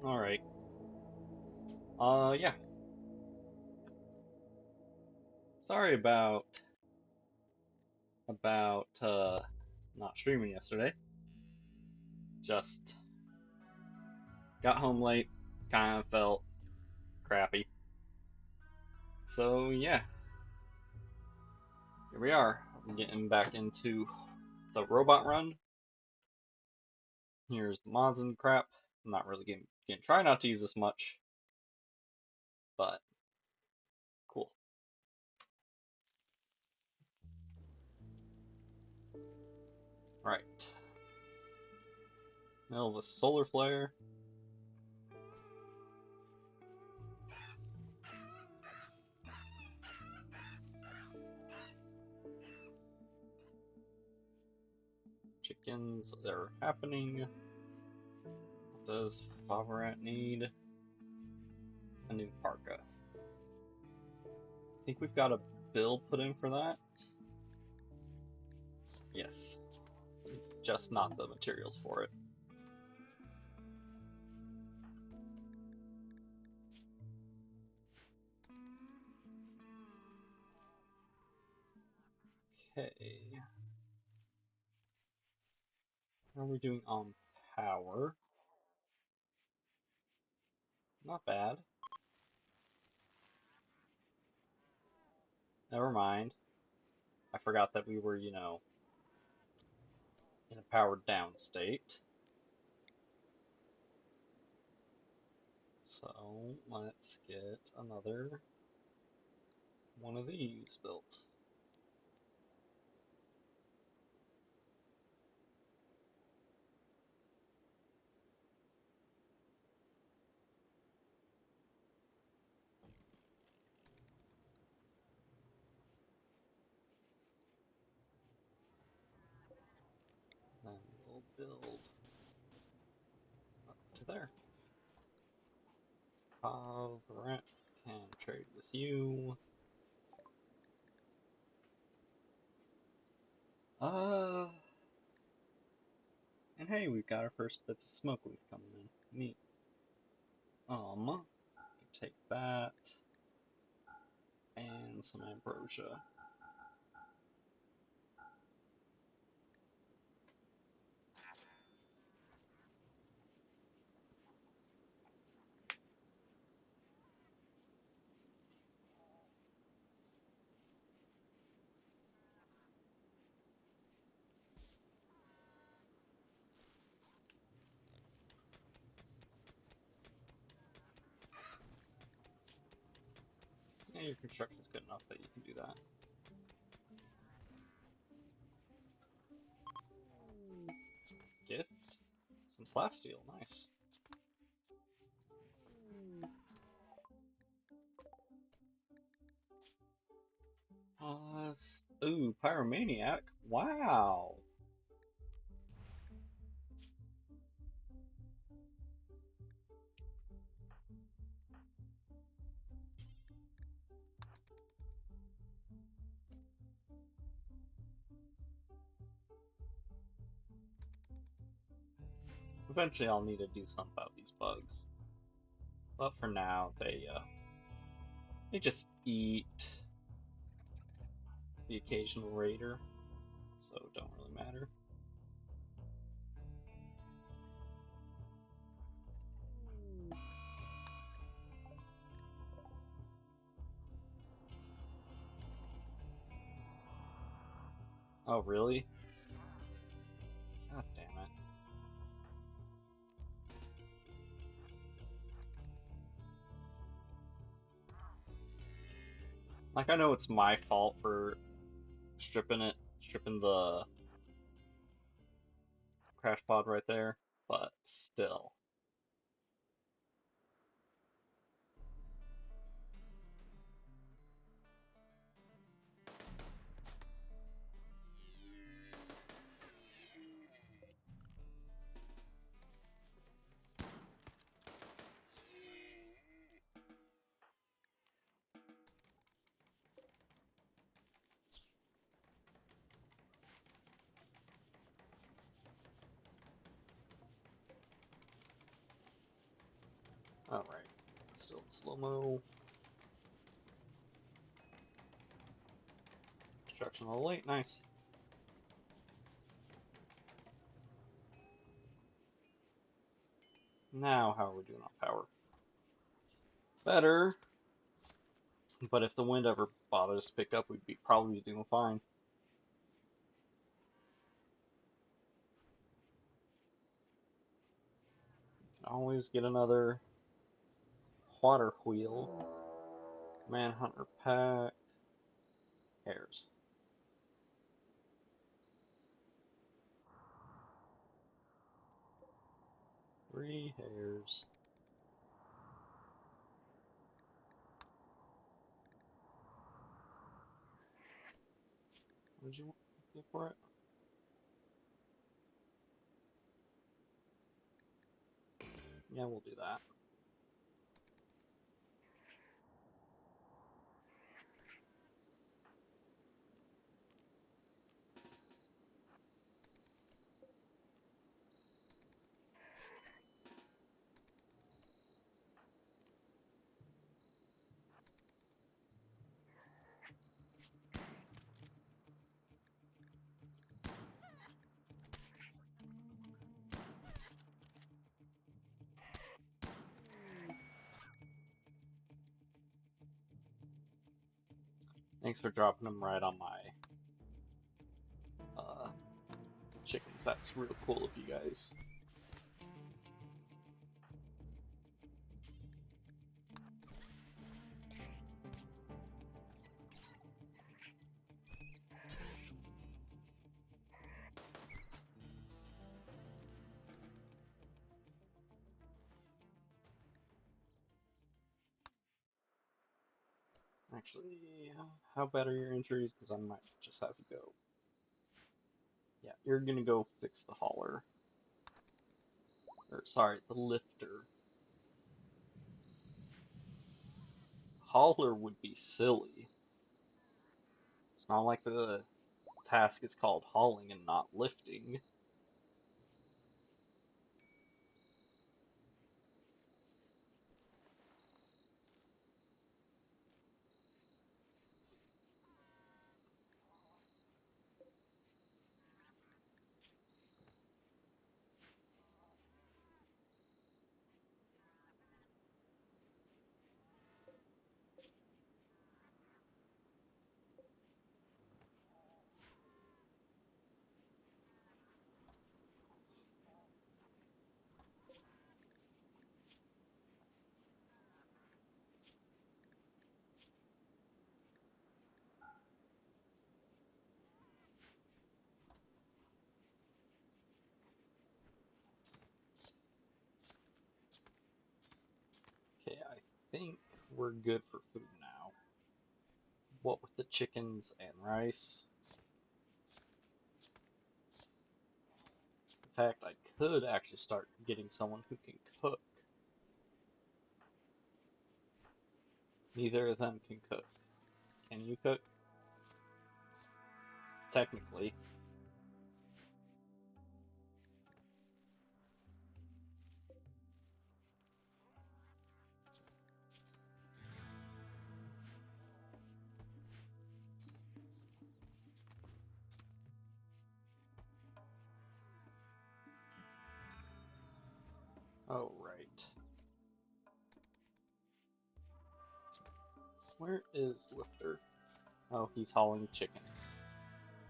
Alright. Yeah. Sorry about not streaming yesterday. Just got home late, kind of felt crappy. So yeah, here we are. I'm getting back into the robot run. Here's the mods and crap. I'm not really getting try not to use this much, but cool. Right. Middle of a solar flare. Chickens are happening. What does Favarat need? A new parka. I think we've got a bill put in for that. Yes. Just not the materials for it. Okay. How are we doing on power? Not bad. Never mind. I forgot that we were, in a powered down state. So let's get another one of these built. Then we'll build up to there. Rent can trade with you. Uh, and hey, we've got our first bits of smoke leaf coming in. Neat. Take that and some ambrosia. Yeah, your construction's good enough that you can do that. Gift. Some plasteel, nice. Ooh, Pyromaniac. Wow. Eventually I'll need to do something about these bugs. But for now, they just eat the occasional raider, so it don't really matter. Oh, really? God damn it. Like, I know it's my fault for stripping the crash pod right there, but still. Still in slow-mo. Destruction a little late, nice. Now, how are we doing on power? Better. But if the wind ever bothers to pick up, we'd probably be doing fine. Can always get another water wheel. Manhunter pack. Hairs. 3 hairs. What did you want to get for it? Yeah, we'll do that. Thanks for dropping them right on my chickens. That's real cool of you guys. Actually, how bad are your injuries? Because I might just have you go. Yeah, you're gonna go fix the hauler. Or, sorry, the lifter. Hauler would be silly. It's not like the task is called hauling and not lifting. Okay, I think we're good for food now. What with the chickens and rice? In fact, I could actually start getting someone who can cook. Neither of them can cook. Can you cook? Technically. Oh, right. Where is Lifter? Oh, he's hauling chickens.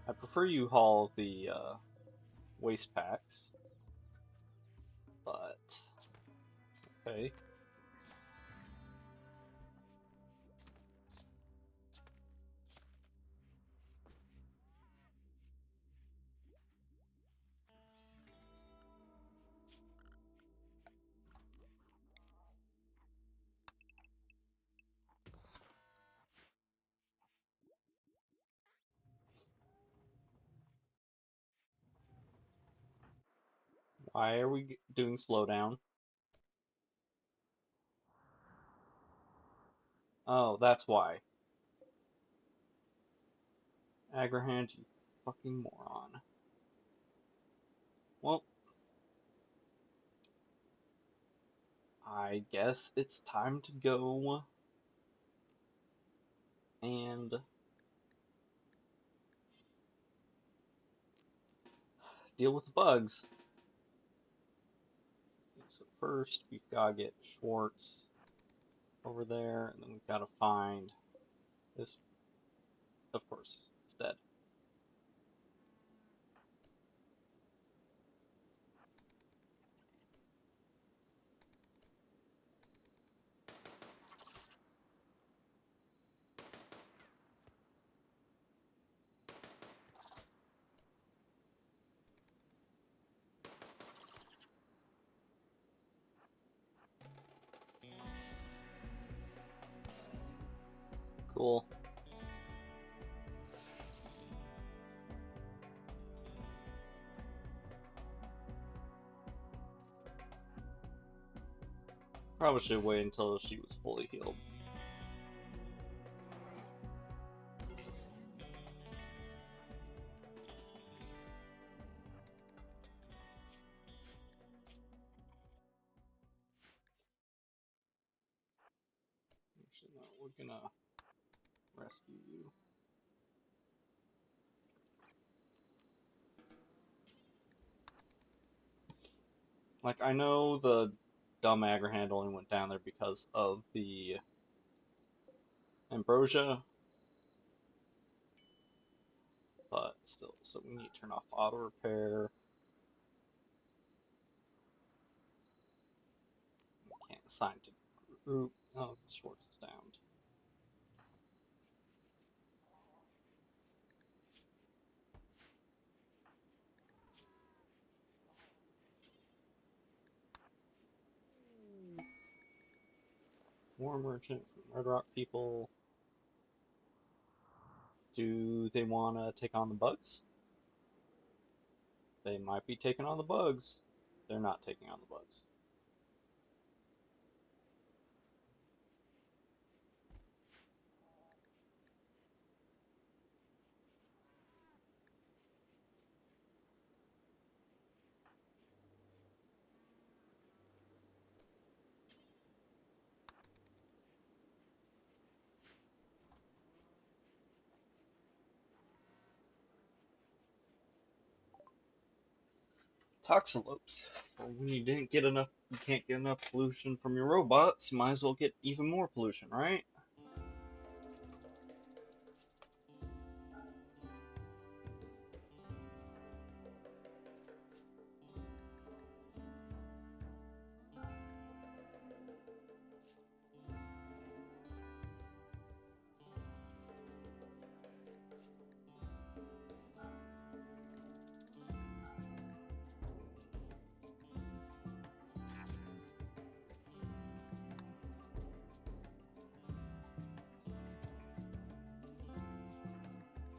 I prefer you haul the waste packs, but okay. Why are we doing slowdown? Oh, that's why. Agrahand, you fucking moron. Well, I guess it's time to go and deal with the bugs. Okay, so first, we've got to get Schwartz over there, and then we've got to find this. Of course, it's dead. Cool. Probably should wait until she was fully healed. Actually, no, we're gonna rescue you. Like, I know the dumb Agrahand only went down there because of the ambrosia, but still, so we need to turn off auto repair. We can't assign to group. Oh, Schwartz is downed. War merchant from Red Rock people. Do they want to take on the bugs? They might be taking on the bugs. They're not taking on the bugs. Toxilopes. Well, when you can't get enough pollution from your robots, you might as well get even more pollution, right?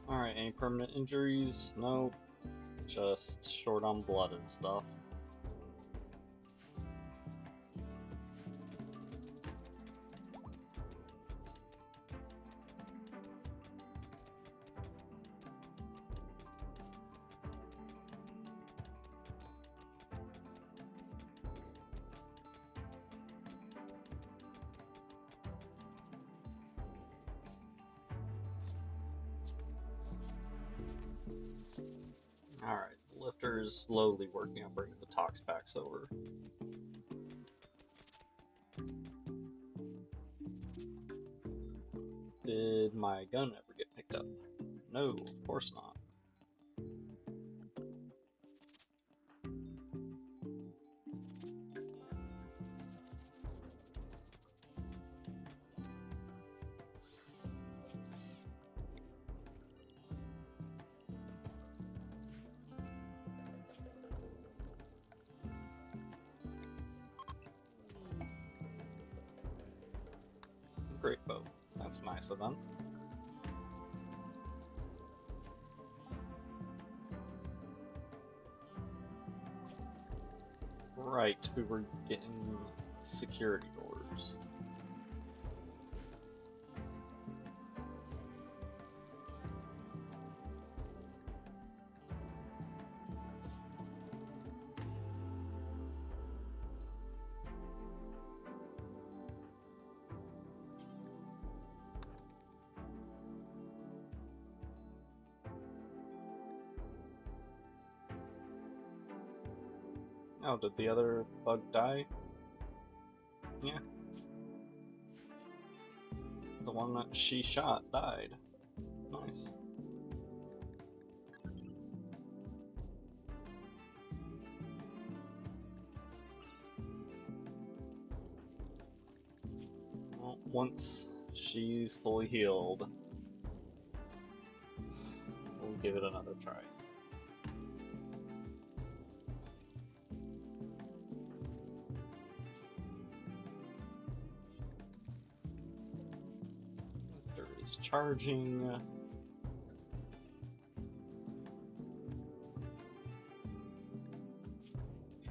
Alright, any permanent injuries? Nope. Just short on blood and stuff. Alright, the lifter is slowly working on bringing the tox packs over. Did my gun ever get picked up? No, of course not. Great bow. That's nice of them. Right, we were getting security doors. Oh, did the other bug die? Yeah, the one that she shot died. Nice. Well, once she's fully healed, we'll give it another try. Third is charging.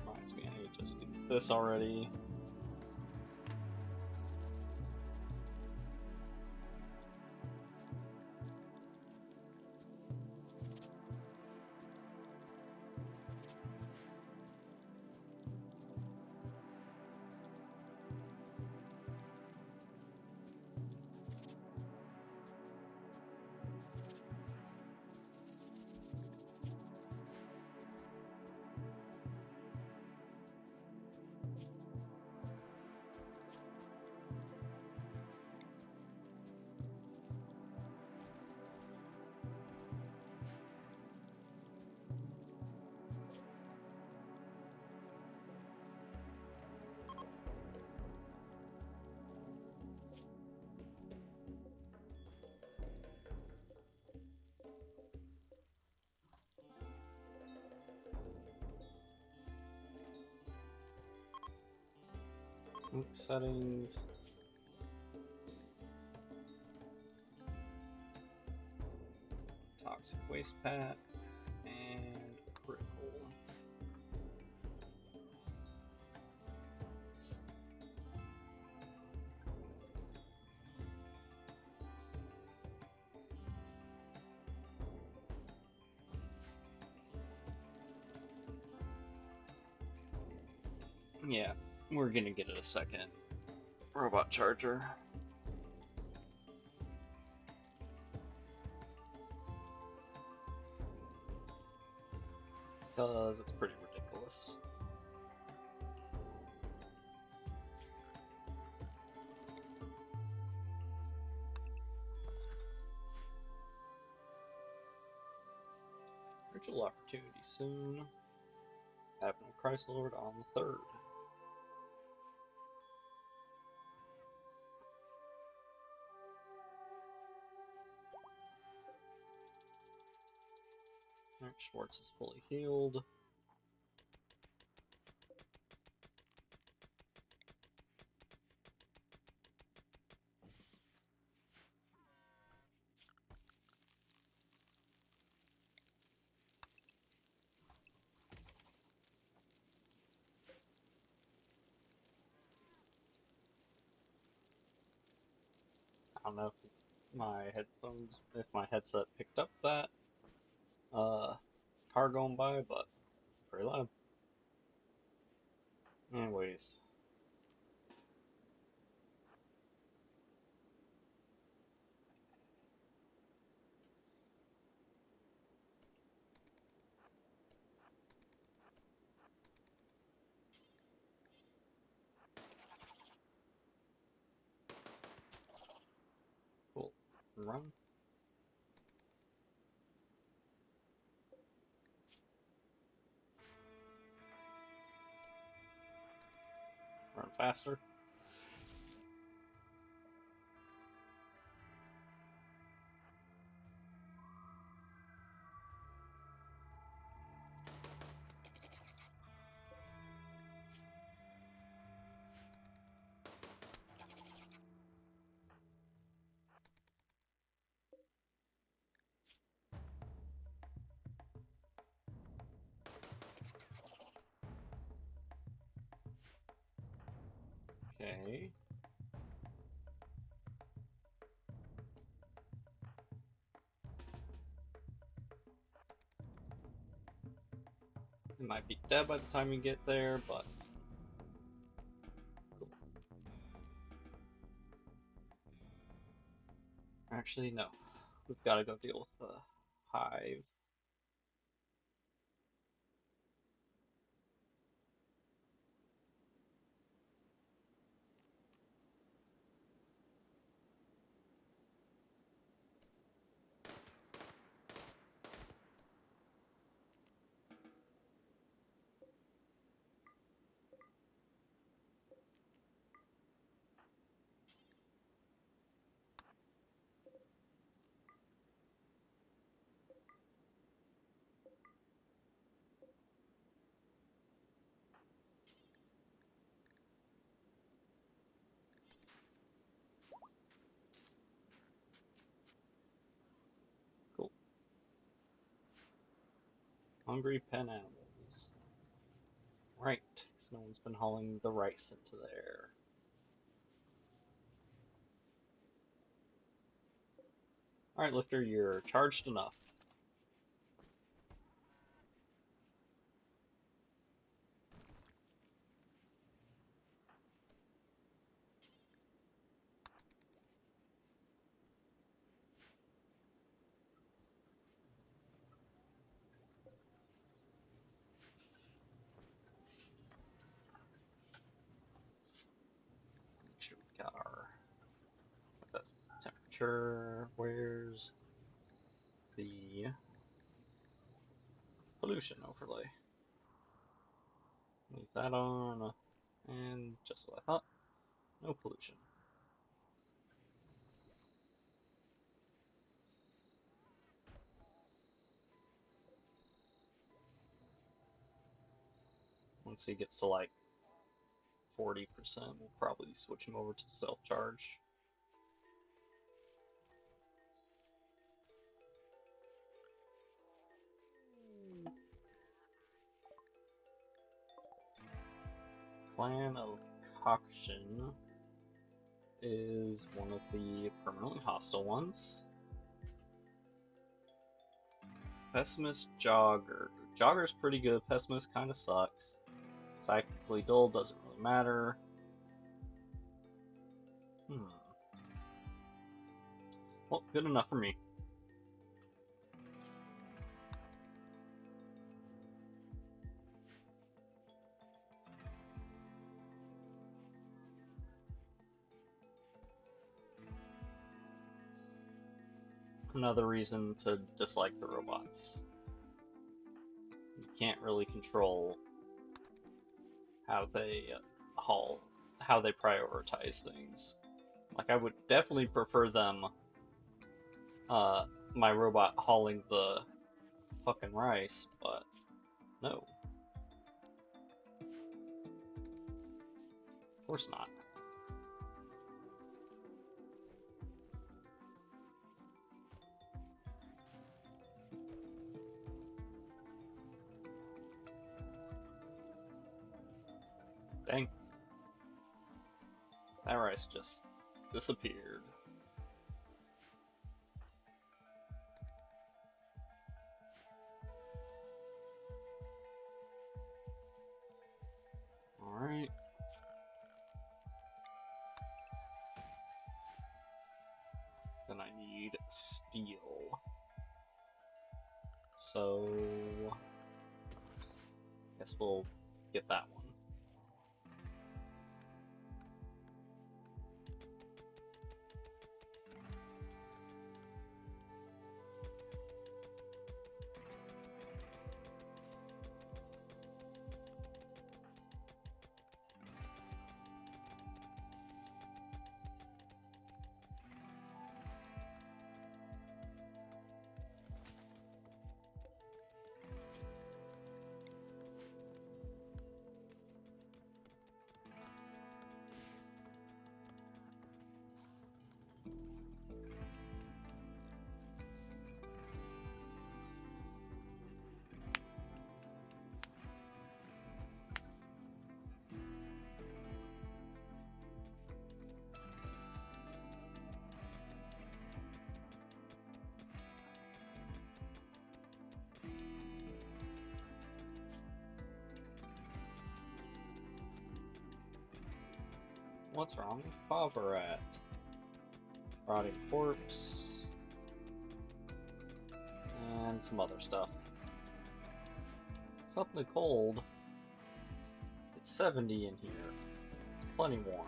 Reminds me, I need to just do this already. Settings. Toxic waste pat and critical. Yeah, we're gonna get it a second robot charger. Because it's pretty ridiculous. Virtual opportunity soon. Happening to Chrysalord on the 3rd. Alright, Schwartz is fully healed. I don't know if my headset picked up that car going by, but pretty loud. Anyways, cool. Run. Run faster. Okay. It might be dead by the time you get there, but cool. Actually, no. We've got to go deal with the hive. Hungry pen animals. Right, because no one's been hauling the rice into there. Alright, Lifter, you're charged enough. Make sure we got our best temperature. Where's the pollution overlay? Leave that on, and just what I thought, no pollution. Once he gets to like 40%, we'll probably switch him over to self-charge. Clan of Coction is one of the permanently hostile ones. Pessimist Jogger. Jogger's pretty good, Pessimist kind of sucks. Psychically dull doesn't really matter. Well, good enough for me. Another reason to dislike the robots. You can't really control how they how they prioritize things. Like, I would definitely prefer them, my robot hauling the fucking rice, but no. Of course not. Dang. That rice just disappeared. Alright. Then I need steel. So, guess we'll get that one. What's wrong with Pavarat? Rotting corpse. And some other stuff. Something cold. It's 70 in here. It's plenty warm.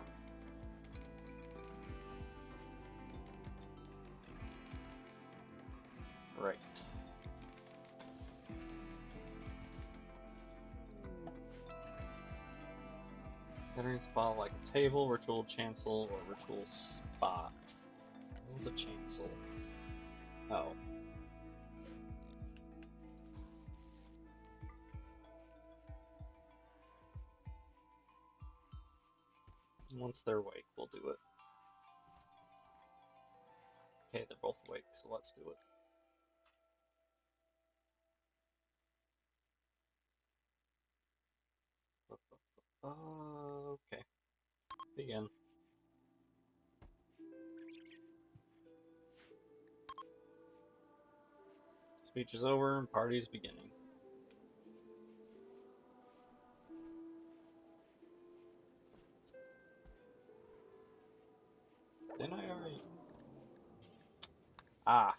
Right. Gathering spot like a table, ritual chancel, or ritual spot. What is a chancel? Oh. Once they're awake, we'll do it. Okay, they're both awake, so let's do it. Okay. Begin. Speech is over and party's beginning. Didn't I already? Ah.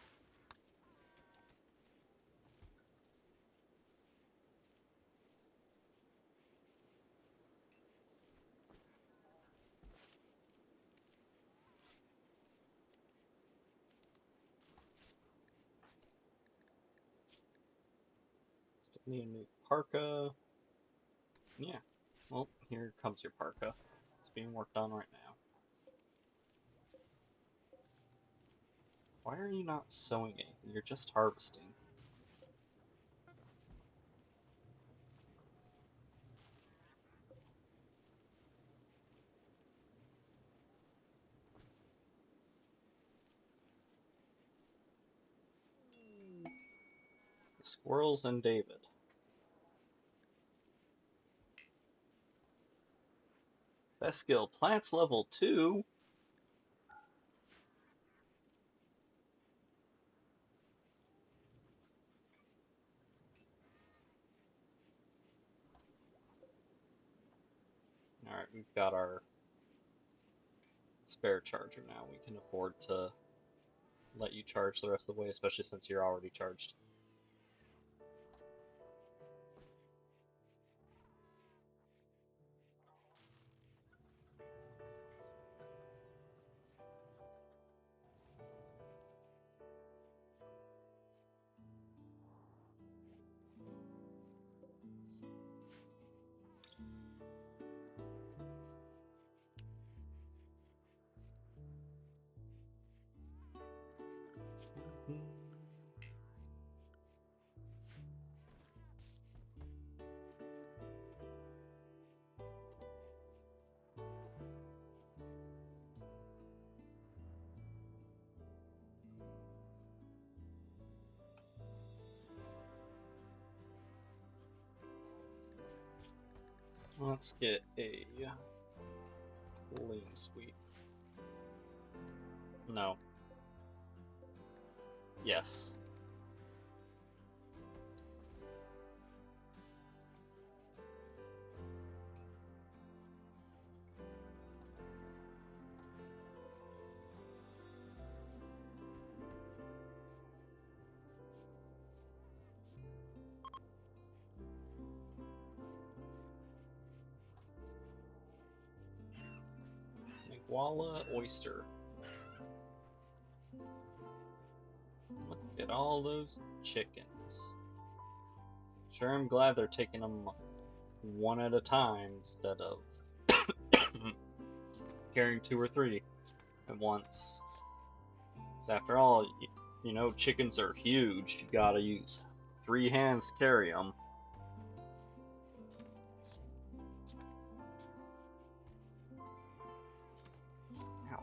Still need a new parka. Yeah. Well, here comes your parka. It's being worked on right now. Why are you not sewing anything? You're just harvesting. The squirrels and David. Best skill, plants level 2. Alright, we've got our spare charger now. We can afford to let you charge the rest of the way, especially since you're already charged. Let's get a clean sweep. No. Yes. Walla oyster. Look at all those chickens. Sure, I'm glad they're taking them one at a time instead of carrying 2 or 3 at once. Because after all, you know, chickens are huge. You gotta use 3 hands to carry them. Ow.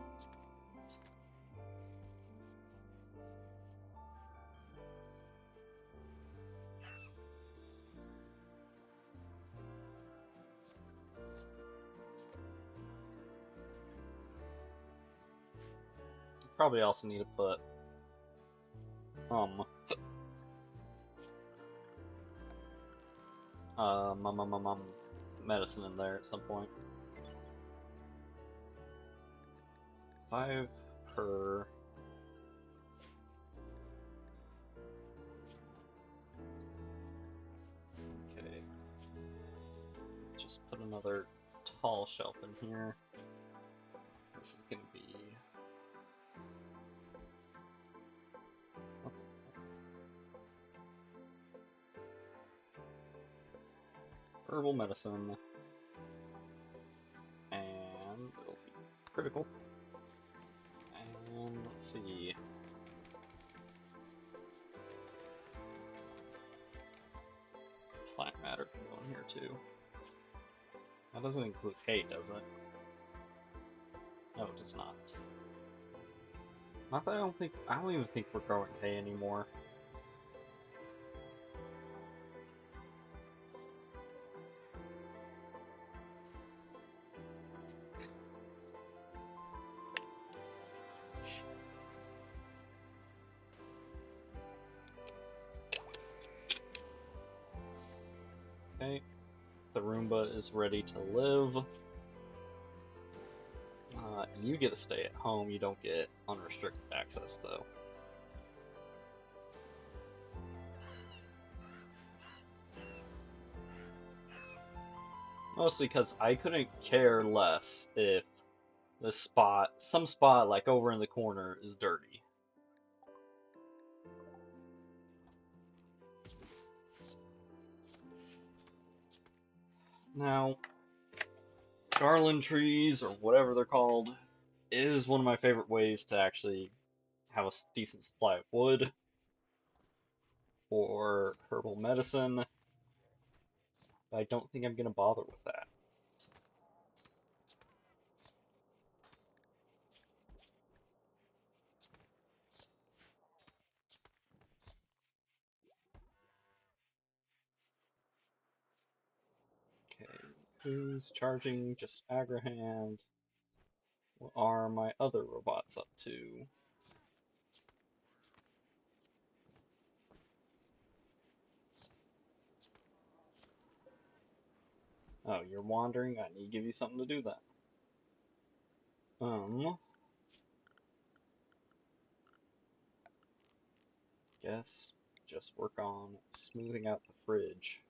Probably also need to put um medicine in there at some point. 5 per. Okay. Just put another tall shelf in here. This is gonna be. Herbal medicine. And it'll be critical. And let's see. Plant matter can go in here too. That doesn't include hay, does it? No, it does not. Not that I don't even think we're growing hay anymore. Okay. The Roomba is ready to live. You get to stay at home. You don't get unrestricted access, though. Mostly because I couldn't care less if some spot like over in the corner is dirty. Now, garland trees, or whatever they're called, is one of my favorite ways to actually have a decent supply of wood or herbal medicine. But I don't think I'm going to bother with that. Okay, who's charging? Just Agrahand. What are my other robots up to? Oh, you're wandering? I need to give you something to do that. Guess just work on smoothing out the fridge.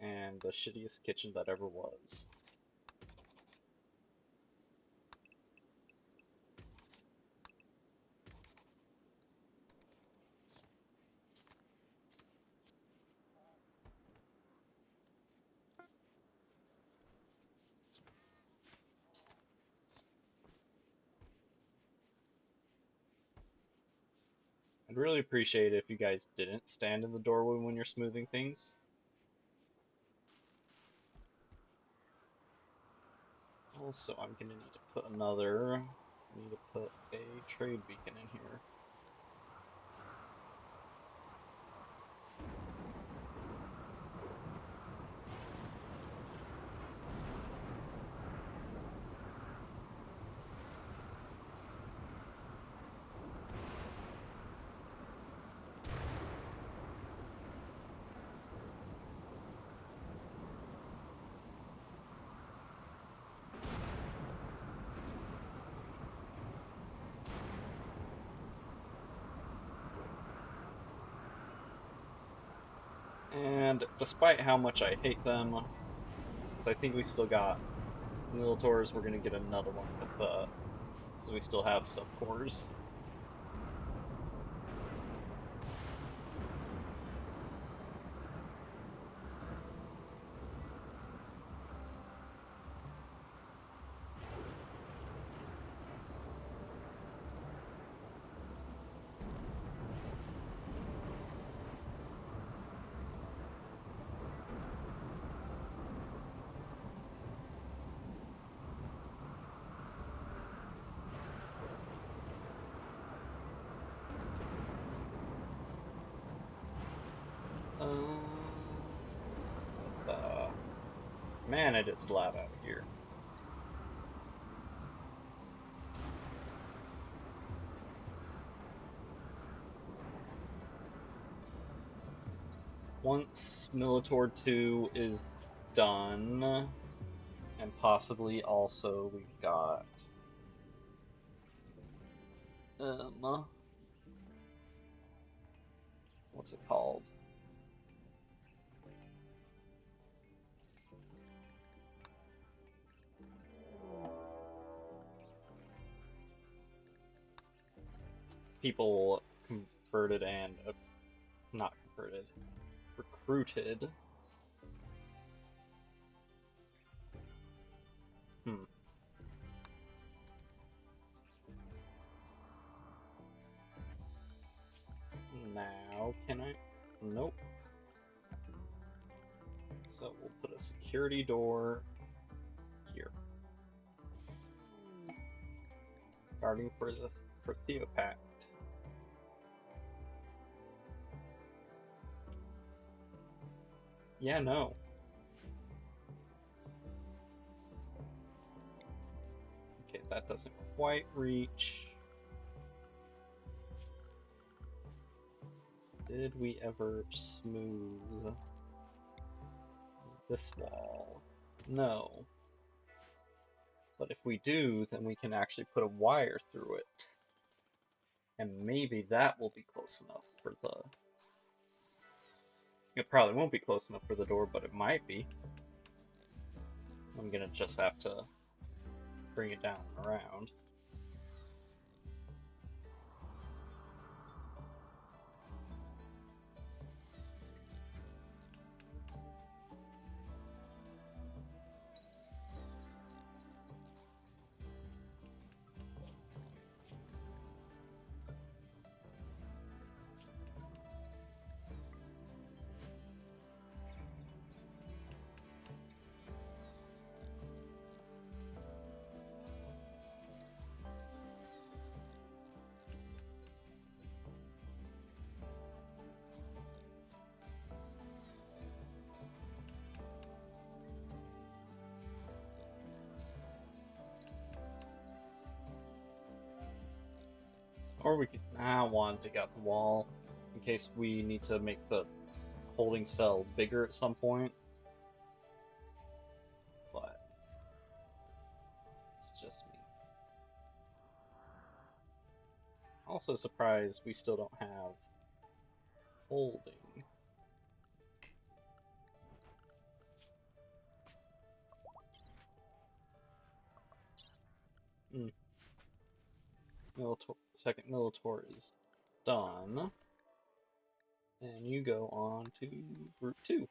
And the shittiest kitchen that ever was. I'd really appreciate it if you guys didn't stand in the doorway when you're smoothing things. Also, I'm gonna need to put a trade beacon in here. And despite how much I hate them, since I think we still got Militors, we're gonna get another one with so we still have subcores. Man, it's loud out here. Once Militor 2 is done, and possibly also we've got what's it called? People converted and not converted, recruited. Now can I? Nope. So we'll put a security door here, guarding for Theopact. Yeah, no. Okay, that doesn't quite reach. Did we ever smooth this wall? No. But if we do, then we can actually put a wire through it. And maybe that will be close enough for the... It probably won't be close enough for the door, but it might be. I'm gonna just have to bring it down and around. Or we could... I want to take out the wall in case we need to make the holding cell bigger at some point. But it's just me. Also surprised we still don't have holding. Second Militor is done. And you go on to Route 2.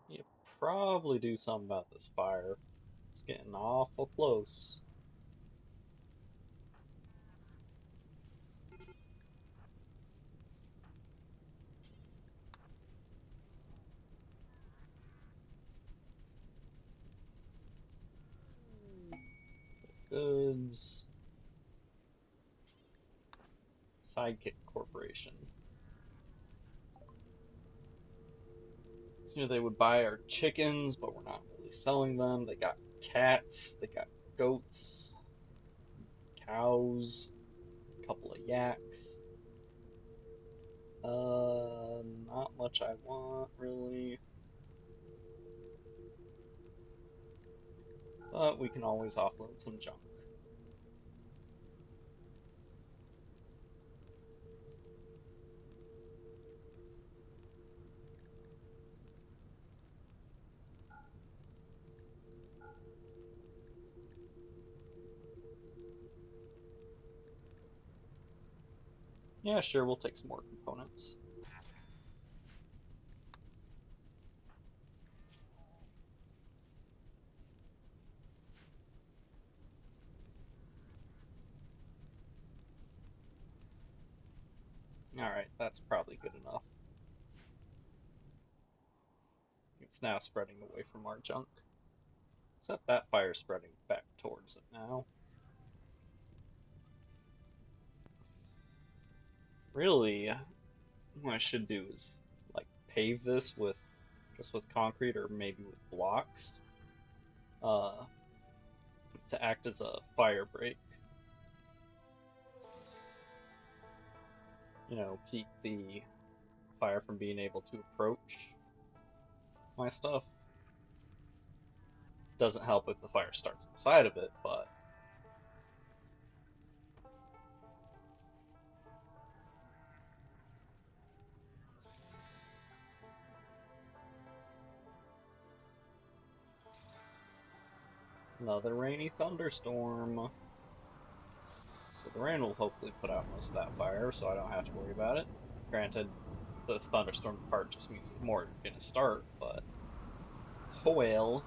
You probably do something about this fire. It's getting awful close. Goods. Sidekick Corporation. So they would buy our chickens, but we're not really selling them. They got cats, they got goats, cows, a couple of yaks. Not much I want, really. But we can always offload some junk. Yeah, sure, we'll take some more components. Alright, that's probably good enough. It's now spreading away from our junk. Except that fire's spreading back towards it now. Really, what I should do is like pave this with just with concrete or maybe with blocks uh, to act as a fire break. You know, keep the fire from being able to approach my stuff. Doesn't help if the fire starts inside of it, but another rainy thunderstorm. So the rain will hopefully put out most of that fire, so I don't have to worry about it. Granted, the thunderstorm part just means more are gonna start, but oh well.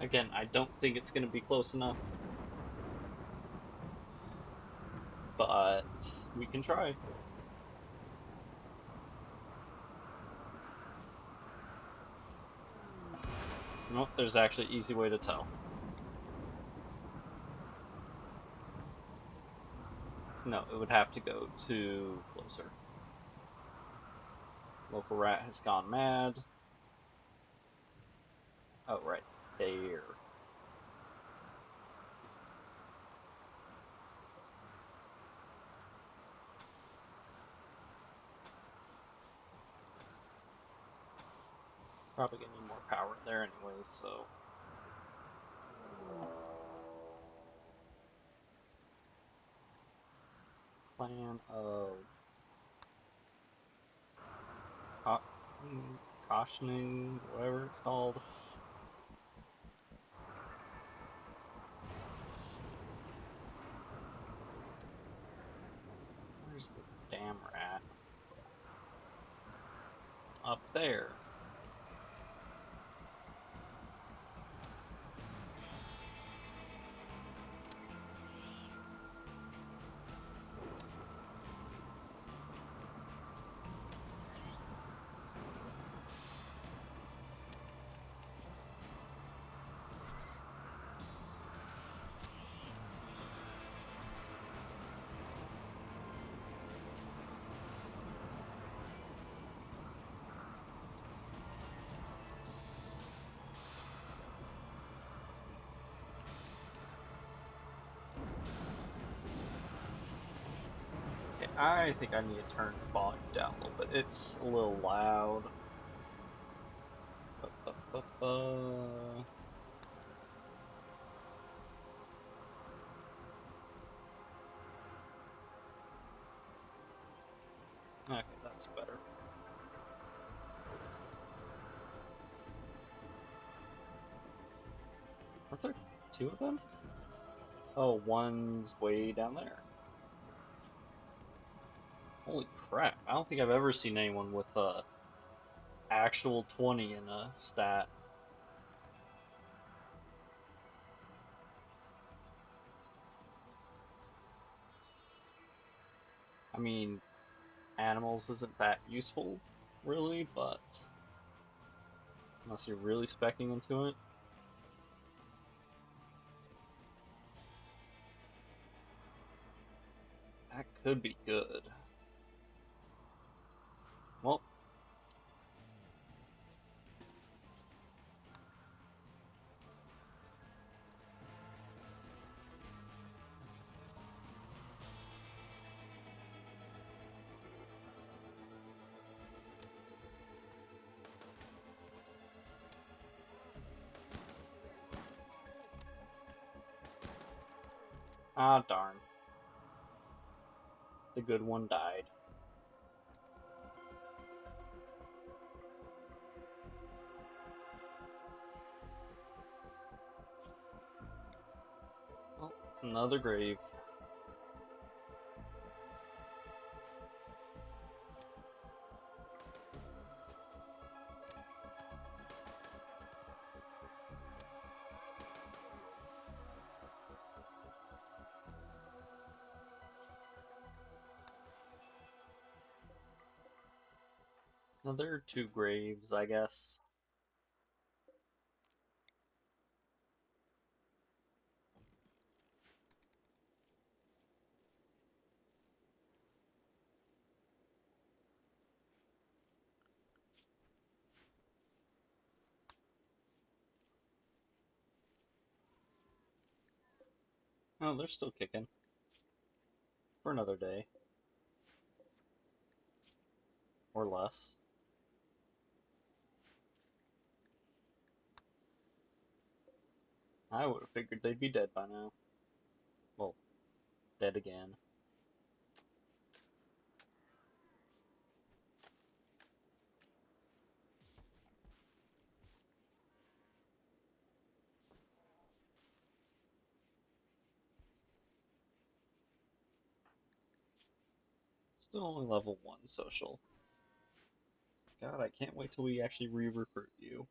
Again, I don't think it's going to be close enough, but we can try. Nope, there's actually an easy way to tell. No, it would have to go to closer. Local rat has gone mad. Oh, right there. Probably gonna need more power there anyways, so. Plan of cautioning, whatever it's called. Where's the damn rat? Up there. Okay, I think I need to turn the volume down a little bit. It's a little loud. Okay, that's better. Aren't there two of them? Oh, one's way down there. Holy crap, I don't think I've ever seen anyone with a actual 20 in a stat. I mean, animals isn't that useful, really, but unless you're really specking into it. That could be good. Well, ah darn. The good one died. Well, another grave. Another two graves, I guess. Oh, they're still kicking. For another day. Or less. I would have figured they'd be dead by now. Well, dead again. Still only level 1 social. God, I can't wait till we actually re-recruit you.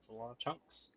That's a lot of chunks.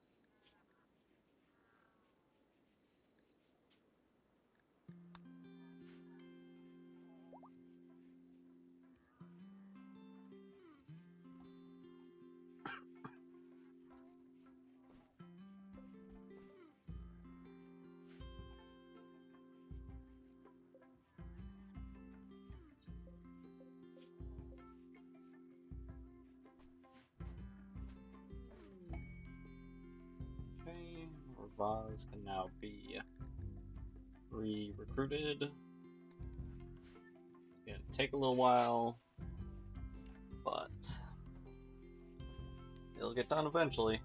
Okay, Vaz can now be re-recruited. It's gonna take a little while, but it'll get done eventually.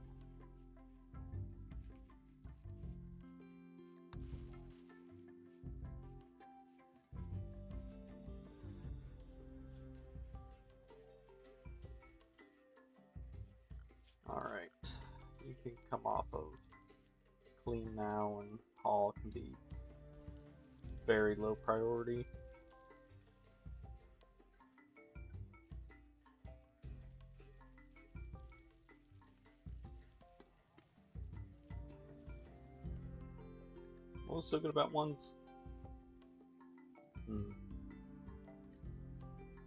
Alright, you can come off of clean now, and Hall can be very low priority. What was so good about ones?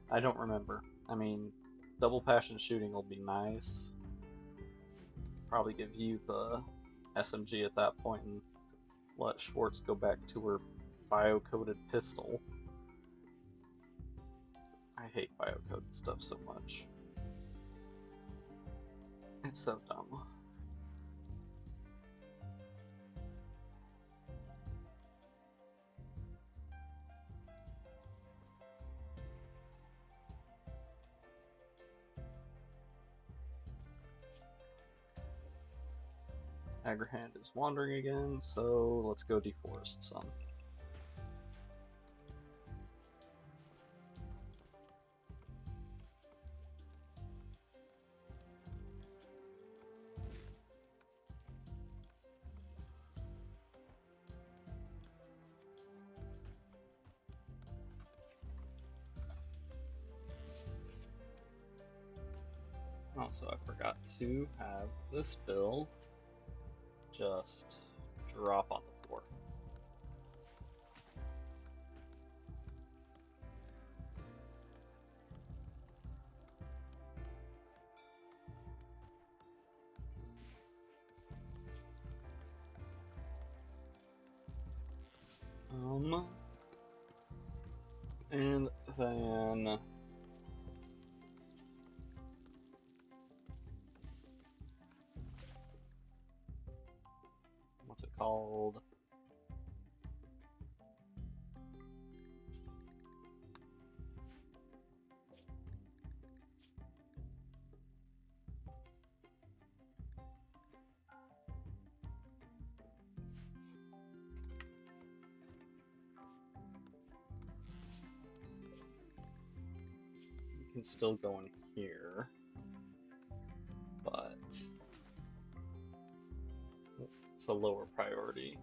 I don't remember. I mean, double passion shooting will be nice. Probably give you the SMG at that point and let Schwartz go back to her bio-coded pistol. I hate bio-coded stuff so much. It's so dumb. Agrahand is wandering again, so let's go deforest some. Also, I forgot to have this bill just drop on the floor. And then what's it called? You can still go in here, but it's a lower priority.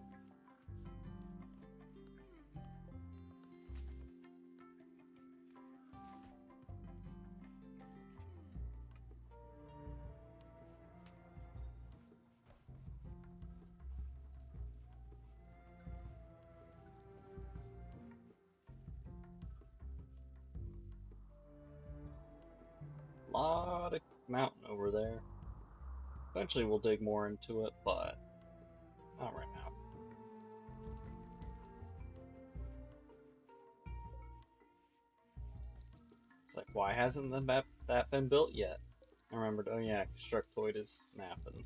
Lot of mountain over there. Eventually we'll dig more into it, but not right now. It's like, why hasn't the map that been built yet? I remembered, oh yeah, Constructoid is napping.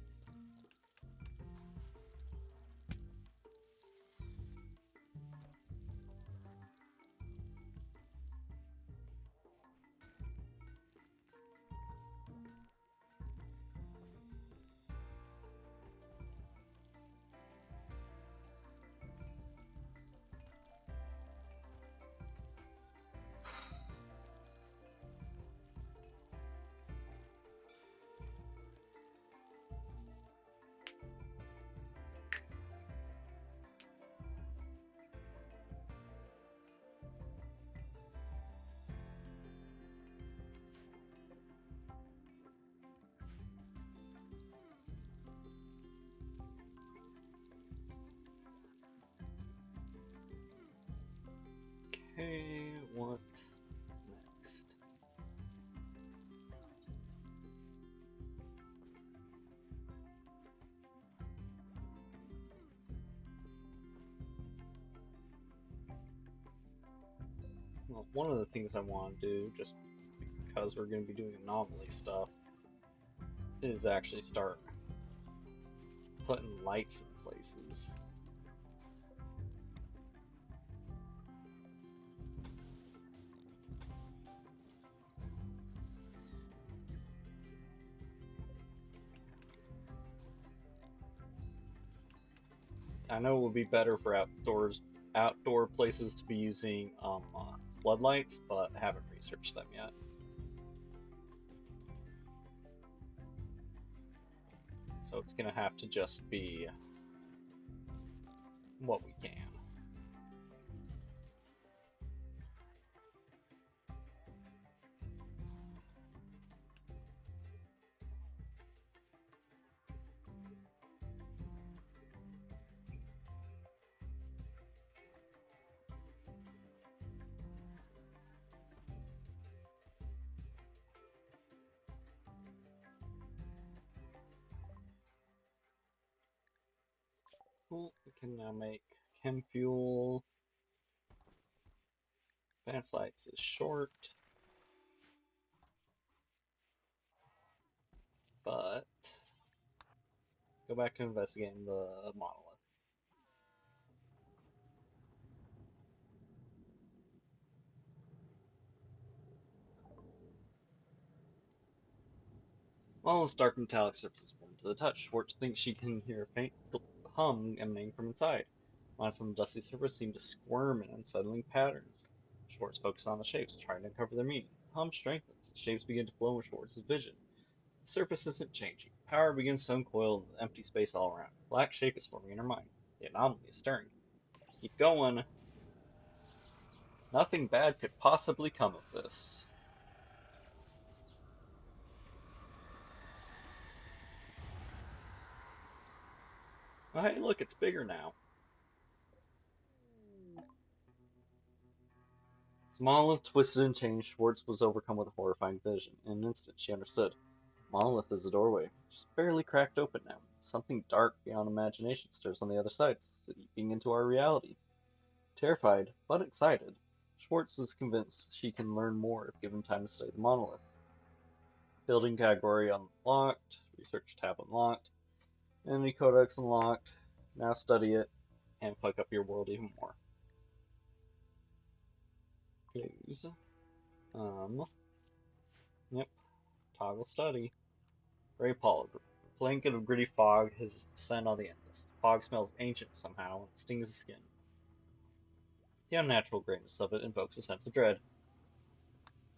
one of the things I want to do, just because we're going to be doing anomaly stuff, is actually start putting lights in places. I know it would be better for outdoor places to be using floodlights, but I haven't researched them yet. So it's gonna have to just be what we can. Cool. We can now make chem fuel. Advanced lights is short, but go back to investigating the monolith. Monolith's dark metallic surface is warm to the touch. Schwartz thinks she can hear a faint hum emanating from inside. Monoliths on the dusty surface seem to squirm in unsettling patterns. Schwartz focuses on the shapes, trying to uncover their meaning. The hum strengthens. The shapes begin to flow in Schwartz's vision. The surface isn't changing. Power begins to uncoil in the empty space all around. A black shape is forming in her mind. The anomaly is stirring. Keep going. Nothing bad could possibly come of this. Oh, hey, look, it's bigger now. As Monolith twisted and changed, Schwartz was overcome with a horrifying vision. In an instant, she understood. Monolith is a doorway, just barely cracked open now. Something dark beyond imagination stirs on the other side, seeping into our reality. Terrified, but excited, Schwartz is convinced she can learn more if given time to study the monolith. Building category unlocked, research tab unlocked, enemy codex unlocked. Now study it and fuck up your world even more. Clues. Yep. Toggle study. Ray Paul. A blanket of gritty fog has descended on the endless. Fog smells ancient somehow and stings the skin. The unnatural greatness of it invokes a sense of dread.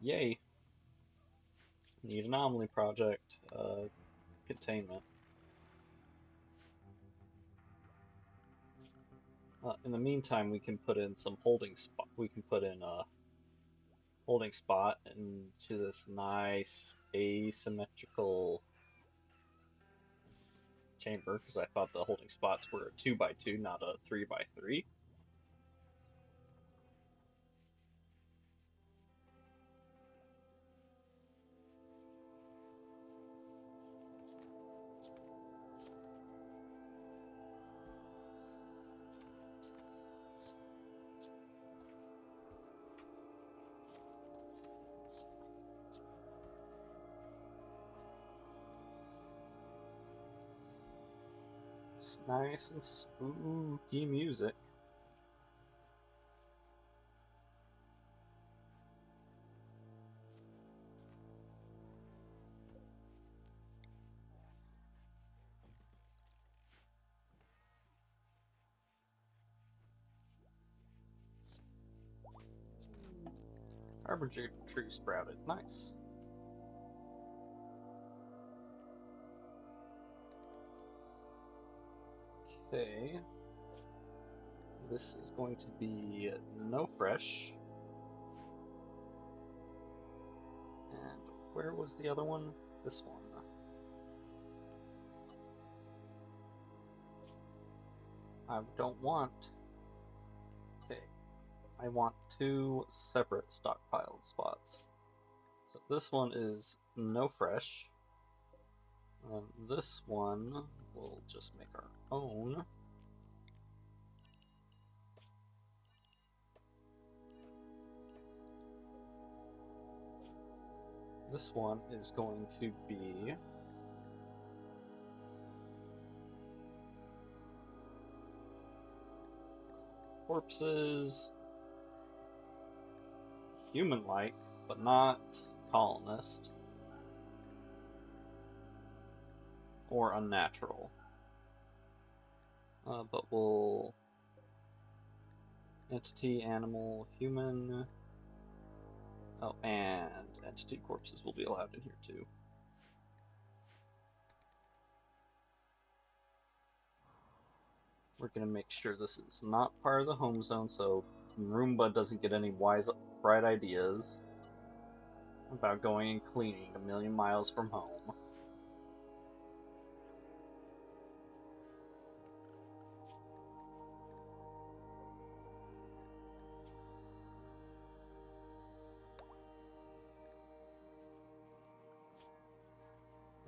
Yay. Need anomaly project. Containment. In the meantime, we can put in some holding spot. We can put in a holding spot into this nice asymmetrical chamber because I thought the holding spots were a 2x2, not a 3x3. It's nice and spooky music. Harbinger tree sprouted. Nice. Okay. This is going to be no fresh. And where was the other one? This one. I don't want. Okay. I want two separate stockpiled spots. So this one is no fresh. And this one we'll just make our own. This one is going to be corpses, human-like, but not colonist or unnatural. But we'll entity, animal, human. Oh, and entity corpses will be allowed in here too. We're gonna make sure this is not part of the home zone, so Roomba doesn't get any bright ideas about going and cleaning a million miles from home.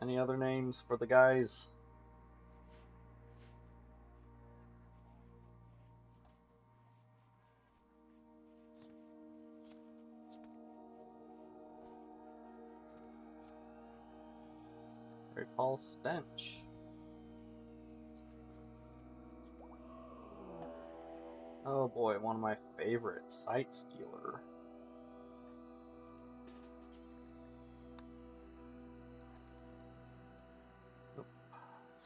Any other names for the guys? Great Paul Stench. Oh boy, one of my favorites, Sight Stealer. Nope.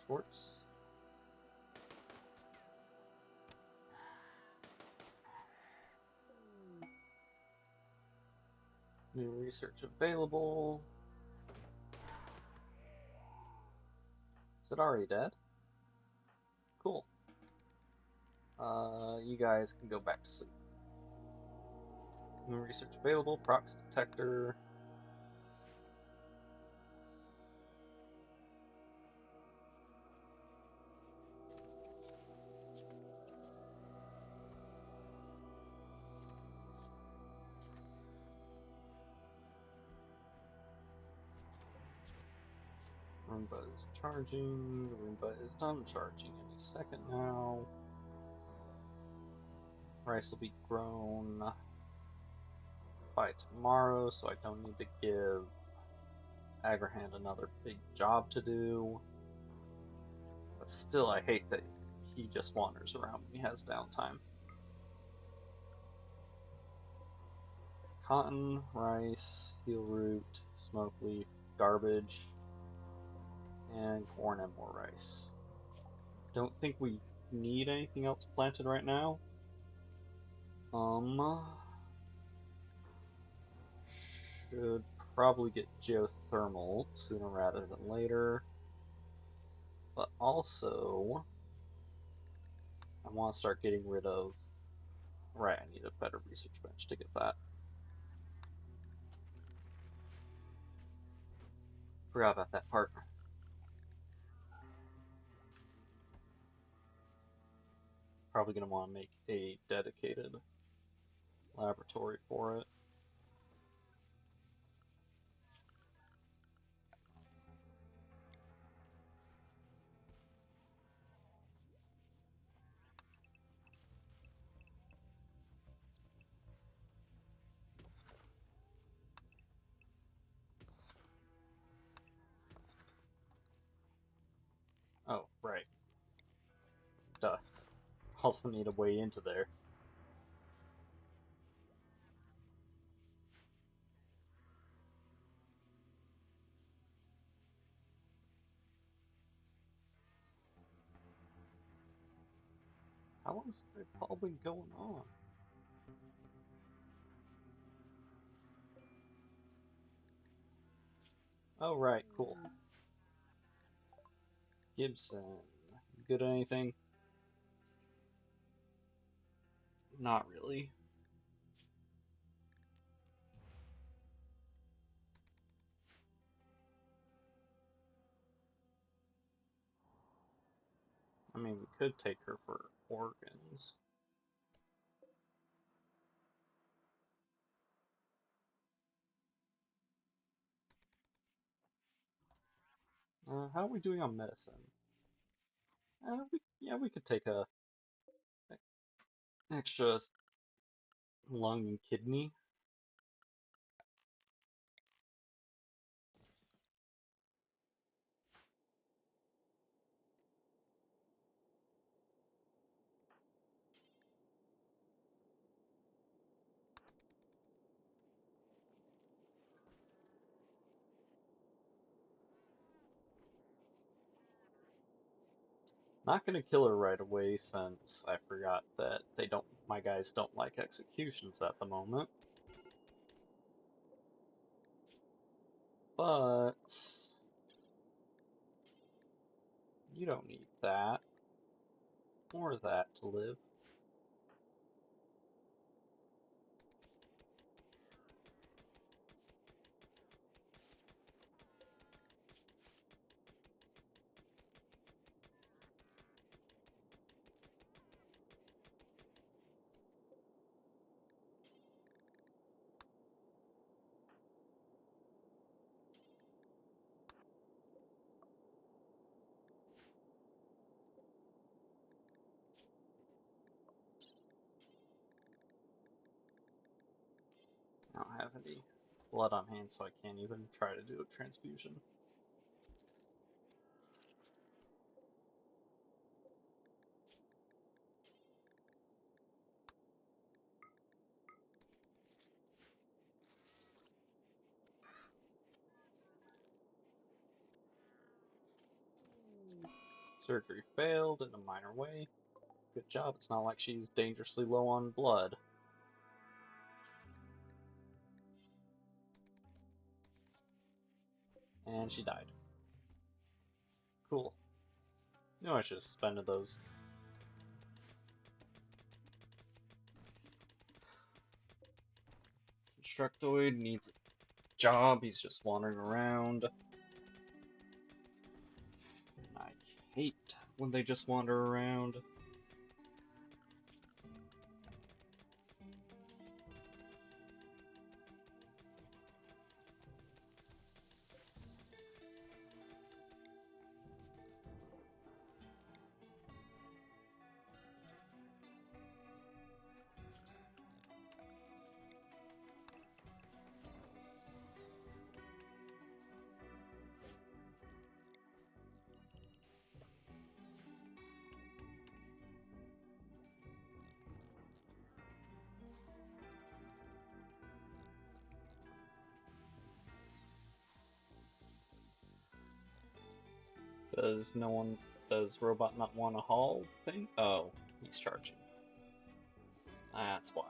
Schwartz. New research available. Is it already dead? Cool. You guys can go back to sleep. New research available, prox detector. Roomba is charging. Roomba is done charging any second now. Rice will be grown by tomorrow, so I don't need to give Agrahand another big job to do. But still, I hate that he just wanders around when he has downtime. Cotton, rice, heel root, smoke leaf, garbage, and corn and more rice. Don't think we need anything else planted right now. Should probably get geothermal sooner rather than later. But also, I want to start getting rid of... Right, I need a better research bench to get that. Forgot about that part. Probably going to want to make a dedicated laboratory for it. Oh, right. Duh. Also need a way into there. How long has it probably been going on? Oh, right, cool. Gibson. Good at anything? Not really. I mean, we could take her for organs. How are we doing on medicine? Yeah, we could take a extra lung and kidney. Not gonna kill her right away since I forgot that my guys don't like executions at the moment. But you don't need that or that to live. I don't have any blood on hand, so I can't even try to do a transfusion. Surgery failed in a minor way. Good job, it's not like she's dangerously low on blood. And she died. Cool. You know, I should have suspended those. Constructoid needs a job, he's just wandering around. And I hate when they just wander around. Does Robot not want a haul thing? Oh, he's charging. That's why.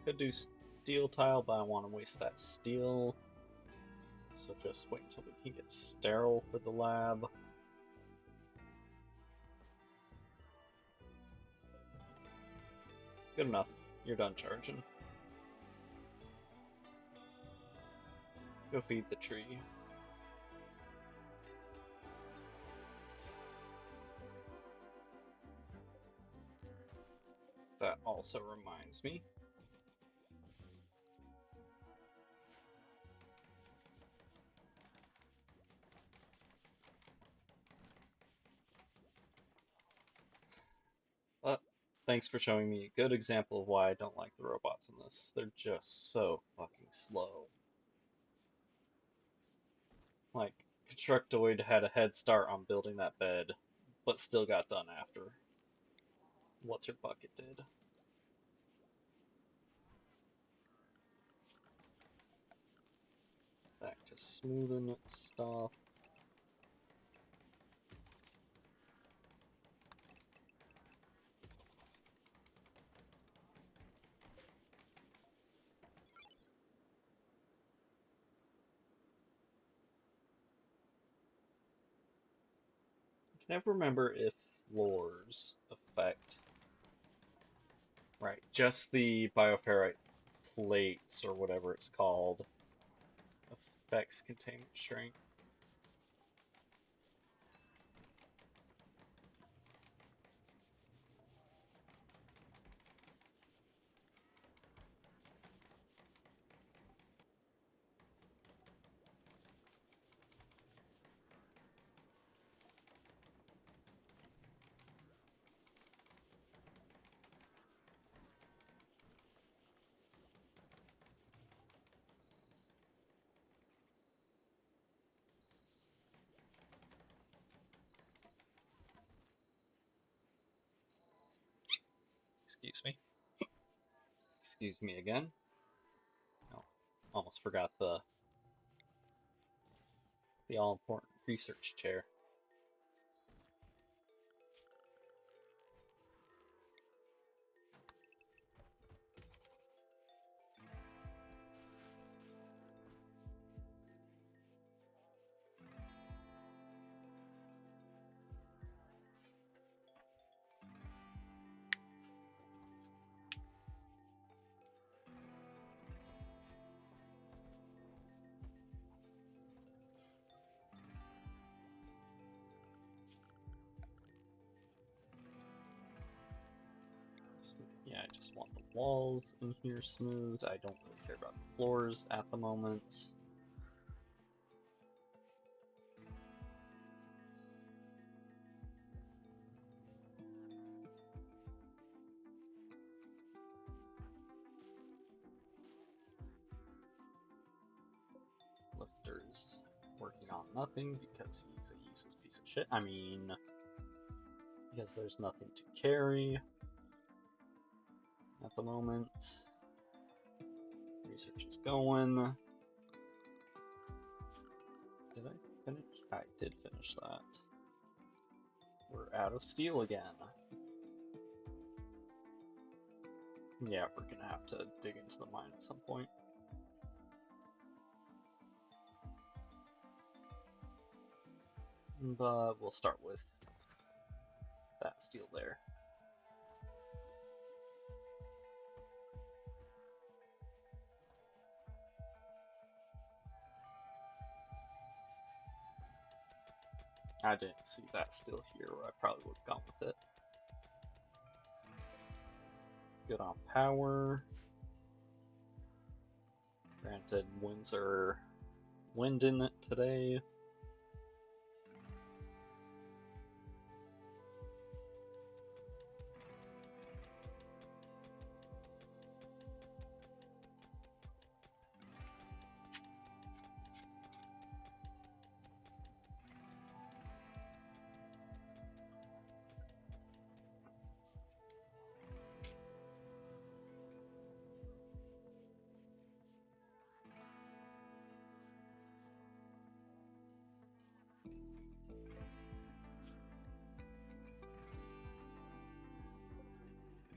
Could do steel tile, but I want to waste that steel. So just wait until we can get sterile for the lab. Good enough. You're done charging. Go feed the tree. That also reminds me. But thanks for showing me a good example of why I don't like the robots in this. They're just so fucking slow. Like, Constructoid had a head start on building that bed, but still got done after. What's her bucket did. Back to smoothing stuff. I can never remember if floors affect. Right, just the bioferrite plates, or whatever it's called, affects containment strength. Excuse me. Excuse me again. Oh, almost forgot the all-important research chair. Yeah, I just want the walls in here smooth. I don't really care about the floors at the moment. Lifter's working on nothing because he's a useless piece of shit. I mean, because there's nothing to carry at the moment. Research is going. Did I finish? I did finish that. We're out of steel again. Yeah, we're gonna have to dig into the mine at some point. But we'll start with that steel there. I didn't see that steel here, or I probably would have gone with it. Good on power. Granted, winds are winding it today.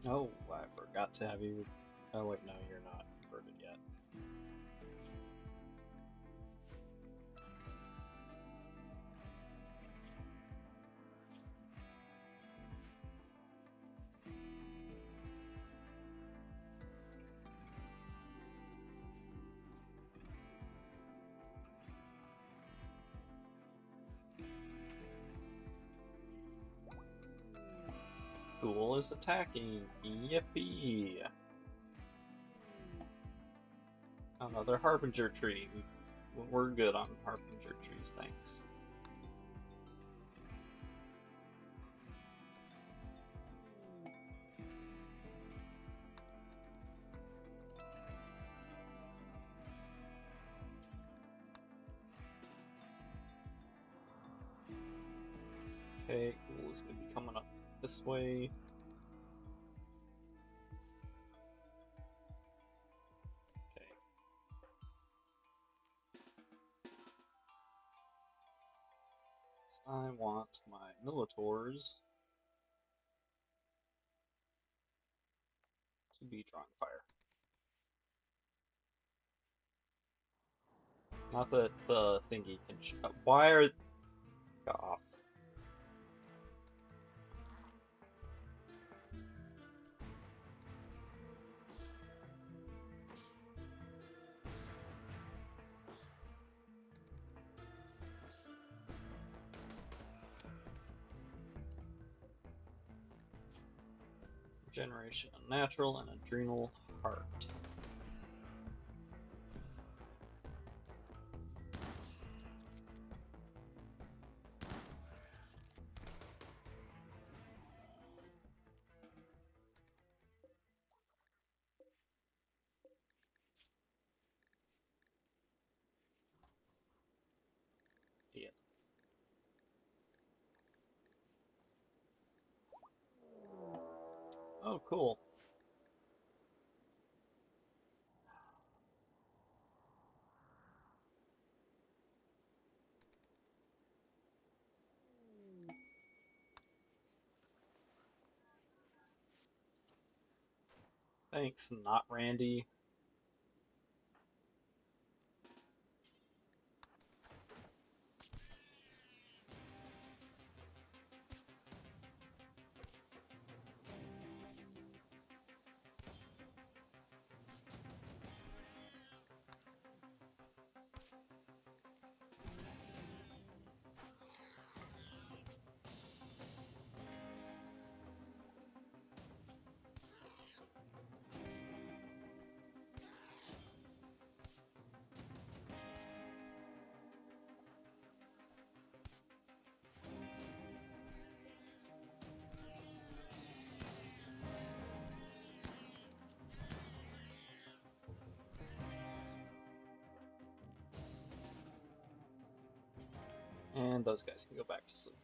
Oh, I forgot to have you. Oh, wait, no, you're not converted yet. Ghoul is attacking. Yippee! Another Harbinger tree. We're good on Harbinger trees, thanks. Okay, Ghoul is gonna be coming up this way. Okay. So I want my Militors to be drawing fire. Not that the thingy can. Why are. Got off. Regeneration unnatural and adrenal heart. Yeah. Oh, cool. Thanks, not Randy. And those guys can go back to sleep.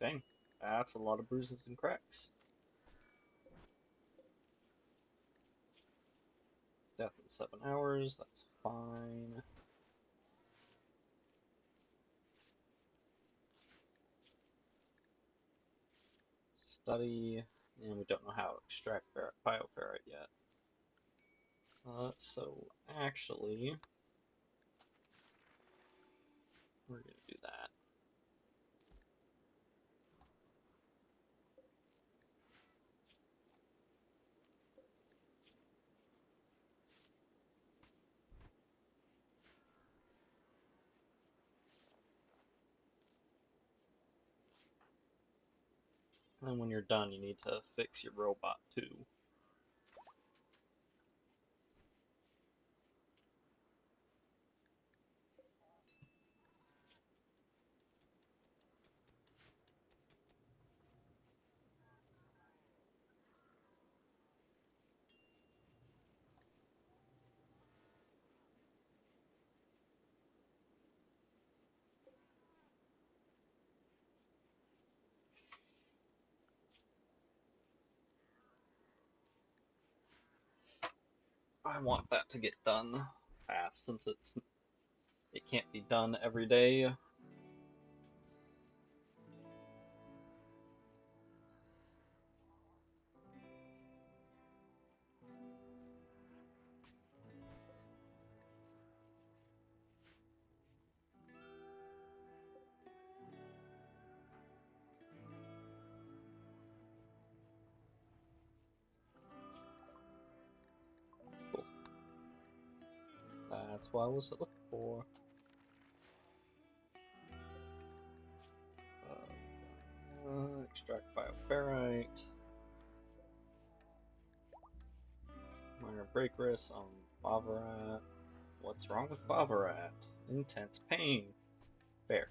Dang, that's a lot of bruises and cracks. Death in 7 hours, that's fine. Study, and we don't know how to extract bioferrite yet. So actually, we're gonna do that. And then when you're done, you need to fix your robot too. I want that to get done fast since it can't be done every day. Cool. That's what I was looking for. Extract bioferrite. Minor break risk on Bavarat. What's wrong with Bavarat? Intense pain. Fair.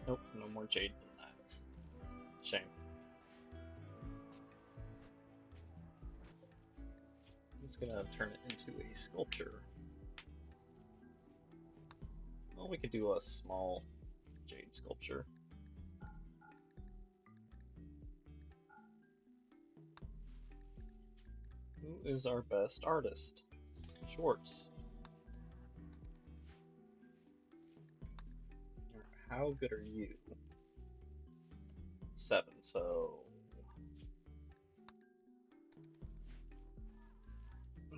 Nope, no more jade than that. Shame. I'm just gonna turn it into a sculpture. Well, we could do a small jade sculpture. Who is our best artist? Schwartz. How good are you? 7, so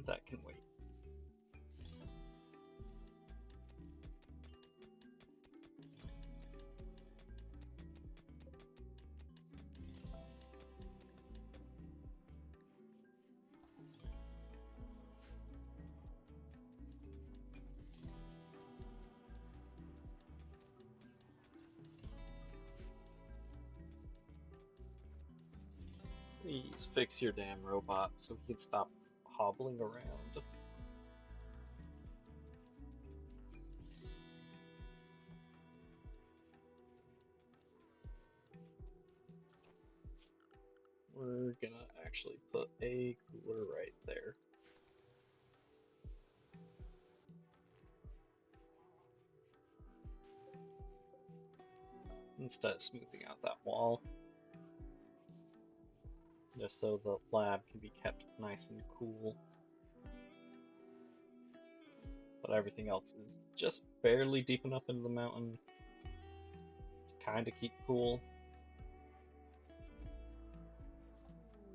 that can wait. Please fix your damn robot so he can stop hobbling around. We're gonna actually put a cooler right there. Instead of smoothing out that wall. Just so the lab can be kept nice and cool. But everything else is just barely deep enough into the mountain to kind of keep cool.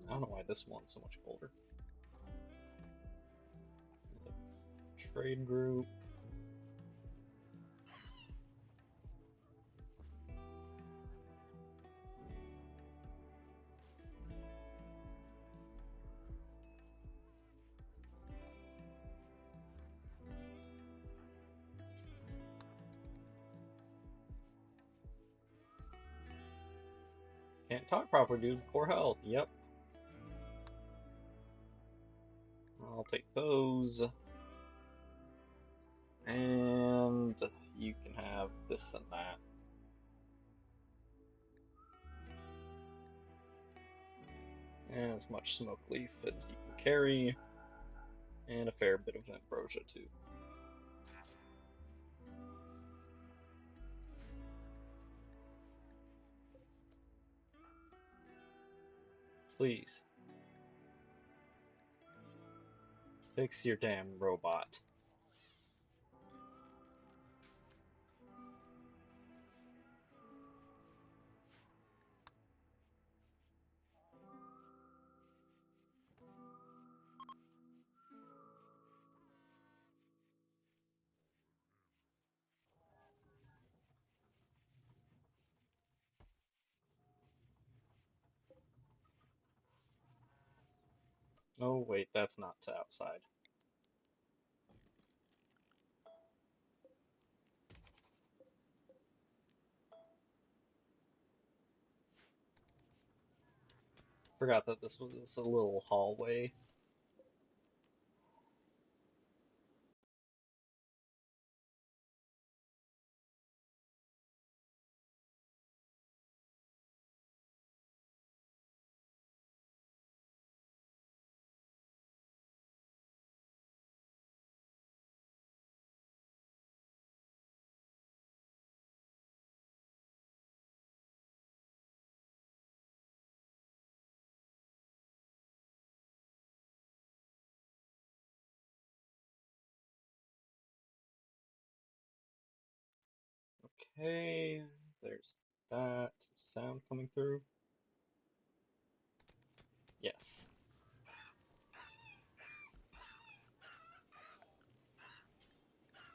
I don't know why this one's so much colder. Trade group. Can't talk proper, dude. Poor health. Yep. I'll take those. And you can have this and that. And as much smoke leaf as you can carry. And a fair bit of ambrosia too. Please. Fix your damn robot. Oh wait, that's not to outside. Forgot that this was a little hallway. Okay, there's that sound coming through. Yes.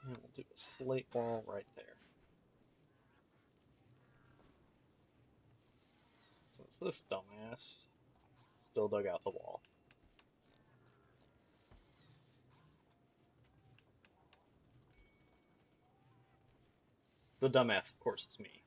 And we'll do a slate wall right there. Since this dumbass still dug out the wall. The dumbass, of course, is me.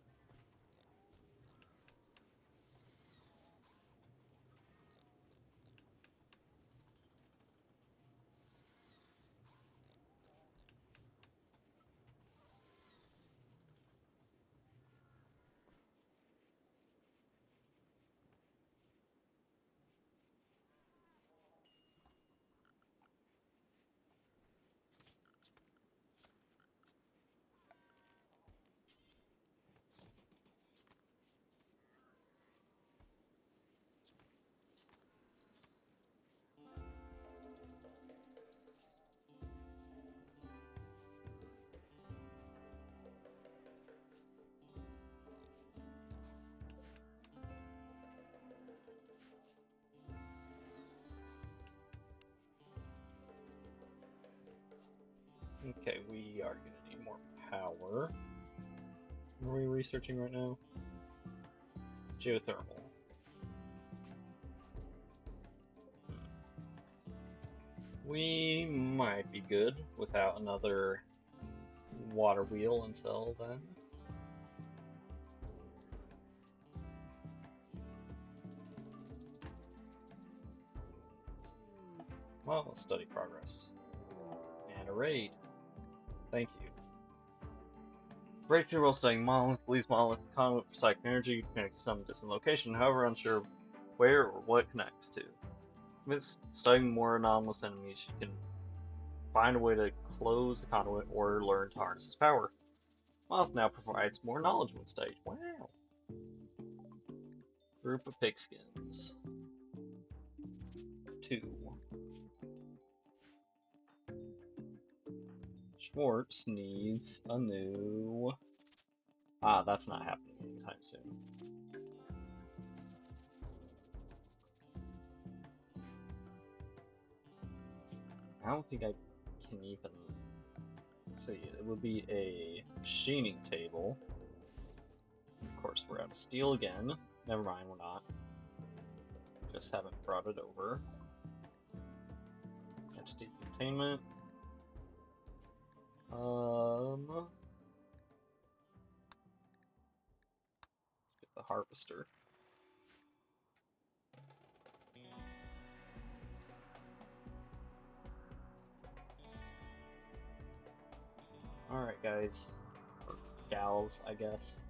Okay, we are gonna need more power. What are we researching right now? Geothermal. We might be good without another water wheel until then. Well, study progress. And a raid. Thank you. Breakthrough while studying Monolith believes Monolith conduit for psychic energy connects to some distant location, however unsure where or what it connects to. With studying more anomalous enemies, you can find a way to close the conduit or learn to harness its power. Monolith now provides more knowledge when studied. Wow! Group of pigskins. 2. Schwartz needs a new... Ah, that's not happening anytime soon. I don't think I can even... see, it would be a machining table. Of course, we're out of steel again. Never mind, we're not. Just haven't brought it over. Entity containment. Let's get the harvester. Alright, guys. Or gals, I guess.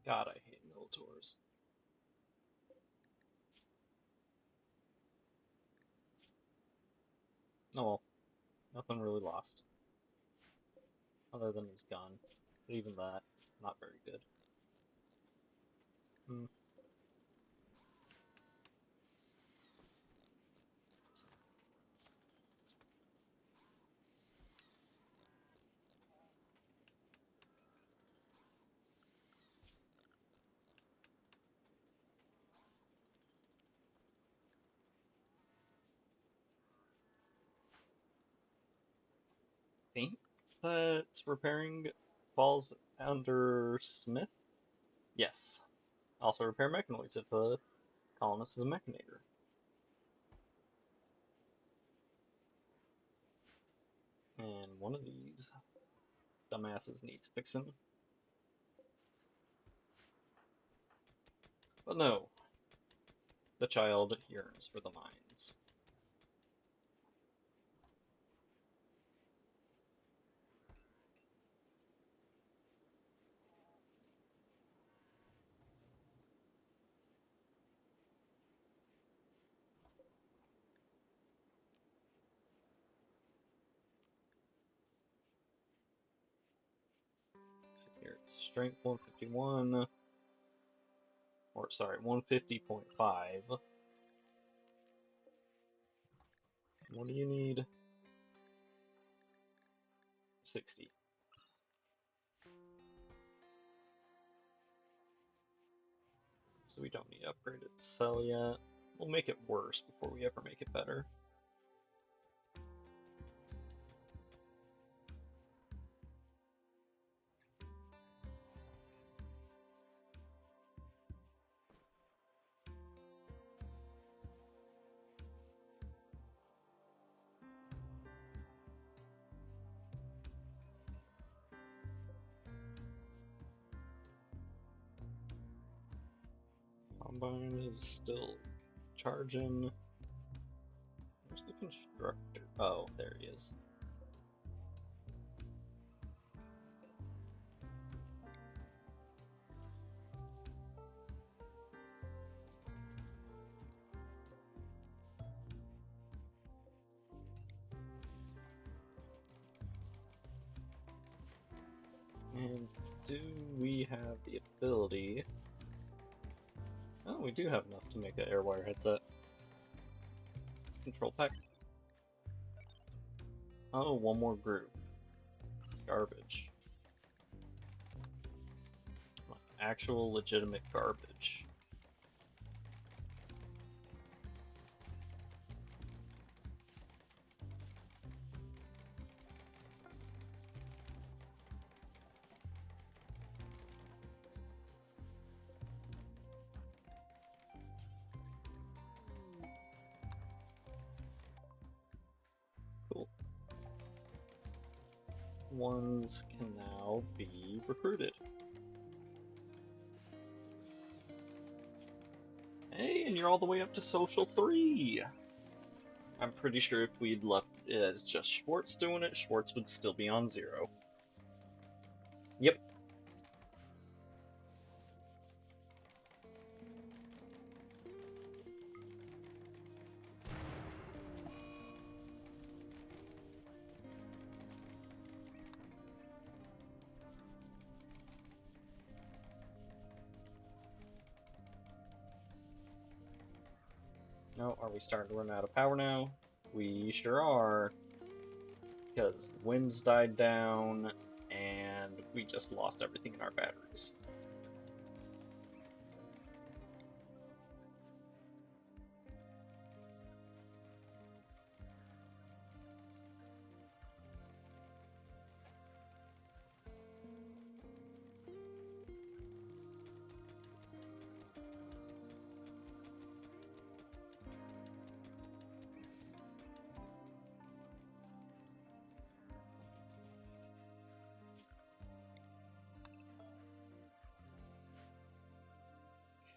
God, I hate Militors. Oh well, nothing really lost. Other than his gun. But even that, not very good. Hmm. Think that repairing falls under Smith? Yes. Also repair mechanoids if the colonist is a mechanator. And one of these dumbasses needs fixing. But no, the child yearns for the mines. So here it's strength 151, or sorry, 150.5. What do you need? 60. So we don't need upgraded cell yet. We'll make it worse before we ever make it better. Combine is still charging. Where's the constructor? Oh, there he is. And do we have the ability? Oh, we do have enough to make an airwire headset. Let's control pack. Oh, one more group. Garbage. Actual legitimate garbage. Cool. Ones can now be recruited. Hey, and you're all the way up to Social 3! I'm pretty sure if we'd left it as just Schwartz doing it, Schwartz would still be on 0. Yep. No, are we starting to run out of power now? We sure are. Because the winds died down, and we just lost everything in our batteries.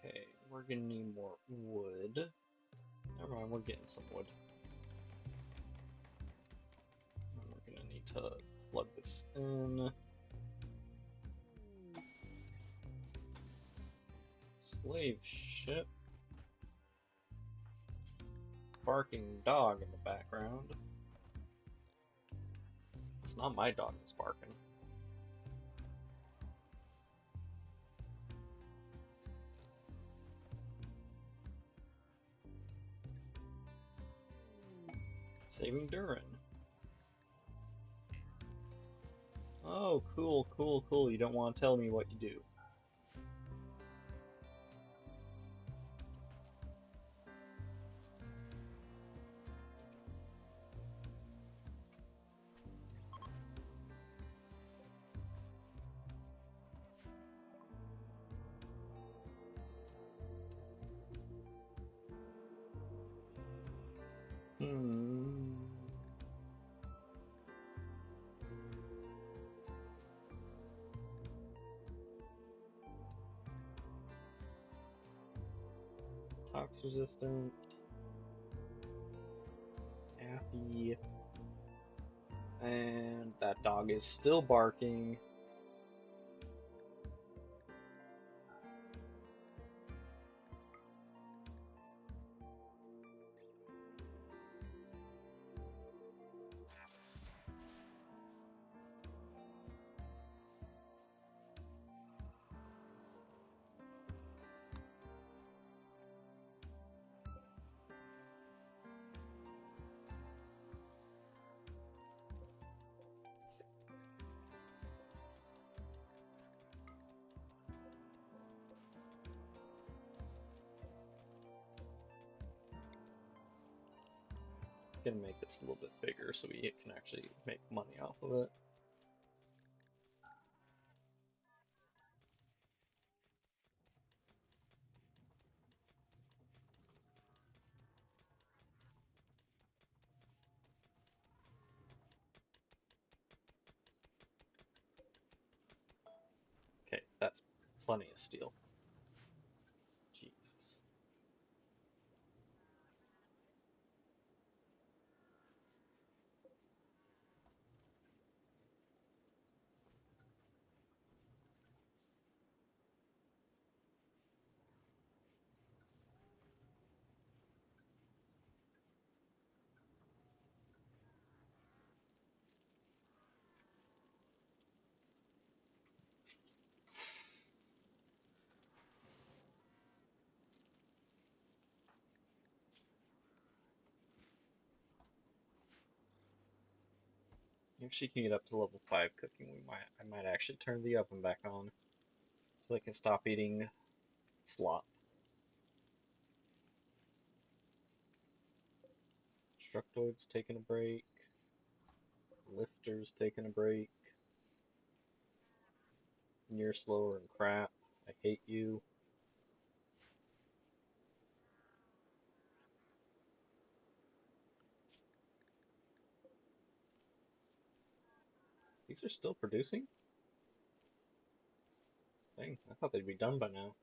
Okay, we're gonna need more wood. Never mind, we're getting some wood. And we're gonna need to plug this in. Slave ship. Barking dog in the background. It's not my dog that's barking. Saving Durin. Oh, cool, cool, cool. You don't want to tell me what you do. Hmm. Tox resistant. Happy. And that dog is still barking. Gonna make this a little bit bigger so we can actually make money off of it. Okay, that's plenty of steel. Jesus. If she can get up to level 5 cooking, I might actually turn the oven back on. so they can stop eating slop. Structoids taking a break. Lifters taking a break. You're slower and crap. I hate you. These are still producing? Dang, I thought they'd be done by now.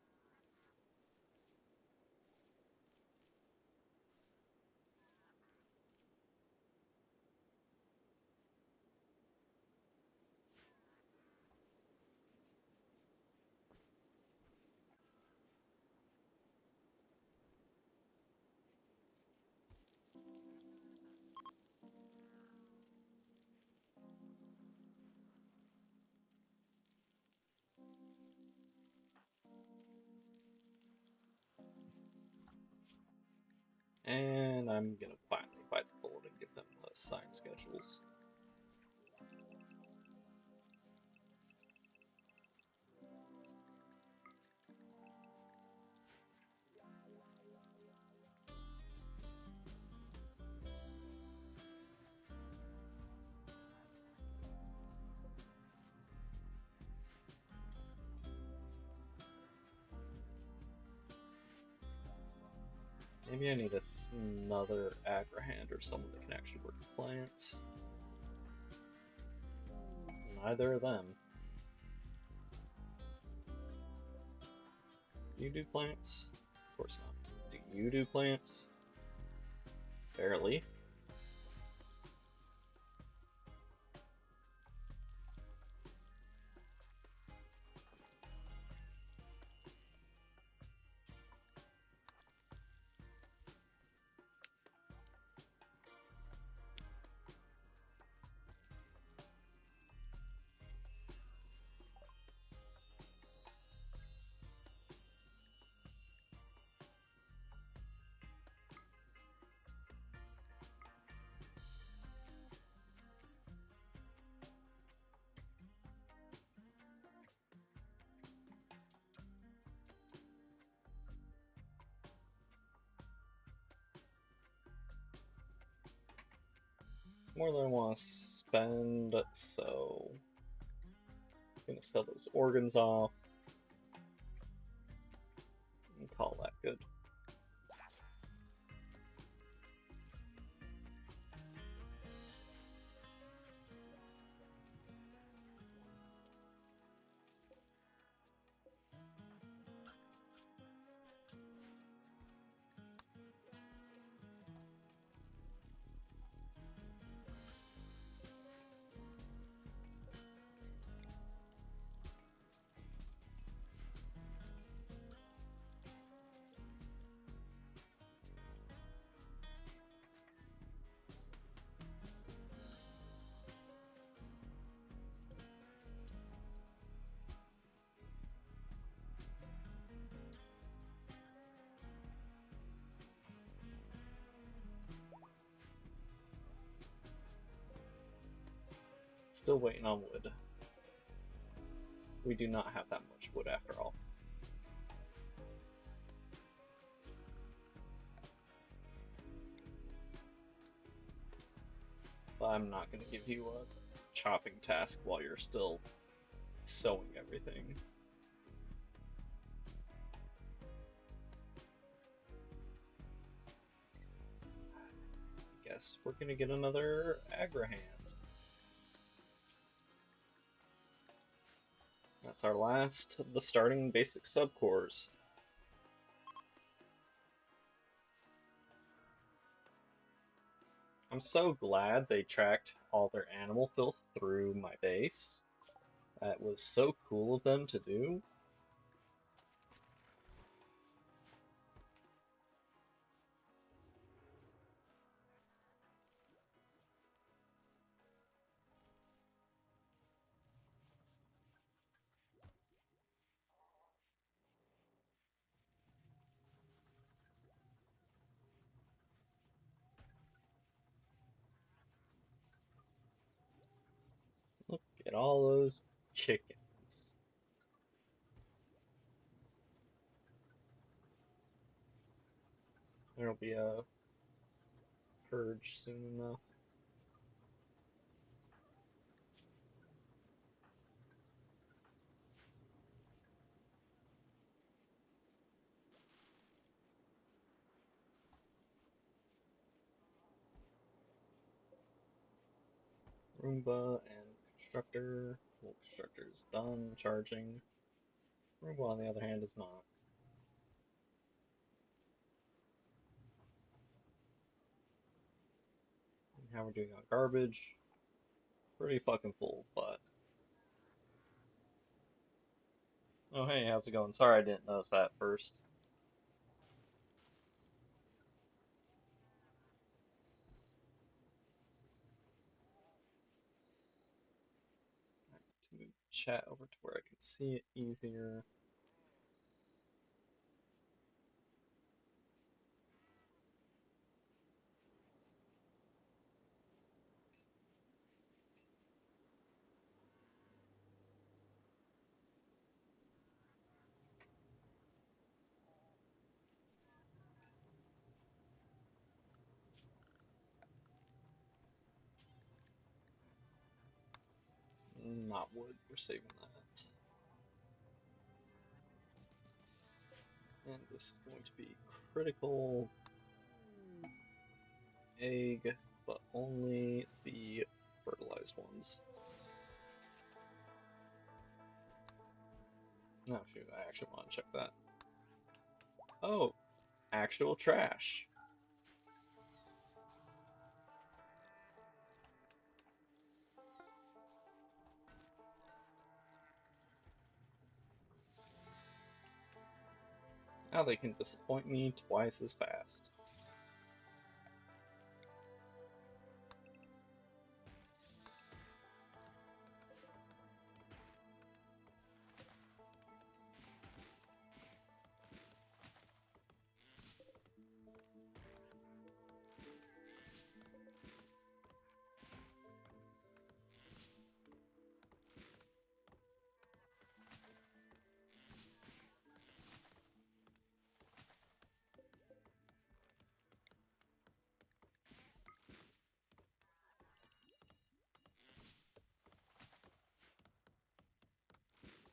And I'm gonna finally bite the bullet and give them assigned schedules. Maybe I need another agrihand or someone that can actually work with plants. Neither of them. Do you do plants? Of course not. Do you do plants? Barely. It's more than I want to spend, so I'm gonna sell those organs off and call that good. Still waiting on wood. We do not have that much wood after all. But I'm not going to give you a chopping task while you're still sewing everything. I guess we're going to get another agrihand. That's our last of the starting basic subcores. I'm so glad they tracked all their animal filth through my base. That was so cool of them to do. Look at all those chickens. There'll be a purge soon enough. Roomba and Constructor. Well, Constructor is done charging. Roomba, on the other hand, is not. And how we're doing on garbage. Pretty fucking full, but. Oh, hey, how's it going? Sorry I didn't notice that first. To move chat over to where I can see it easier. Not wood, we're saving that. And this is going to be critical egg, but only the fertilized ones. No, shoot, I actually want to check that. Oh, actual trash. Now they can disappoint me twice as fast.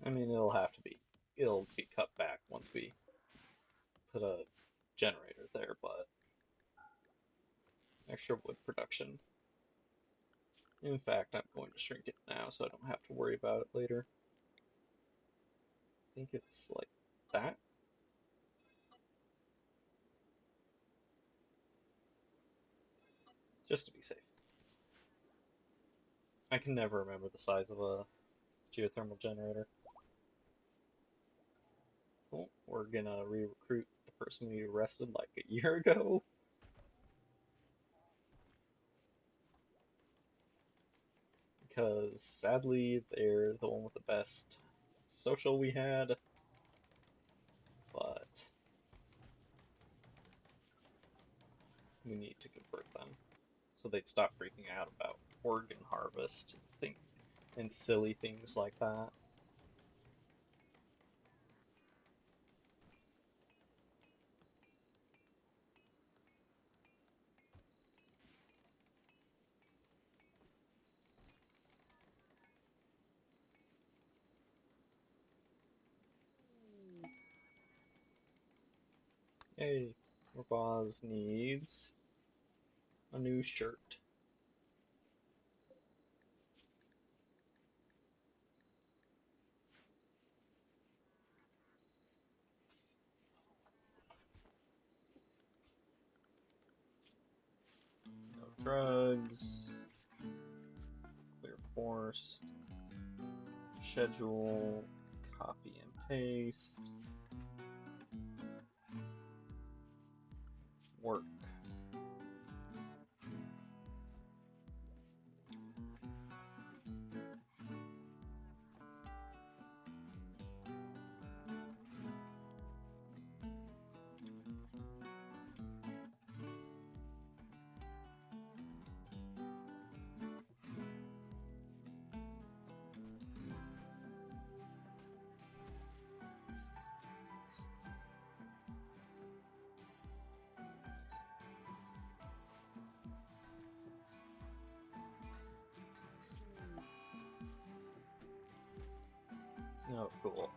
I mean, it'll be cut back once we put a generator there, but extra wood production. In fact, I'm going to shrink it now so I don't have to worry about it later. I think it's like that. Just to be safe. I can never remember the size of a geothermal generator. Oh, we're gonna re-recruit the person we arrested like a year ago. Because sadly, they're the one with the best social we had. But we need to convert them so they'd stop freaking out about organ harvest and silly things like that. Hey, Rabaz needs a new shirt. No drugs. Clear forest. Schedule. Copy and paste. Work. Oh, cool.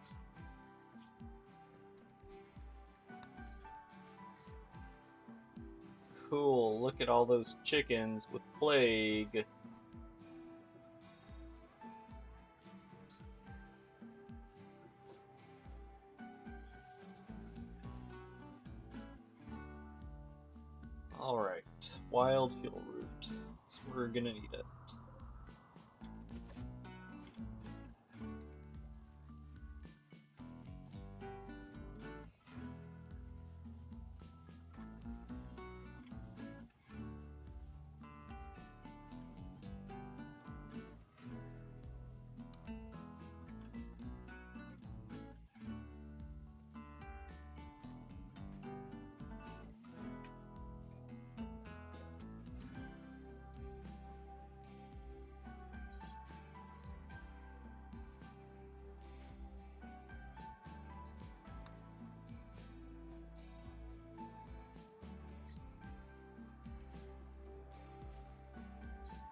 Cool, look at all those chickens with plague. Alright, wild fuel root. So we're gonna need it.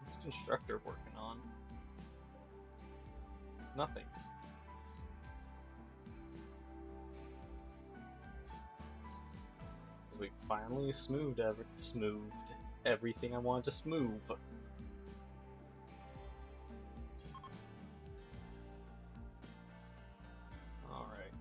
What's constructor working on? Nothing. We finally smoothed everything I wanted to smooth. Alright.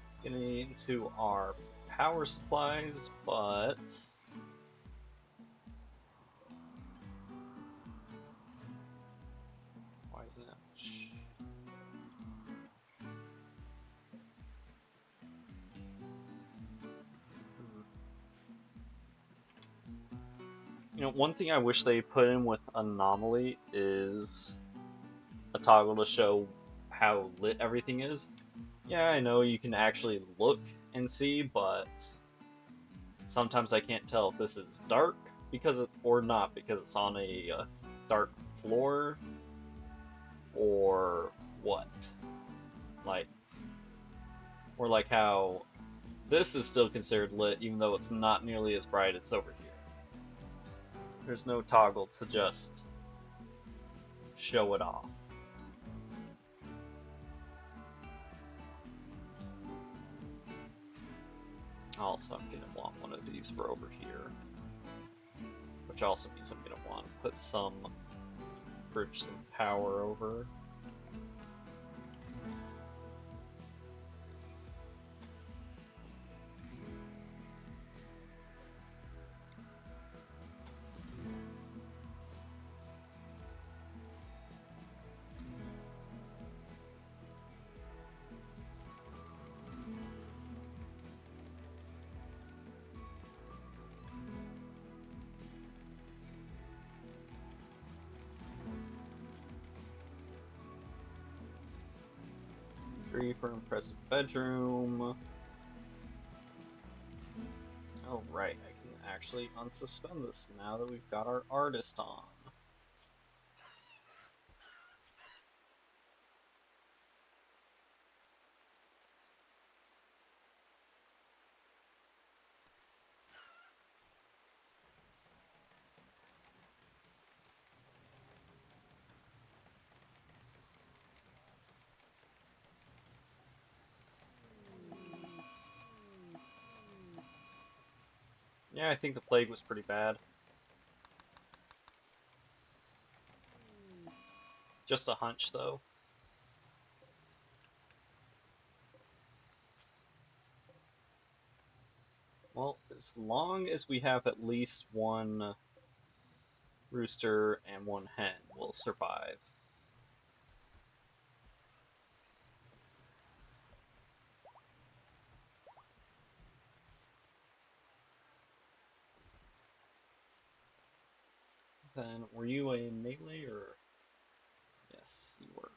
It's getting into our power supplies, but why isn't it? You know, one thing I wish they put in with Anomaly is a toggle to show how lit everything is. Yeah, I know you can actually look and see, but sometimes I can't tell if this is dark or not because it's on a dark floor or what. Like, or like how this is still considered lit even though it's not nearly as bright as over here. There's no toggle to just show it off. Also, I'm gonna want one of these for over here, which also means I'm gonna want to put some bridge some power over. 3 for impressive bedroom. Oh right, I can actually unsuspend this now that we've got our artist on. Yeah, I think the plague was pretty bad. Just a hunch, though. Well, as long as we have at least one rooster and one hen, we'll survive. Then, were you a melee or? Yes, you were.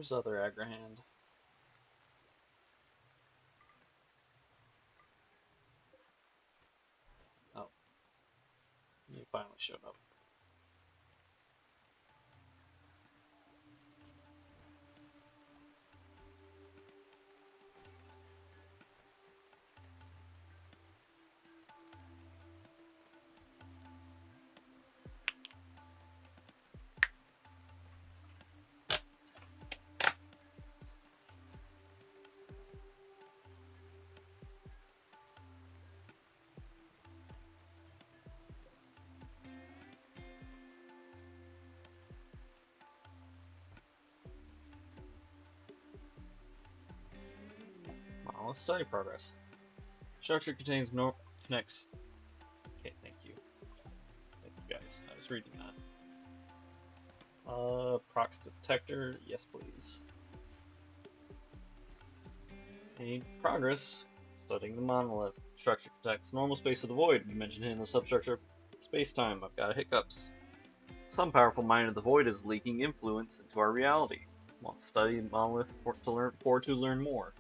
Where's other Agrahand? Oh, you finally showed up. Well, study progress. Structure contains no connects. Okay, thank you. Thank you guys. I was reading that. Prox detector. Yes, please. Need progress. Studying the monolith. Structure detects normal space of the void. You mentioned it in the substructure space-time. I've got hiccups. Some powerful mind of the void is leaking influence into our reality. Want to study monolith to learn more.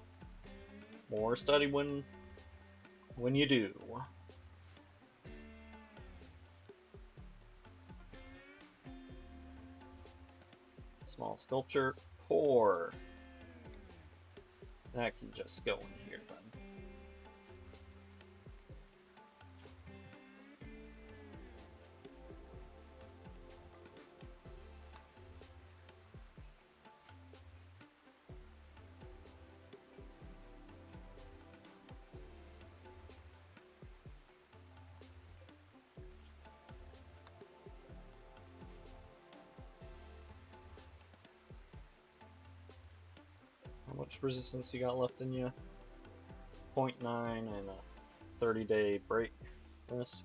More study when you do. Small sculpture. Pour. That can just go in here then. How much resistance you got left in you? 0.9 and a 30-day break risk.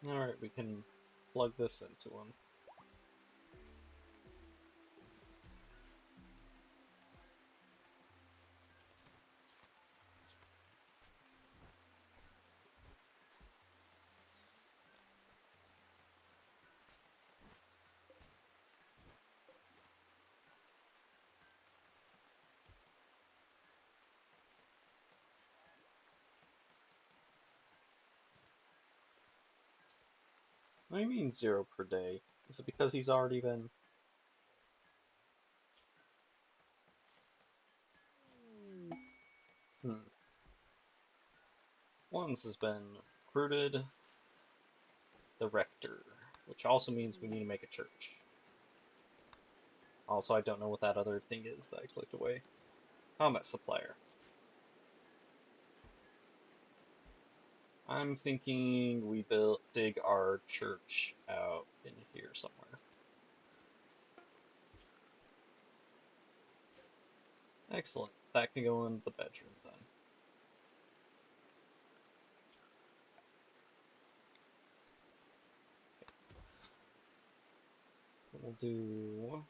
Alright, we can plug this into him. What do you mean 0 per day? Is it because he's already been... Once has been recruited the rector, which also means we need to make a church. Also, I don't know what that other thing is that I clicked away. Combat supplier. I'm thinking we dig our church out in here somewhere. Excellent. That can go in the bedroom then. We'll do...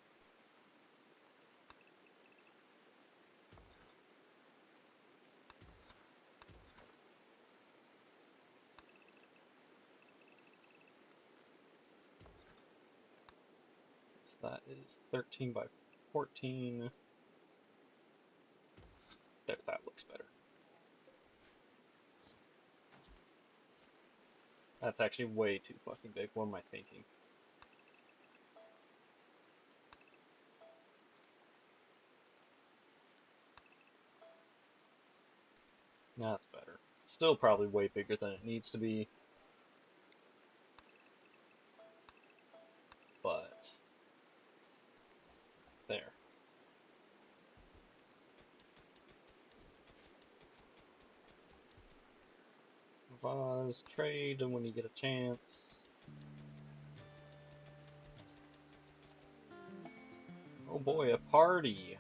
So that is 13 by 14. There, that looks better. That's actually way too fucking big. What am I thinking? That's better. Still probably way bigger than it needs to be. But... there. Vase, trade when you get a chance. Oh boy, a party!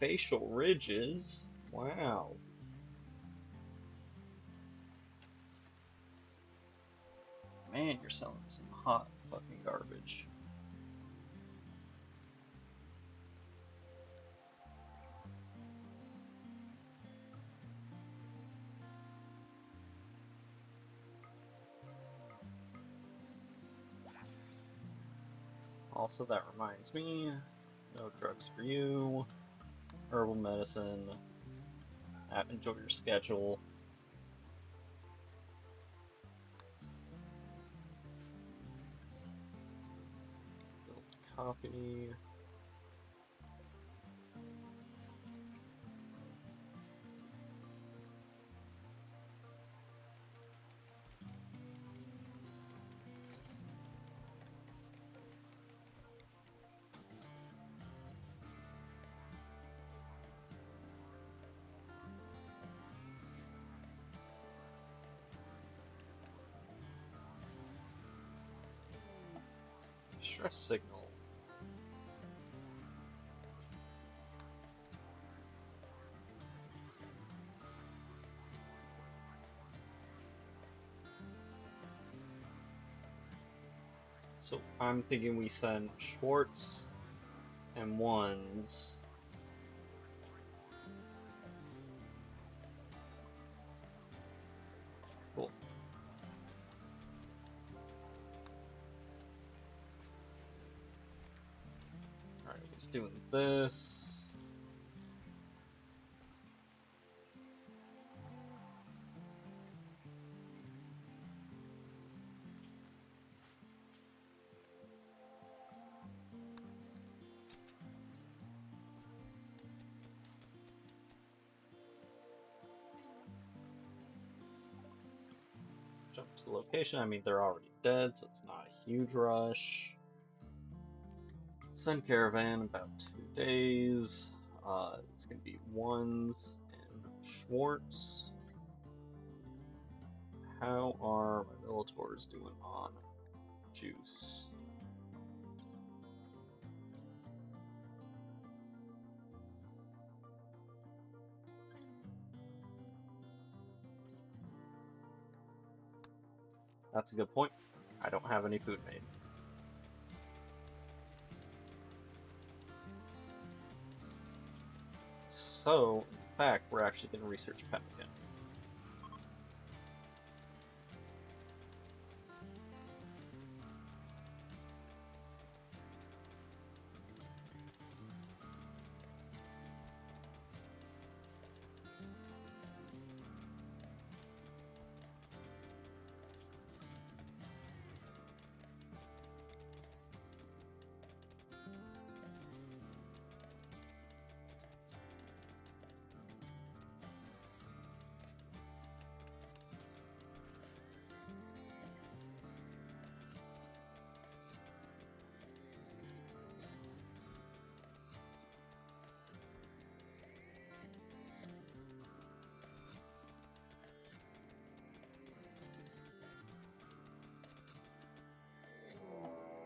Facial ridges? Wow. Man, you're selling some hot fucking garbage. Also, that reminds me, no drugs for you. Herbal medicine. Enjoy your schedule. Build copy. Stress signal. So I'm thinking we send Schwartz and ones. Cool. Alright, he's doing this. Jump to the location. I mean, they're already dead, so it's not a huge rush. Send caravan about 2 days. It's gonna be ones and Schwartz. How are my Militors doing on juice? That's a good point. I don't have any food made. So, in fact, we're actually going to research pemmican.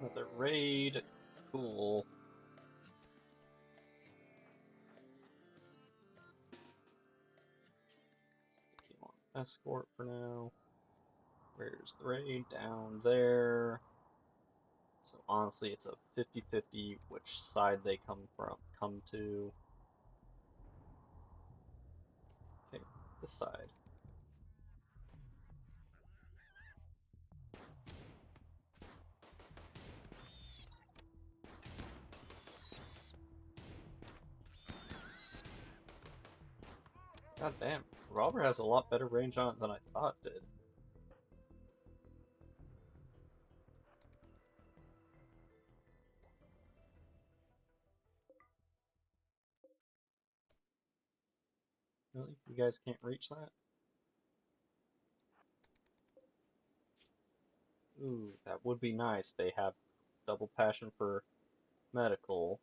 Another raid. Cool. Stick him on escort for now. Where's the raid? Down there. So honestly, it's a 50-50 which side they come to. Okay, this side. God damn, Revolver has a lot better range on it than I thought it did. Really? You guys can't reach that? Ooh, that would be nice. They have double passion for medical.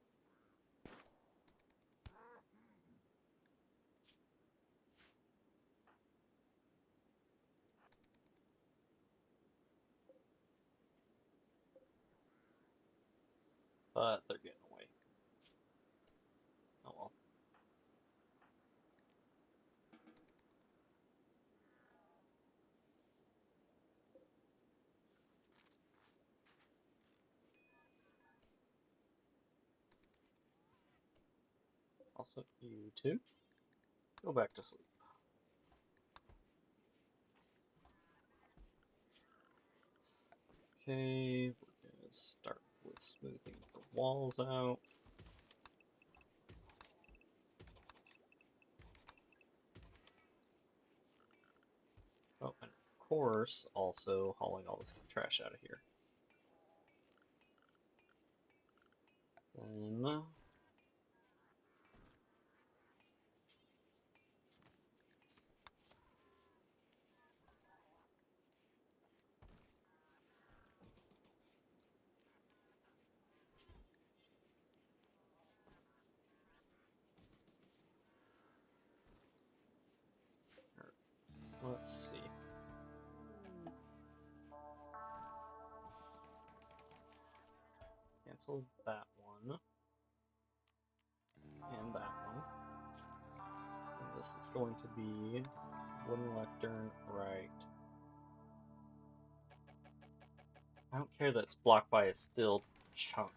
But they're getting away. Also, you too. Go back to sleep. Okay, we're gonna start with smoothing the walls out. Oh, and of course, also hauling all this trash out of here. Then, let's see. Cancel that one. And that one. And this is going to be wooden lectern, right. I don't care that it's blocked by a steel chunk.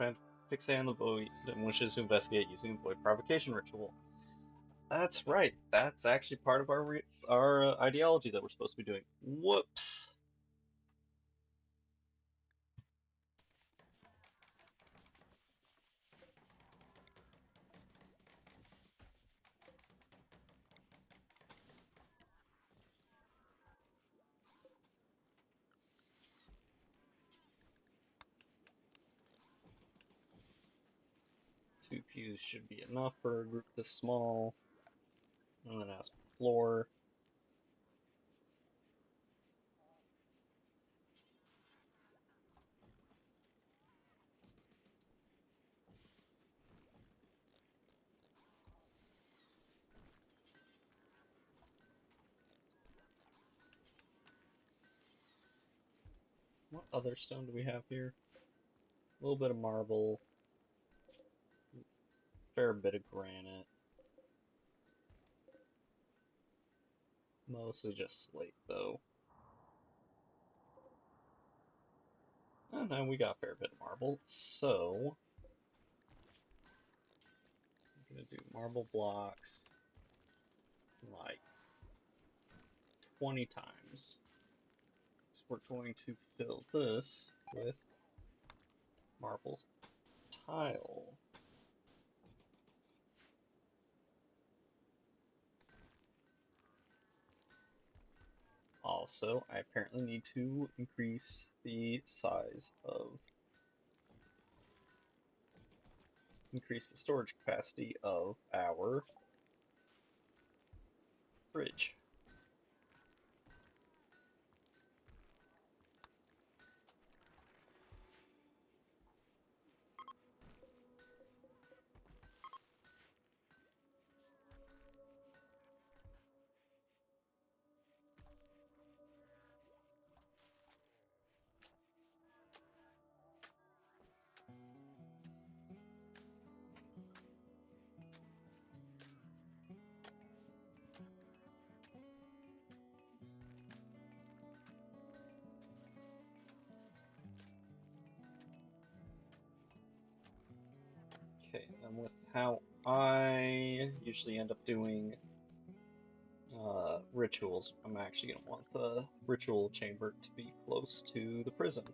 Man, fixate on the void and wishes to investigate using the void provocation ritual. That's right. That's actually part of our ideology that we're supposed to be doing. Whoops. Two pews should be enough for a group this small. And then as for floor. What other stone do we have here? A little bit of marble. Fair bit of granite. Mostly just slate, though. And then we got a fair bit of marble, so I'm gonna do marble blocks like 20 times. So we're going to fill this with marble tile. Also, I apparently need to increase the storage capacity of our fridge. Okay, and with how I usually end up doing rituals, I'm actually going to want the ritual chamber to be close to the prison.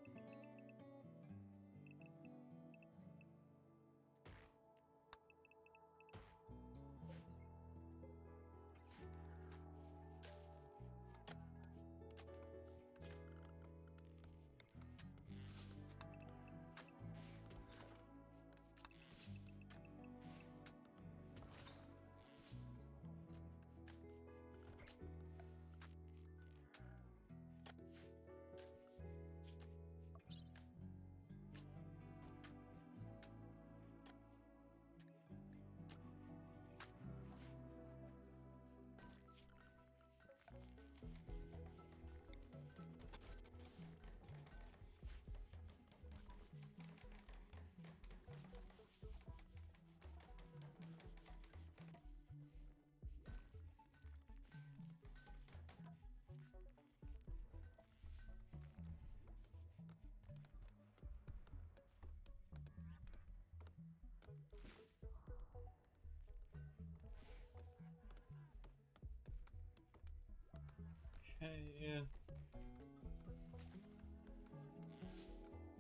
Yeah.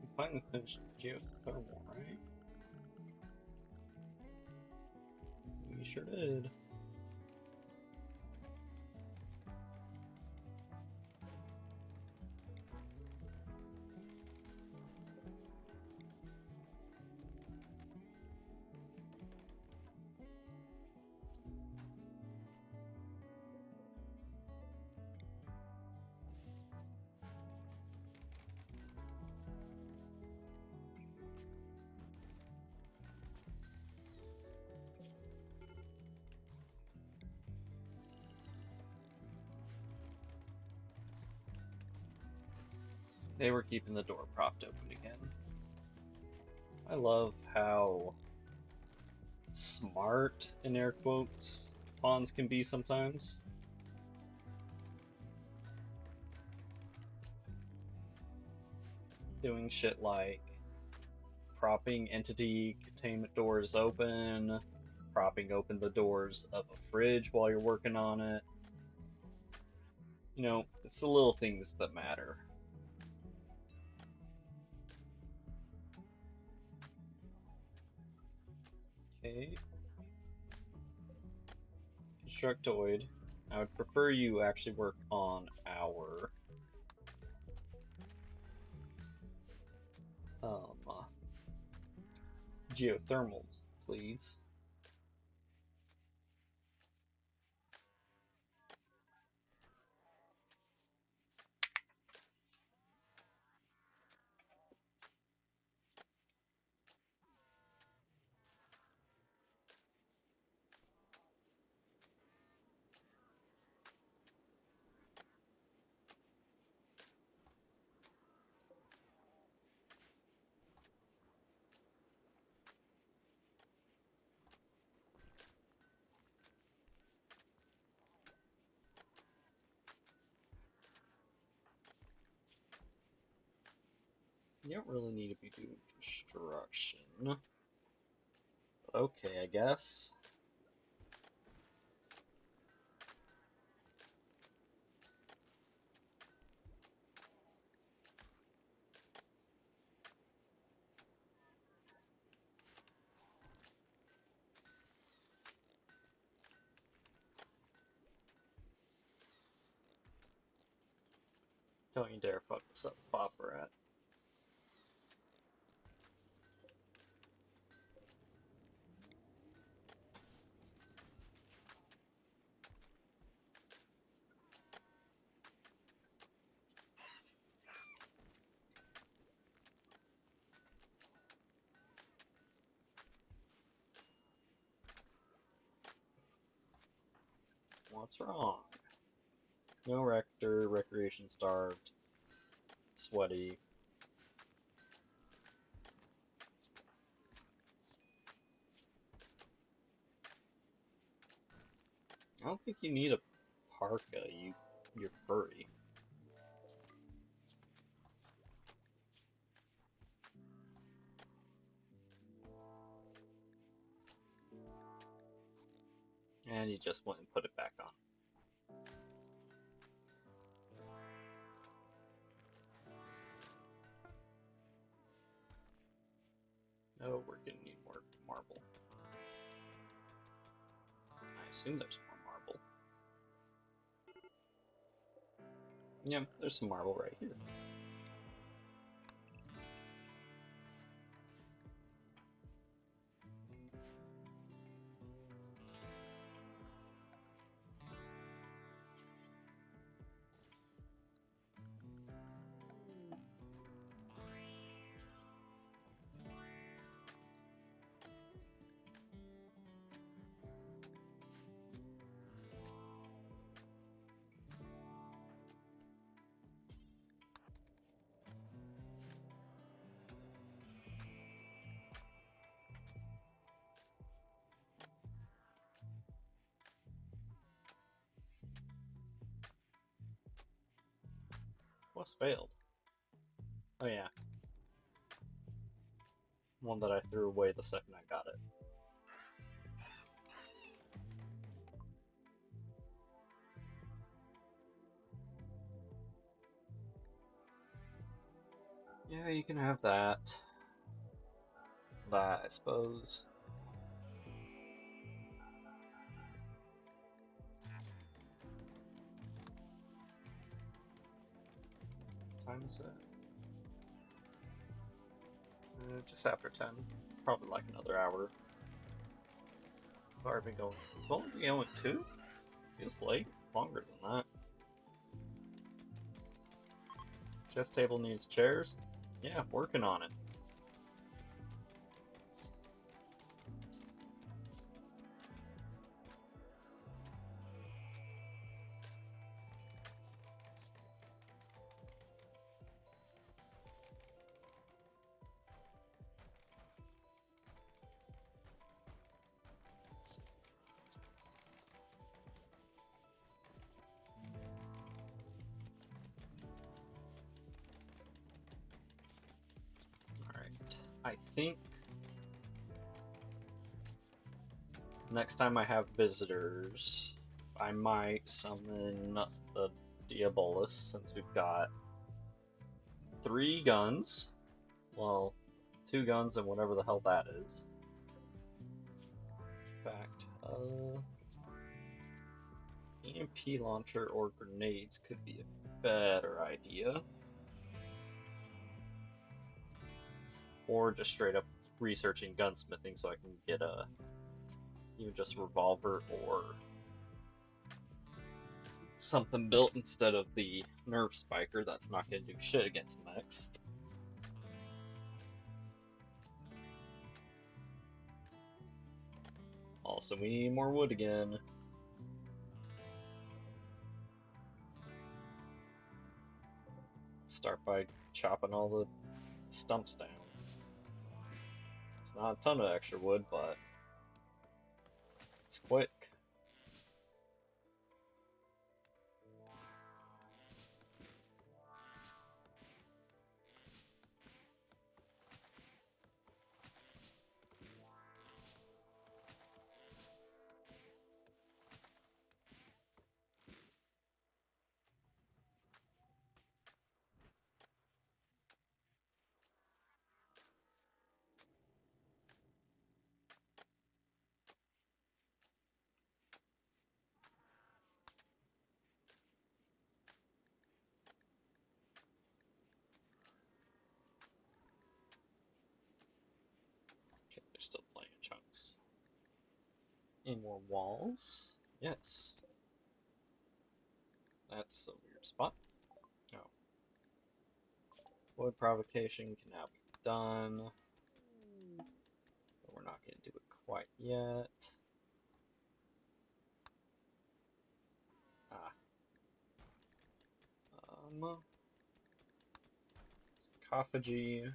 We finally finished geothermal, right? We sure did. They were keeping the door propped open again. I love how smart, in air quotes, pawns can be sometimes. Doing shit like propping entity containment doors open, propping open the doors of a fridge while you're working on it. You know, it's the little things that matter. Okay. Constructoid. I would prefer you actually work on our geothermals, please. You don't really need to be doing construction. But okay, I guess. Don't you dare fuck this up, Pop Rat. What's wrong? No rector, recreation starved, sweaty. I don't think you need a parka, you're furry. And you just went and put it back on. Oh, we're gonna need more marble. I assume there's more marble. Yeah, there's some marble right here. What's failed? Oh yeah. One that I threw away the second I got it. Yeah, you can have that. That, I suppose. What time is it? Just after 10. Probably like another hour. I've already been going. We've only been going 2? Feels like longer than that. Chess table needs chairs? Yeah, working on it. Alright. I think next time I have visitors, I might summon the Diabolus, since we've got 3 guns. Well, 2 guns and whatever the hell that is. In fact, EMP launcher or grenades could be a better idea. Or just straight up researching gunsmithing so I can get even just a revolver or something built instead of the nerve spiker that's not going to do shit against mechs. Also, we need more wood again. Start by chopping all the stumps down. It's not a ton of extra wood, but it's quick. Okay, there's still plenty of chunks. Any more walls? Yes. That's a weird spot. Oh. Wood provocation can now be done. But we're not going to do it quite yet. Ah. Sarcophagy.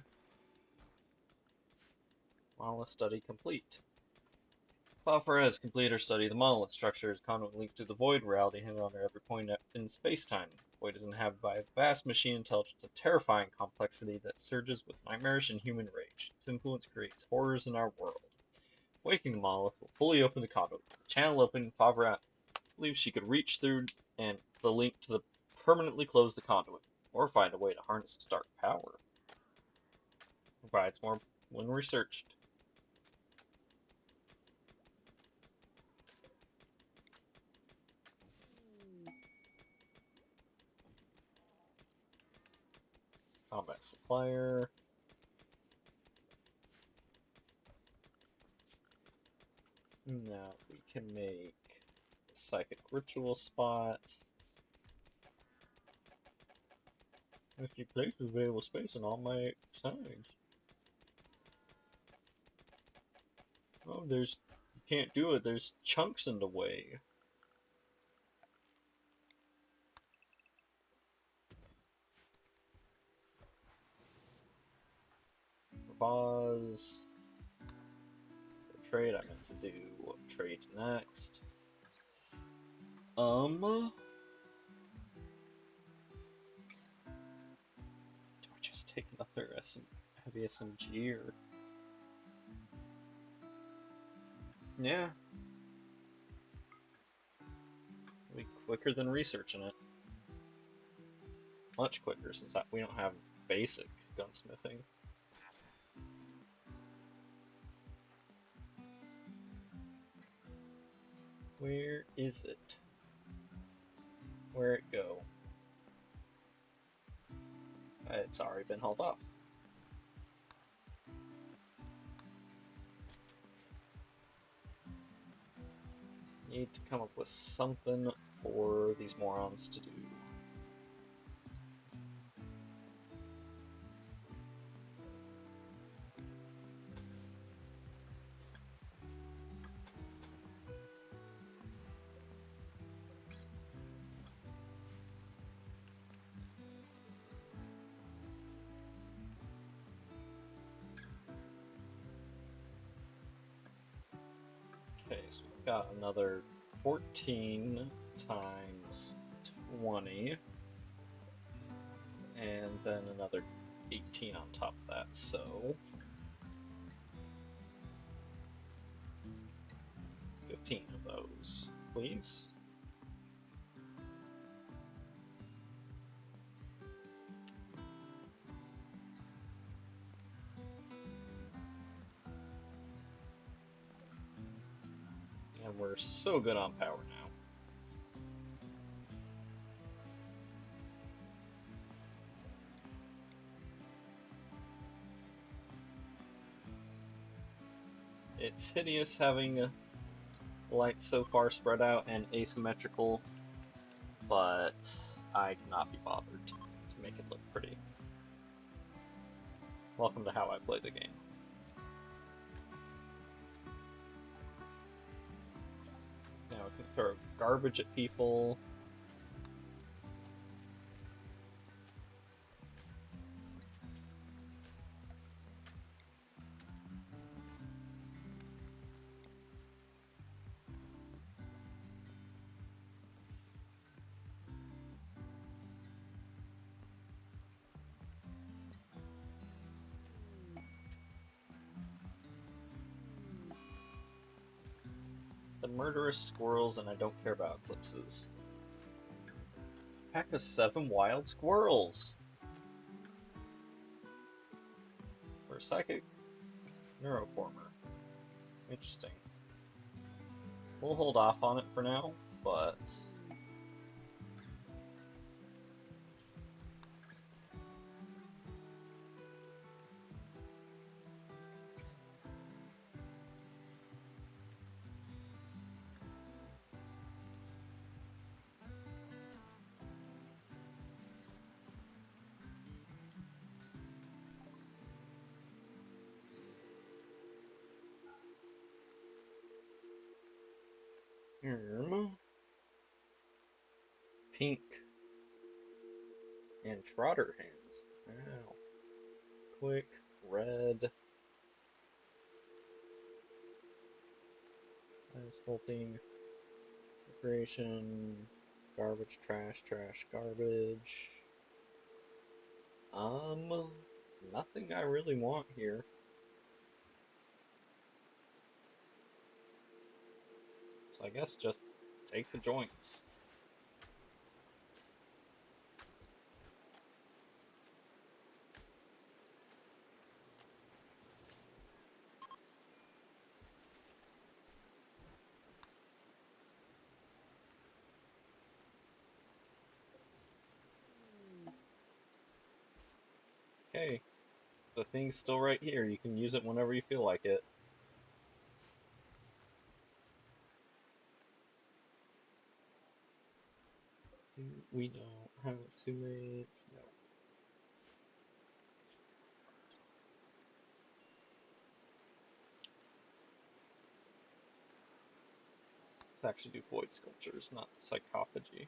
Monolith study complete. Popper has completed her study of the monolith structure as conduit links to the void reality hidden under every point in space-time. Void is inhabited by a vast machine intelligence of terrifying complexity that surges with nightmarish and human rage. Its influence creates horrors in our world. Waking the monolith will fully open the conduit. The channel open, Favre believes she could reach through and the link to the permanently close the conduit, or find a way to harness its dark power. Provides more when researched. Combat supplier. Now we can make a psychic ritual spot. 50 places available space on all my sides. Oh, you can't do it. There's chunks in the way. Pause. Trade. I meant to do trade next. Do I just take another heavy SMG or? Yeah. It'll be quicker than researching it. Much quicker since we don't have basic. gunsmithing. Where is it? Where'd it go? It's already been hauled off. Need to come up with something for these morons to do. Okay, so we've got another 14 times 20, and then another 18 on top of that, so 15 of those, please. And we're so good on power now. It's hideous having the lights so far spread out and asymmetrical, but I cannot be bothered to make it look pretty. Welcome to how I play the game. Now I can throw garbage at people. The murderous squirrels, and I don't care about eclipses. Pack of 7 wild squirrels! For a psychic neuroformer. Interesting. We'll hold off on it for now, but pink and trotter hands. Wow. Quick, red. Ice sculpting. Recreation. Garbage, trash, trash, garbage. Nothing I really want here. So I guess just take the joints. Okay, the thing's still right here. You can use it whenever you feel like it. We don't have to make... No. Let's actually do void sculptures, not psychophagy.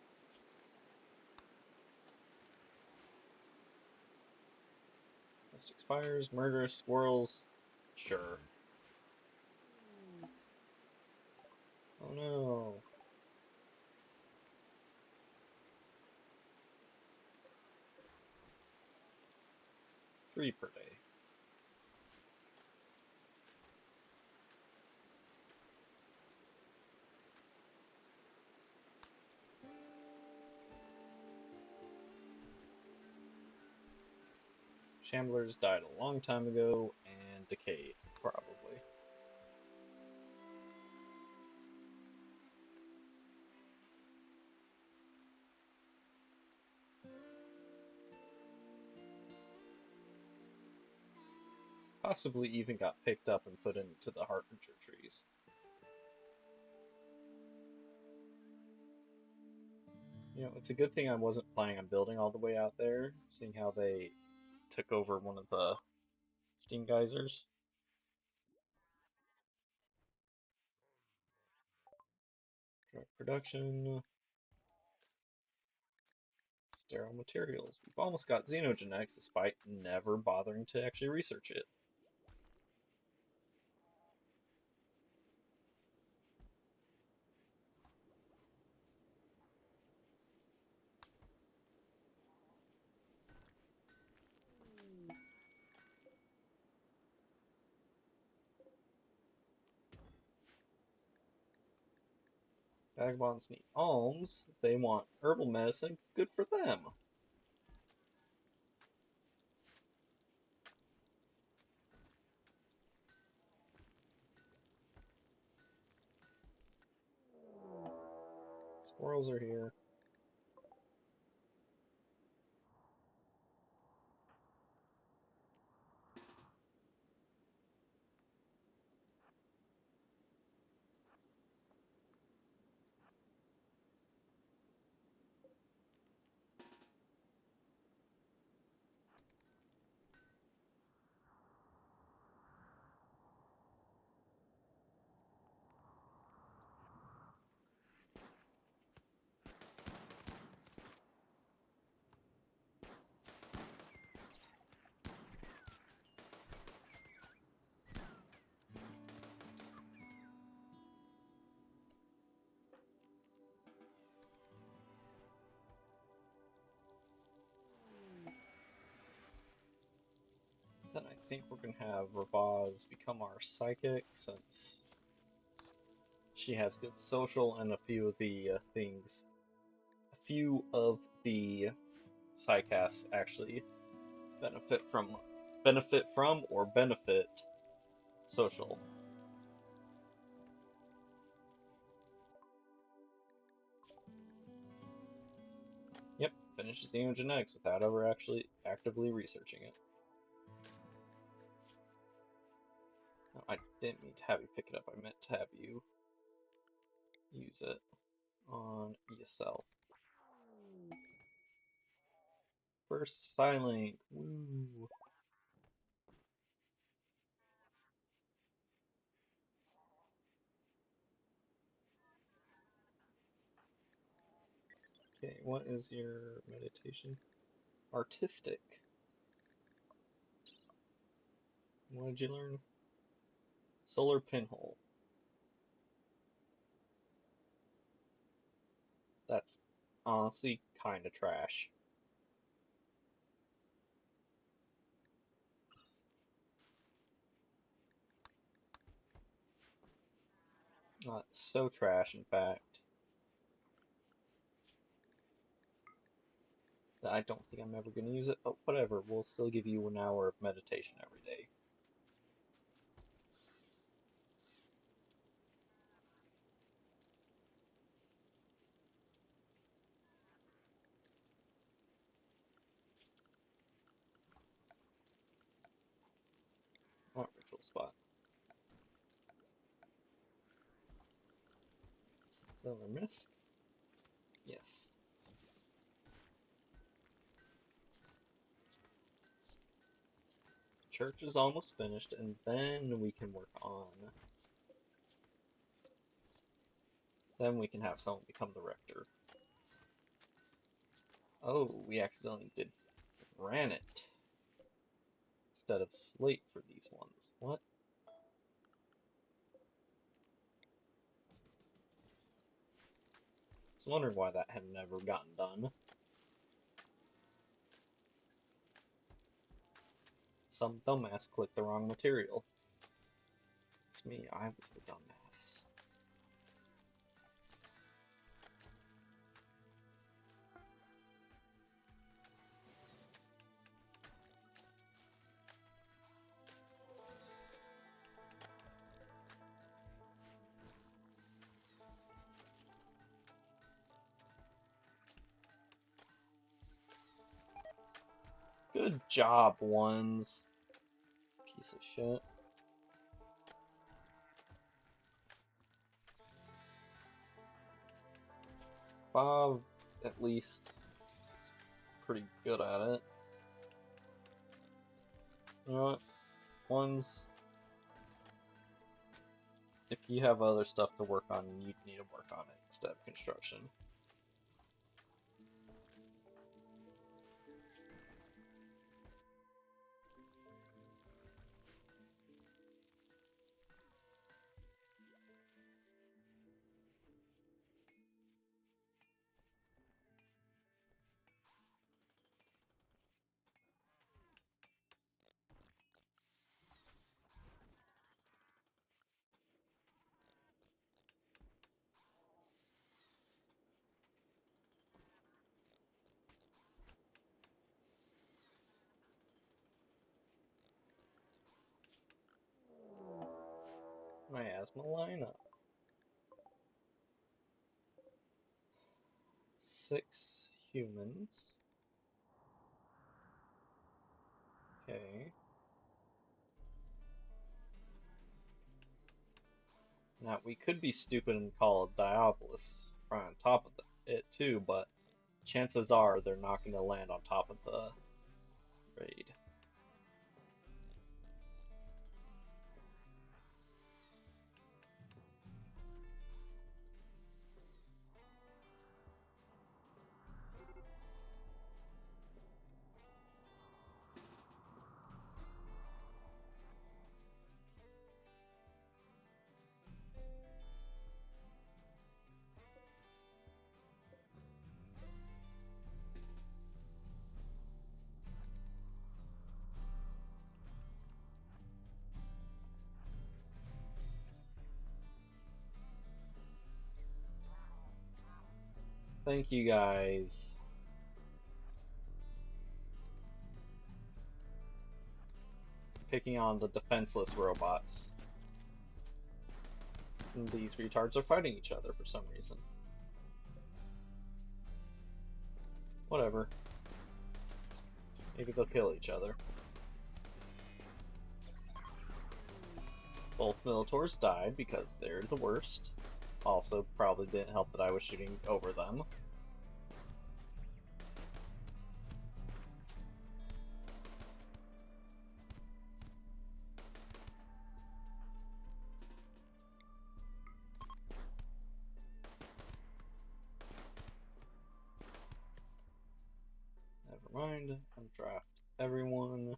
Quest expires. Murderous squirrels. Sure. Oh no. 3 per day. Camblers died a long time ago and decayed, probably. Possibly even got picked up and put into the Harbinger trees. You know, it's a good thing I wasn't planning on building all the way out there, seeing how they took over one of the steam geysers. Drug production, sterile materials. We've almost got xenogenetics despite never bothering to actually research it. Vagabonds need alms. They want herbal medicine. Good for them. Squirrels are here. Then I think we're going to have Ravaz become our psychic, since she has good social and a few of the things. A few of the psycasts actually benefit from or benefit social. Yep, finishes xenogenetics without ever actually actively researching it. No, I didn't mean to have you pick it up, I meant to have you use it on ESL. First Silent, woo! Okay, what is your meditation? Artistic. What did you learn? Solar pinhole. That's honestly kinda trash. So trash, in fact, that I don't think I'm ever gonna use it, but whatever, we'll still give you an hour of meditation every day. What ritual spot? Another miss? Yes. Church is almost finished, and then we can work on. Then we can have someone become the rector. Oh, we accidentally did granite instead of slate for these ones. What? I was wondering why that had never gotten done. Some dumbass clicked the wrong material. It's me, I was the dumbass. Good job, ones. Piece of shit. 5, at least, is pretty good at it. You know what? Ones, if you have other stuff to work on, you need to work on it instead of construction. Miasma lineup. 6 humans. Okay. Now, we could be stupid and call a Diabolus right on top of it too, but chances are they're not going to land on top of the raid. Thank you guys. Picking on the defenseless robots. And these retards are fighting each other for some reason. Whatever. Maybe they'll kill each other. Both Militors died because they're the worst. Also, probably didn't help that I was shooting over them. Never mind. Undraft everyone.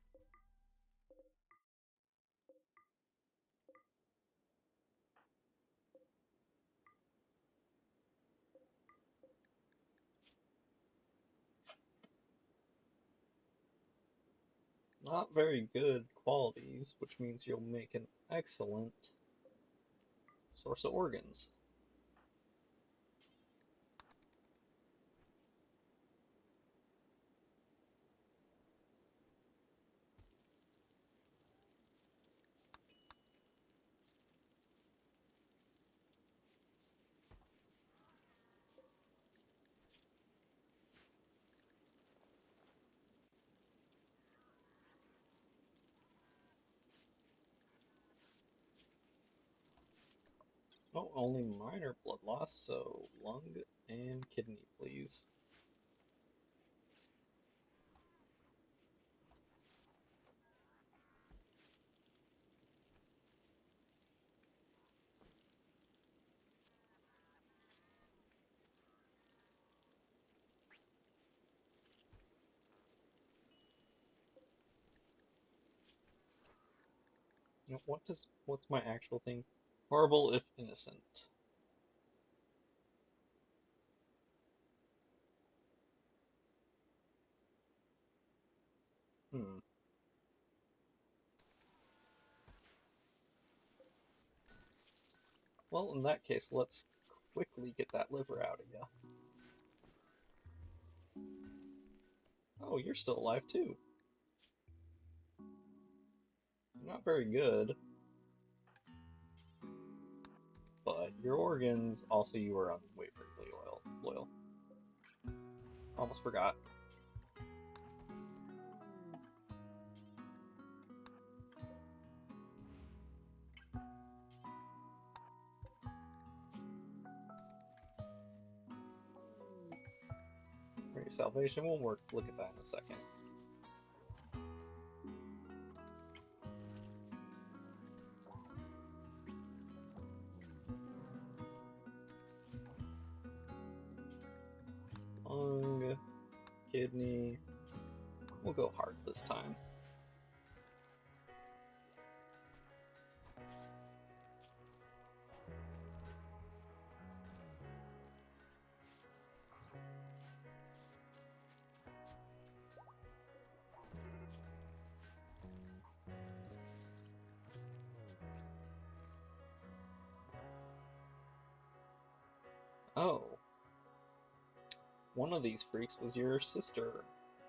Not very good qualities, which means you'll make an excellent source of organs. Oh, only minor blood loss, so lung and kidney, please. You know, what's my actual thing? Horrible if innocent. Hmm. Well, in that case, let's quickly get that liver out of you. Oh, you're still alive too. Not very good, but your organs, also you are unwaveringly loyal. Almost forgot. Raise salvation. We'll look at that in a second. Lung, kidney. We'll go heart this time. Oh. One of these freaks was your sister,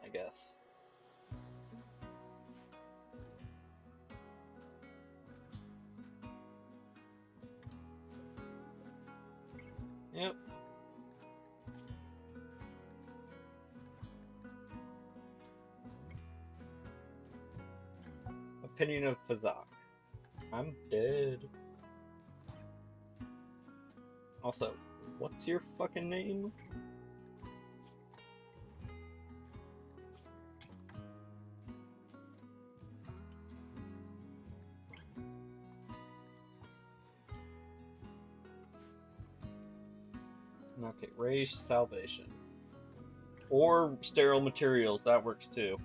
I guess. Yep. Opinion of Fazak. I'm dead. Also, what's your fucking name? Okay, raise salvation. Or sterile materials, that works too.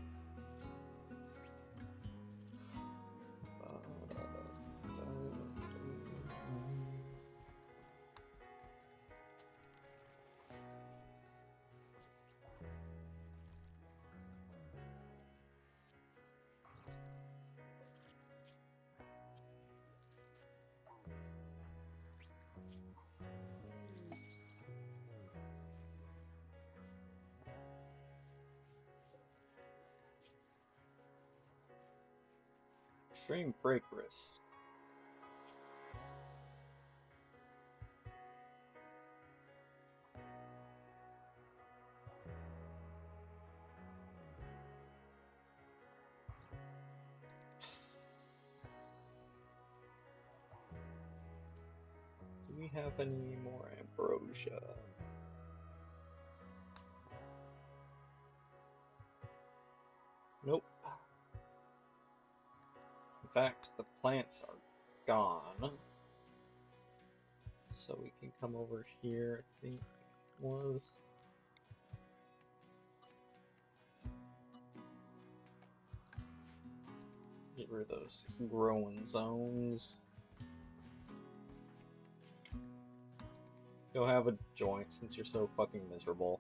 Extreme break risk. Do we have any more ambrosia? Nope. In fact, the plants are gone. So we can come over here, I think it was. Get rid of those growing zones. Go have a joint since you're so fucking miserable.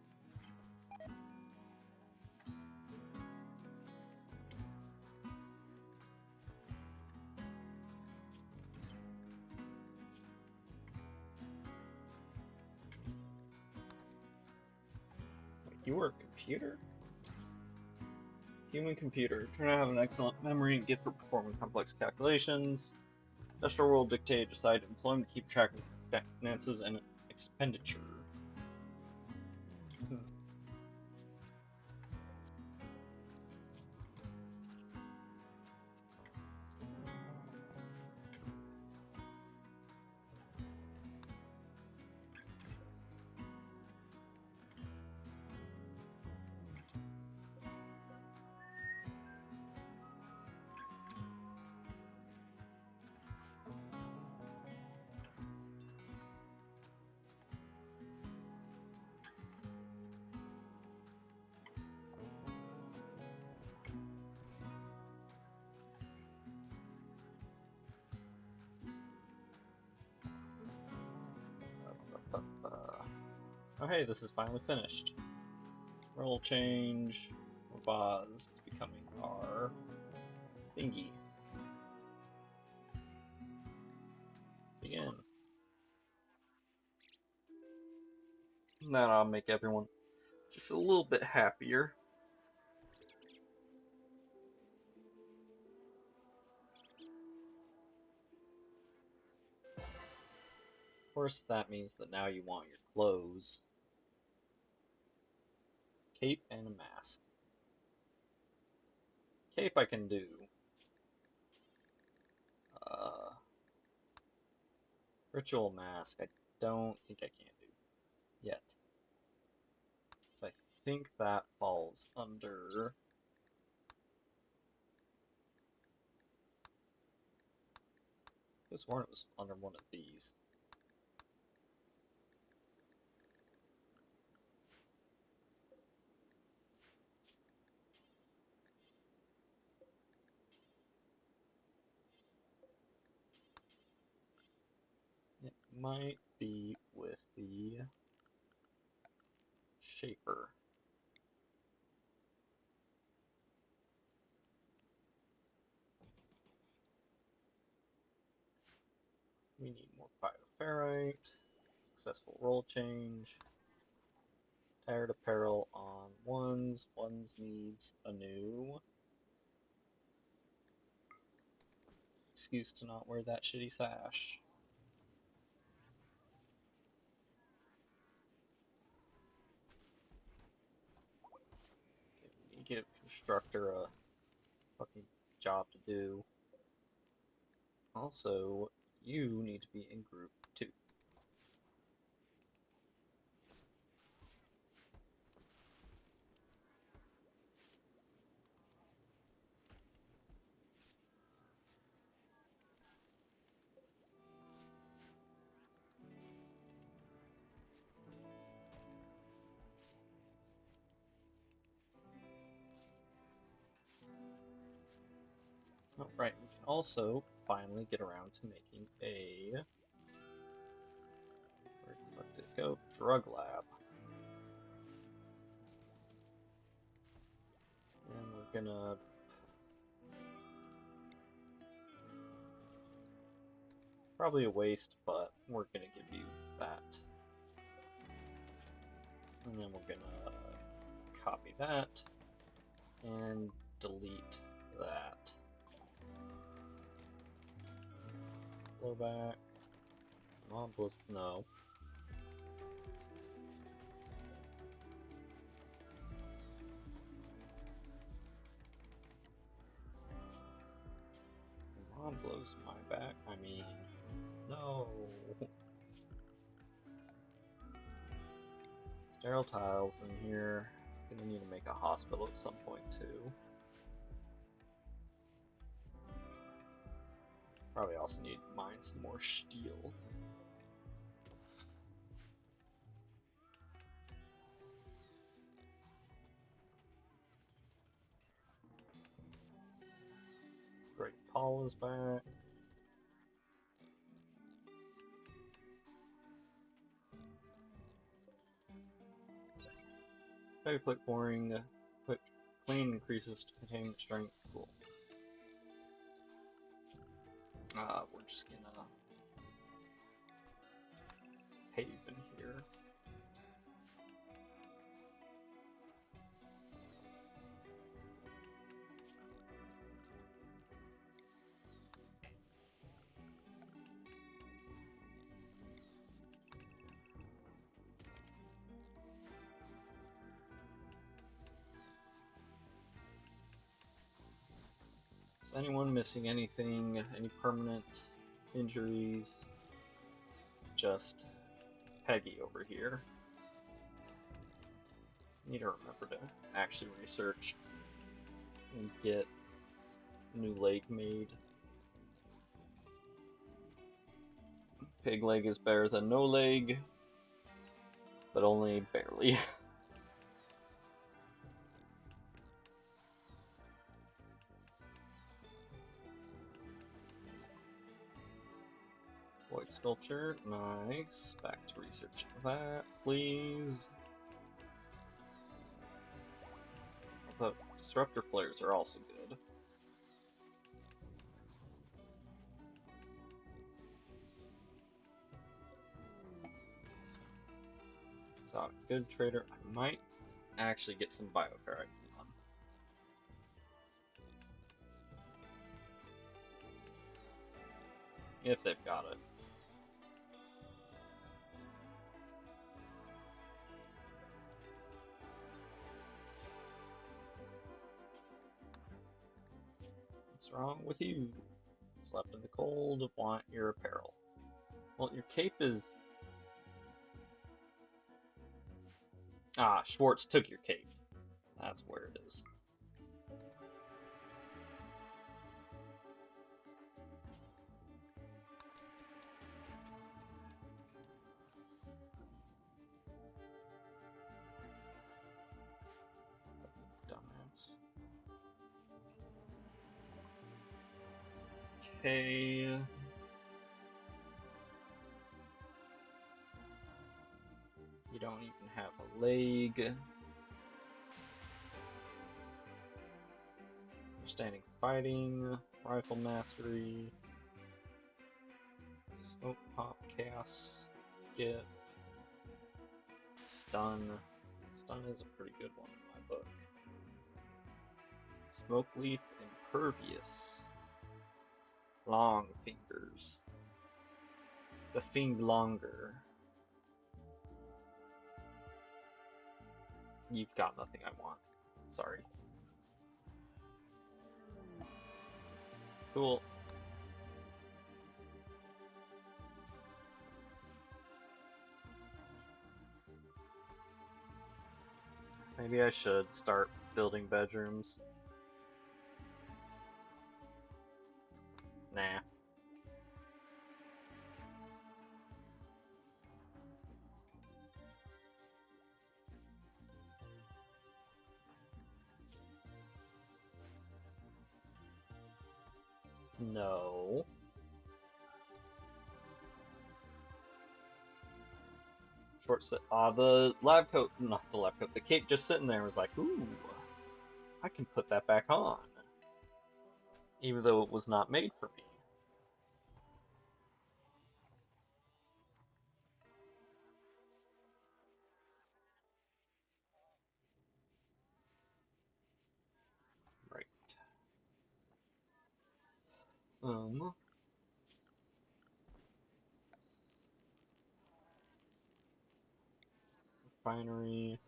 Wait, you were a computer? Human computer. Turn out to have an excellent memory and gift for performing complex calculations. Industrial world dictated decided to employ him to keep track of finances and expenditure. Oh hey, this is finally finished. Roll change. Vaz is becoming our thingy. Begin. That'll make everyone just a little bit happier. Of course, that means that now you want your clothes. Cape and a mask. Cape I can do. Ritual mask I don't think I can do yet. So I think that falls under... I sworn it was under one of these. It might be with the shaper. We need more bioferrite. Successful roll change. Tired apparel on ones. Ones needs a new excuse to not wear that shitty sash. Okay, we need to give constructor a fucking job to do. Also, you need to be in group 2. Oh, right, we can also finally get around to making a... Where the fuck did it go? Drug lab. And we're gonna... Probably a waste, but we're gonna give you that. And then we're gonna copy that and delete that. Blowback. Come on, blow... No. Come on, blows my back. I mean... No. Sterile tiles in here. Gonna need to make a hospital at some point too. Probably also need to mine some more steel. Great Paul is back. Heavy plate pouring. Quick clean increases containment strength. Cool. We're just gonna pave in here. Is anyone missing anything? Any permanent injuries? Just Peggy over here. Need to remember to actually research and get a new leg made. Pig leg is better than no leg, but only barely. Void sculpture, nice. Back to researching that, please. Although disruptor flares are also good. So, good trader. I might actually get some bioferrite on. If they've got it. What's wrong with you? Slept in the cold, want your apparel. Well, your cape is... Ah, Schwartz took your cape. That's where it is. Dumbass. Okay. You don't even have a leg. Understanding fighting, rifle mastery, smoke pop, chaos, skip, stun. Stun is a pretty good one in my book. Smoke leaf, impervious, long fingers, the fiend longer. You've got nothing I want. Sorry. Cool. Maybe I should start building bedrooms. Nah. No. The lab coat, not the lab coat, the cape just sitting there was like, ooh, I can put that back on. Even though it was not made for me. Right. Um, Refinery.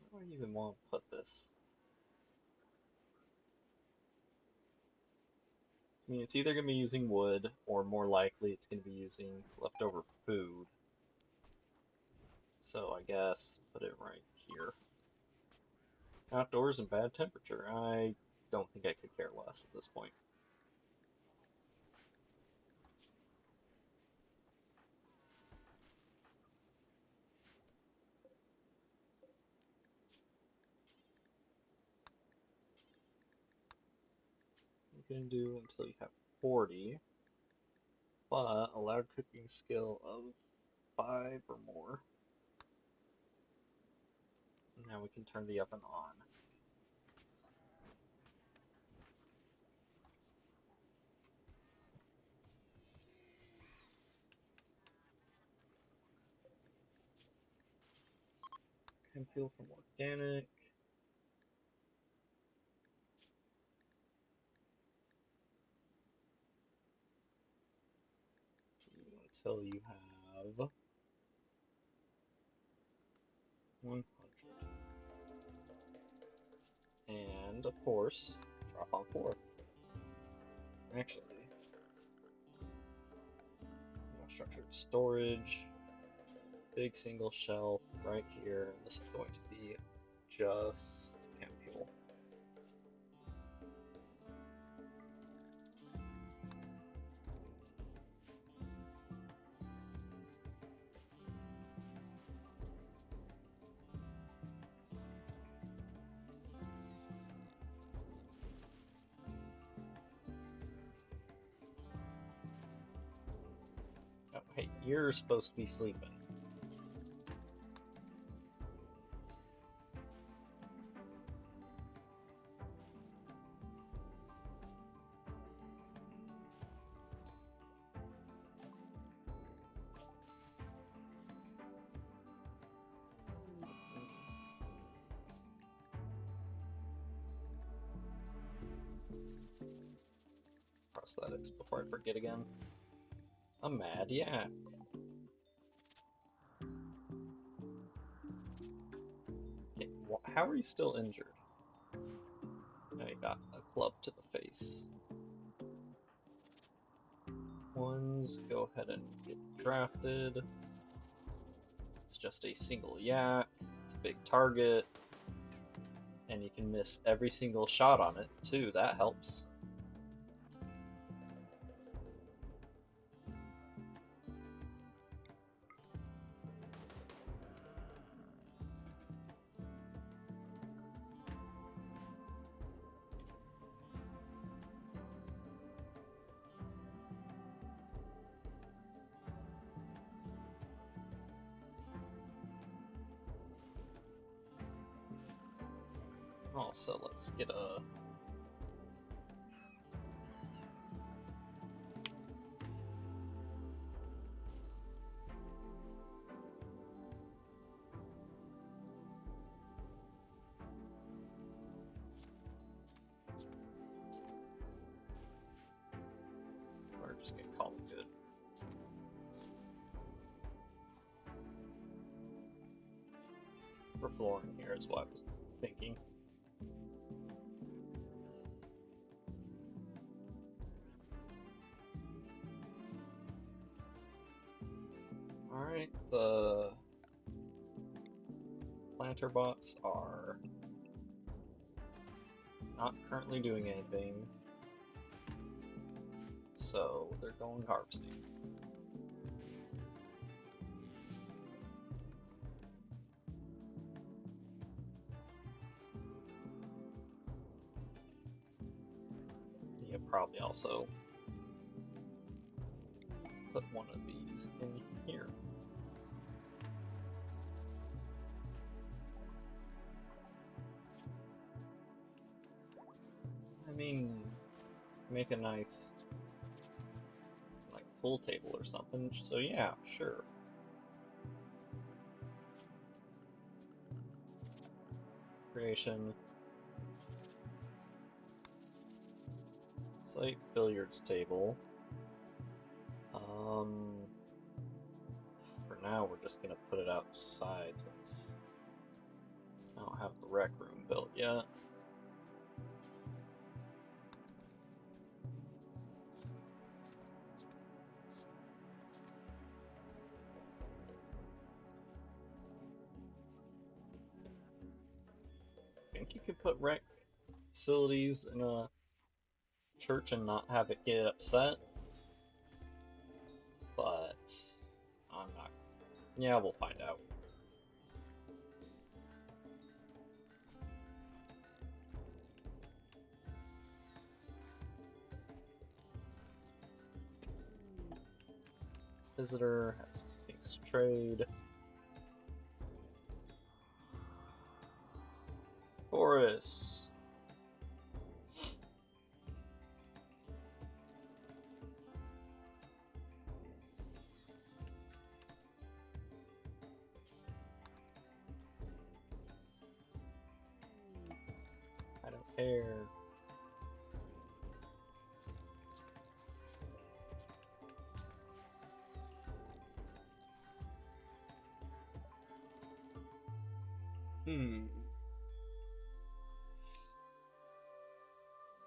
Where do I even want to put this? I mean, it's either going to be using wood, or more likely it's going to be using leftover food. So I guess put it right here. Outdoors in bad temperature. I don't think I could care less at this point. You can do until you have 40, but allowed cooking skill of 5 or more. Now we can turn the oven on. Can fuel from organic. Until you have 100. And of course, drop on 4. Actually, structured storage, big single shelf right here. This is going to be just chem fuel. Oh, hey, you're supposed to be sleeping. Prosthetics before I forget again. A mad yak. Okay, how are you still injured? Now you got a club to the face. Ones, go ahead and get drafted. It's just a single yak. It's a big target. And you can miss every single shot on it, too. That helps. Also, let's get a... We're just gonna call it good. For flooring here is what I was thinking. Alright, the planter bots are not currently doing anything, so they're going harvesting. You probably also put one of these in here. I mean, make a nice, like, pool table or something, so yeah, sure. Creation. Site billiards table. For now, we're just gonna put it outside since I don't have the rec room built yet. I think you could put rec facilities in a church and not have it get upset, but I'm not. Yeah, we'll find out. Visitor has some things to trade. Forest. I don't care.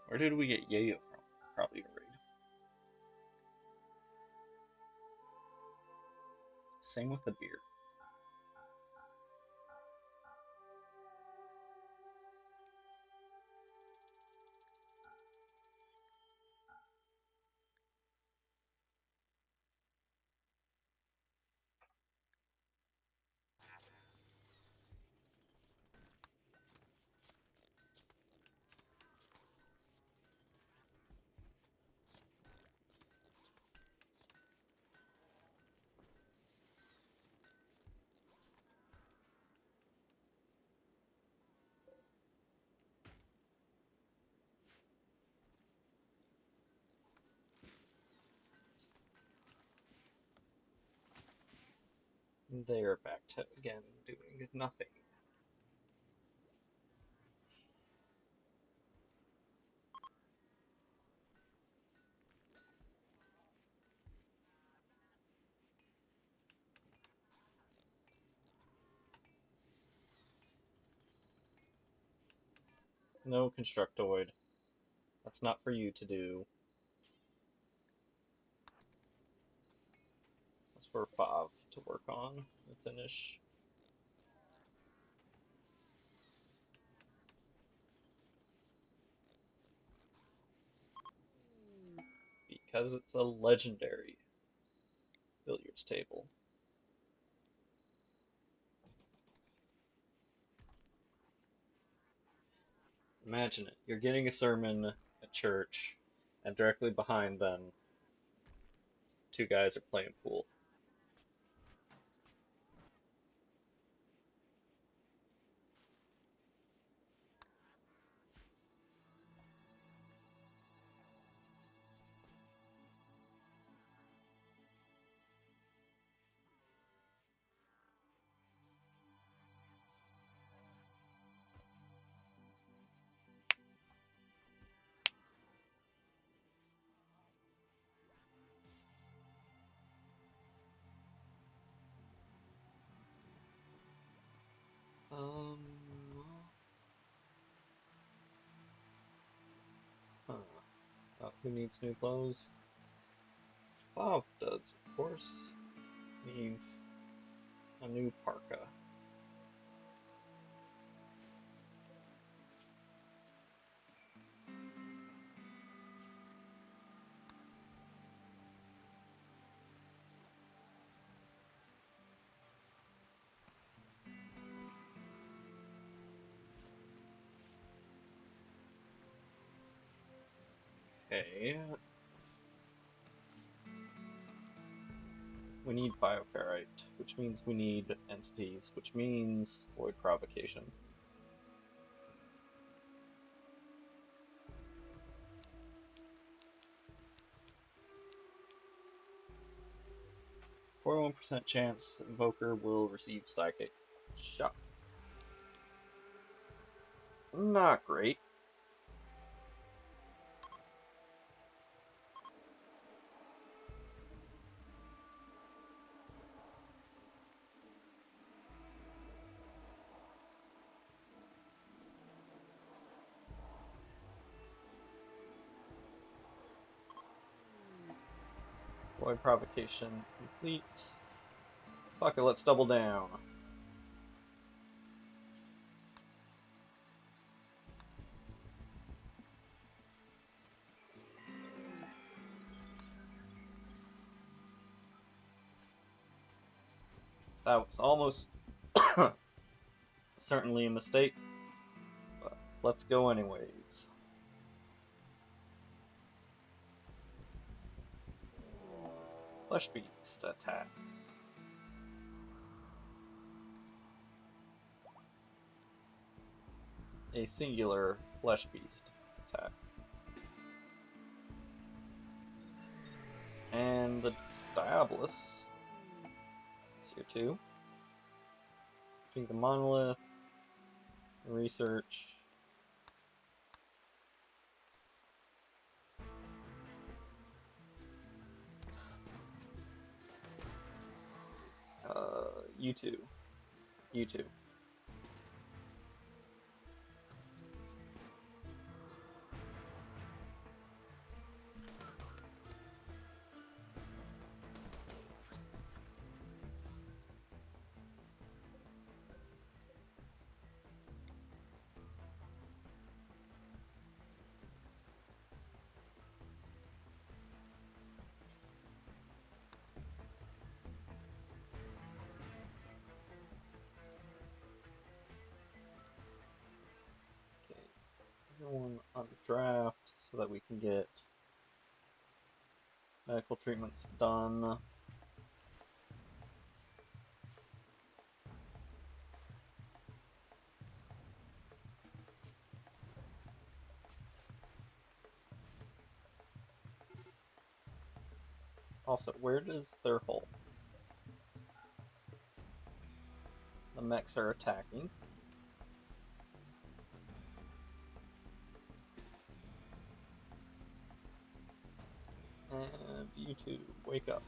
Where did we get Yayo from? Probably a raid. Same with the beer. They're back to again doing nothing. No constructoid. That's not for you to do. That's for Fav to work on and finish. Because it's a legendary billiards table. Imagine it. You're getting a sermon at church, and directly behind them, two guys are playing pool. Um, huh. Who needs new clothes? Bob does, of course. Needs a new parka. Okay. We need bioferrite, which means we need entities, which means void provocation. %41% chance Invoker will receive Psychic Shock. Not great. Void provocation complete. Fuck it, let's double down. That was almost certainly a mistake, but let's go anyways. Flesh Beast attack. A singular Flesh Beast attack. And the Diabolus is here too. Between the Monolith, Research. You two. You two. Okay. Everyone on draft so that we can get medical treatments done. Also, where does their hole? The mechs are attacking. And you two, wake up.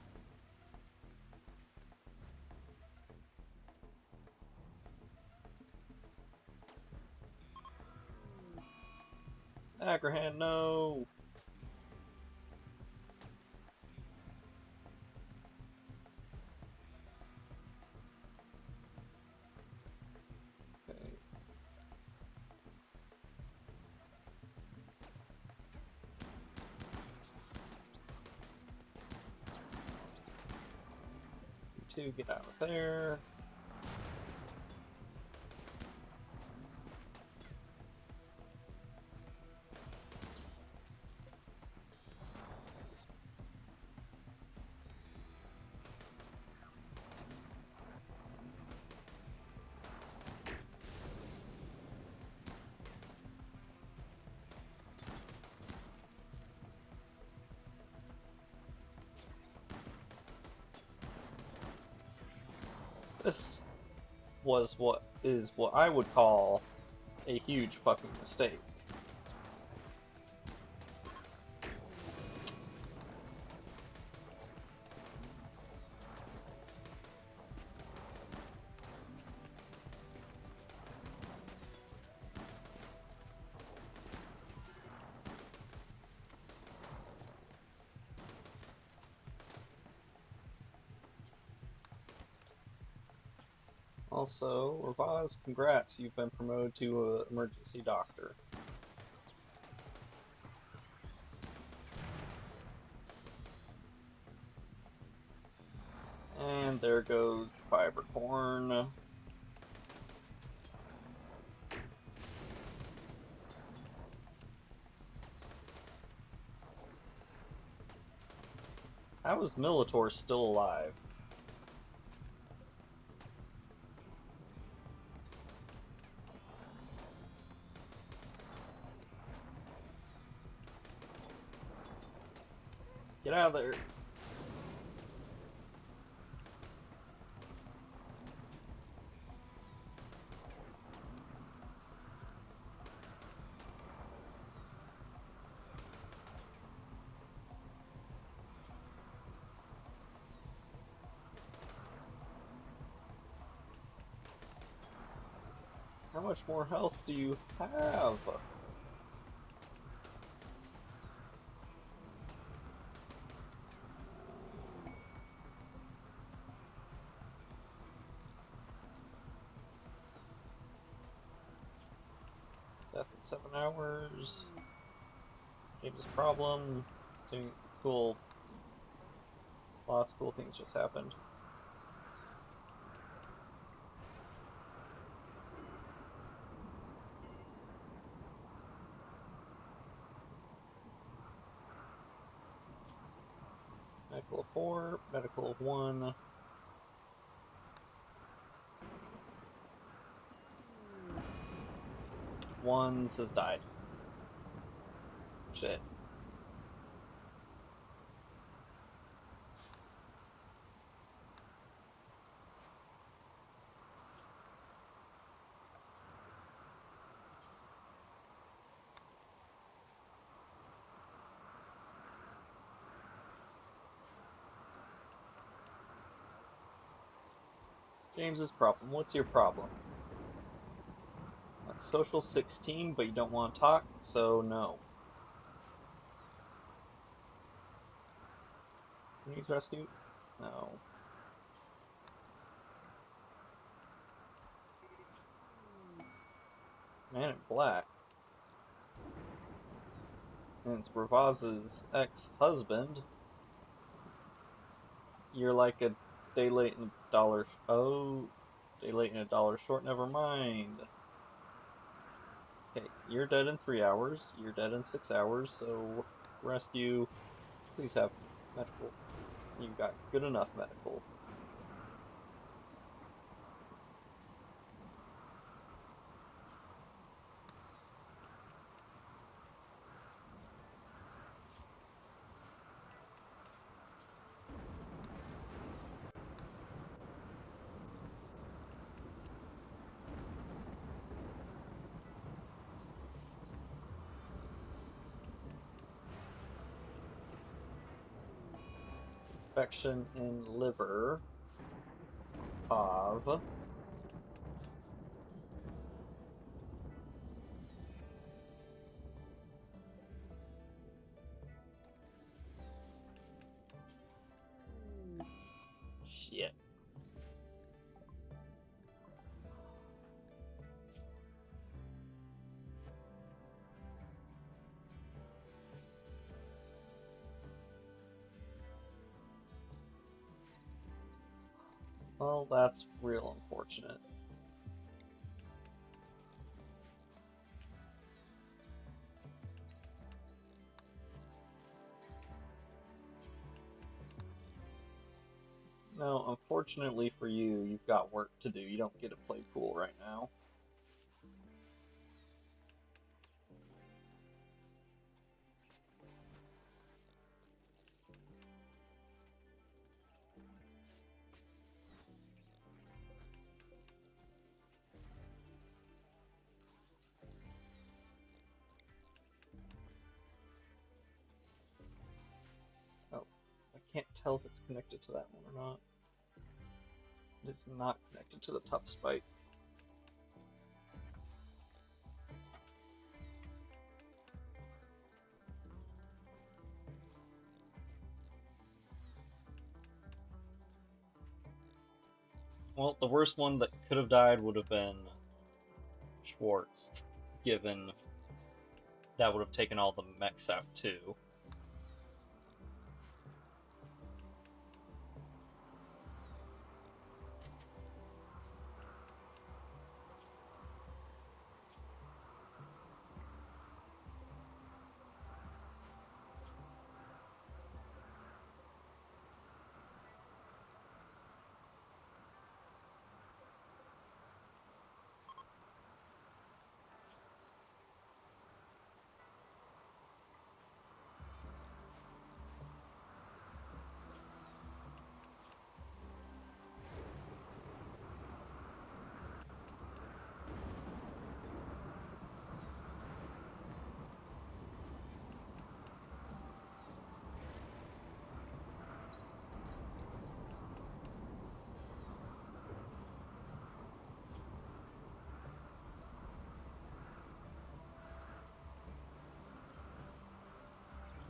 Ackerhand, no! Okay. You two, get out of there. This was what I would call a huge fucking mistake. Also, Ravaz, congrats, you've been promoted to an emergency doctor. And there goes the fiber corn. How is Militor still alive? Get out of there. How much more health do you have? Death in 7 hours. James' problem. Doing cool. Lots of cool things just happened. Medical of 4, medical of 1. One has died. Shit. James's problem. What's your problem? Social 16, but you don't want to talk, so no. Needs rescue? No. Man in Black. And it's Ravaz's ex-husband. You're like a day late and a dollar. Oh, day late and a dollar short. Never mind. Okay, you're dead in 3 hours. You're dead in 6 hours. So rescue. Please have medical. You got good enough medical. Infection in liver. Of. Well, that's real unfortunate. No, unfortunately for you, you've got work to do. You don't get to play pool right now. Oh, I can't tell if it's connected to that one or not. It's not connected to the top spike. Well, the worst one that could have died would have been Schwartz, given that would have taken all the mechs out too.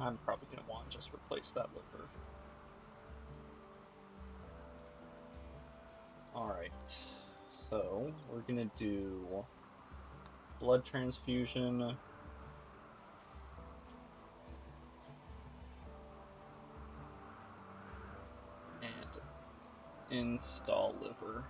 I'm probably going to want to just replace that liver. Alright, so we're going to do blood transfusion, and install liver.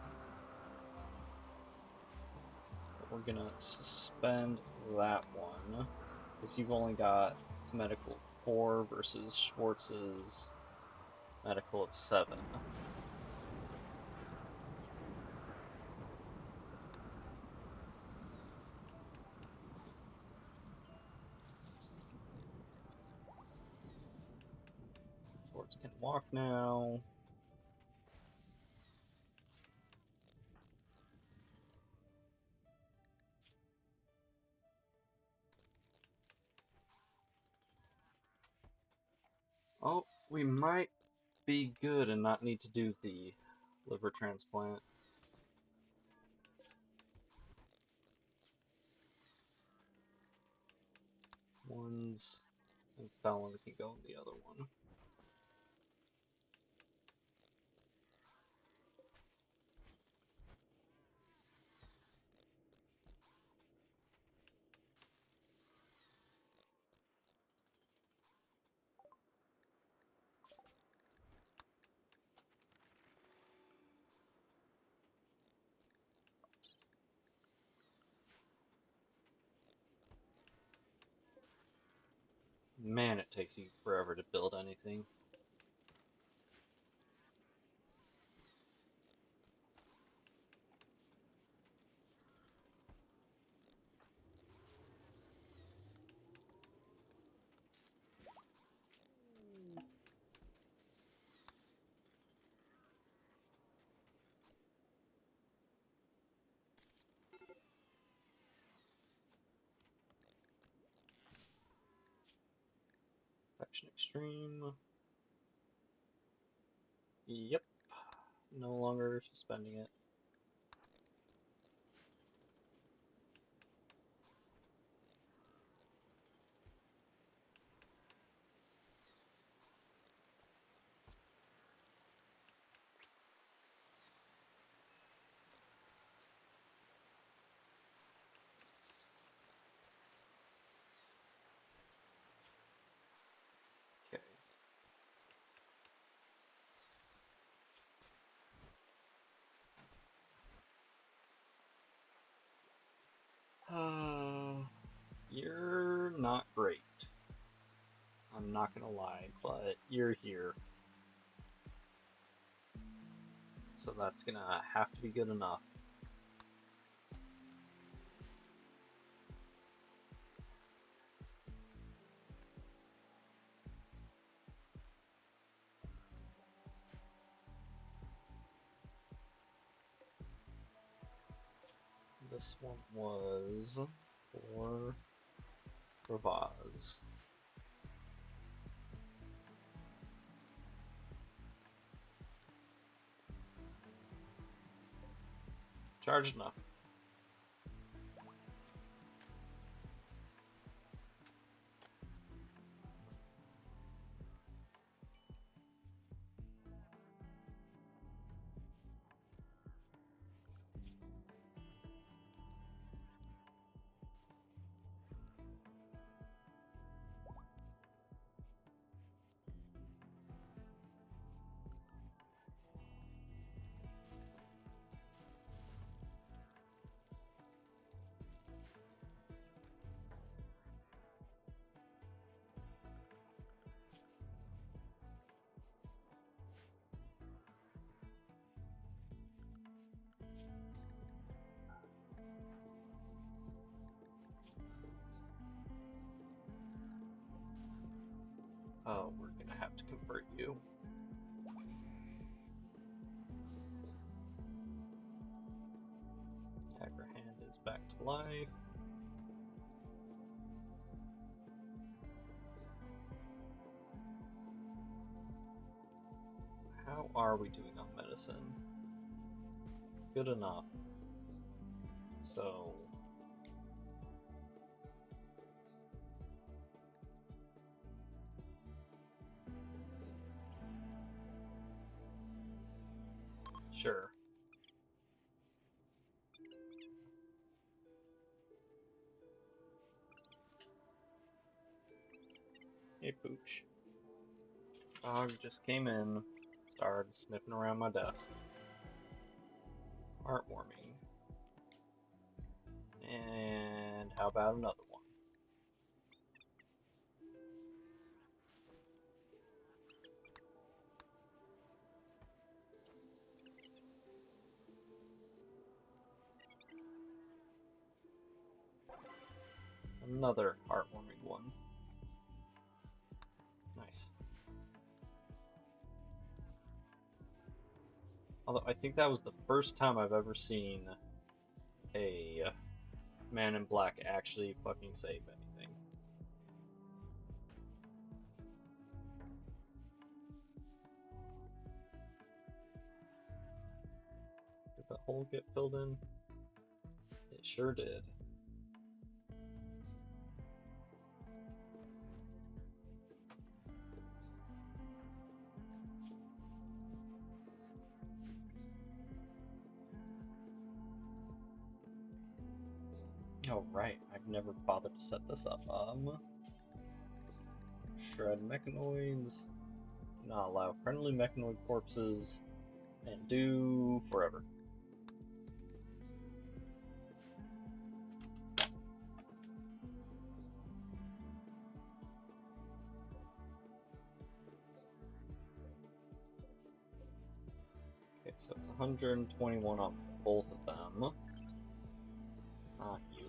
But we're going to suspend that one, because you've only got medical 4 versus Schwartz's medical of 7. Schwartz can walk now. Oh, we might be good and not need to do the liver transplant. One's infallible, we can go in the other one. Man, it takes you forever to build anything. Faction Extreme. Yep. No longer suspending it. Okay. not great. I'm not gonna lie, but you're here. So that's gonna have to be good enough. This one was for Ravaz. Charged enough. Oh, we're gonna have to convert you. Hand is back to life. How are we doing on medicine? Good enough. So... Sure. Hey, Pooch. Dog just came in, started sniffing around my desk. Heartwarming. And how about another one? Another heartwarming one. Nice. Although I think that was the first time I've ever seen a man in black actually fucking save anything. Did the hole get filled in? It sure did. Oh right, I've never bothered to set this up. Shred mechanoids. Do not allow friendly mechanoid corpses. And do forever. Okay, so it's 121 on both of them. Not you.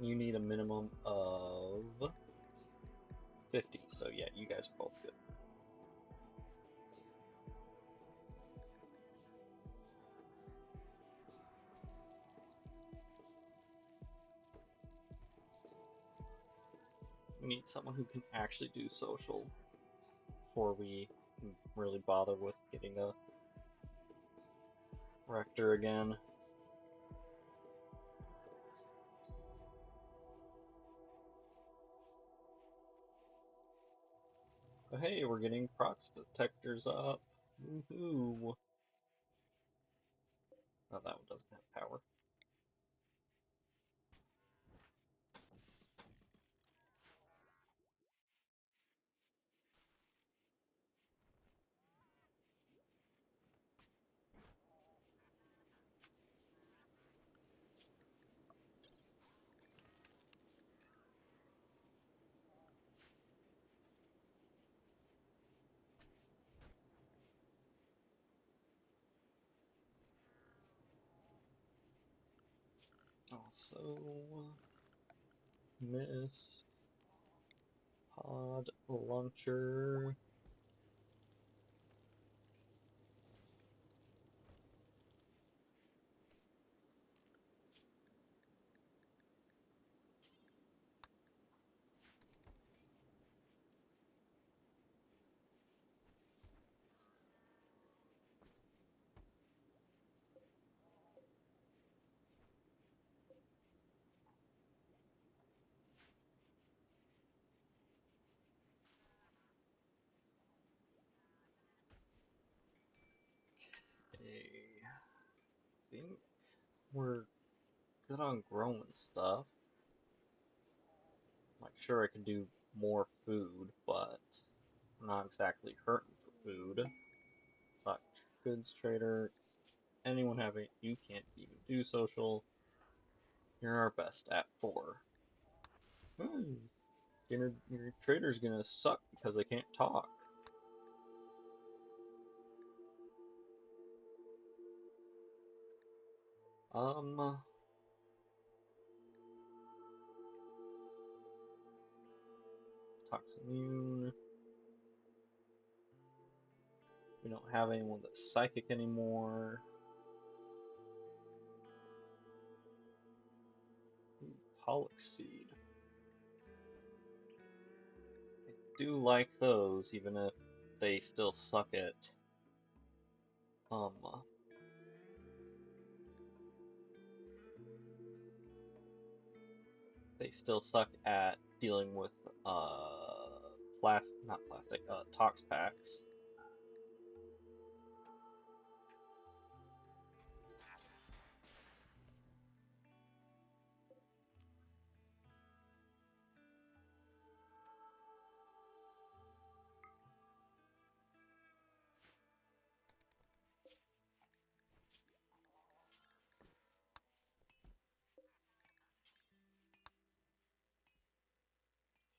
You need a minimum of 50, so yeah, you guys are both good. We need someone who can actually do social before we can really bother with getting a rector again. Oh, hey, we're getting prox detectors up. Woohoo! Oh, that one doesn't have power. Also, missed pod launcher. Okay, I think we're good on growing stuff. Like, sure, I could do more food, but I'm not exactly hurting for food. Stock goods trader. Anyone have it? You can't even do social. You're our best at 4. Hmm. Your trader's gonna suck because they can't talk. Um, Talks immune. We don't have anyone that's psychic anymore. Pollock seed. I do like those, even if they still suck at um they still suck at dealing with not plastic, tox packs.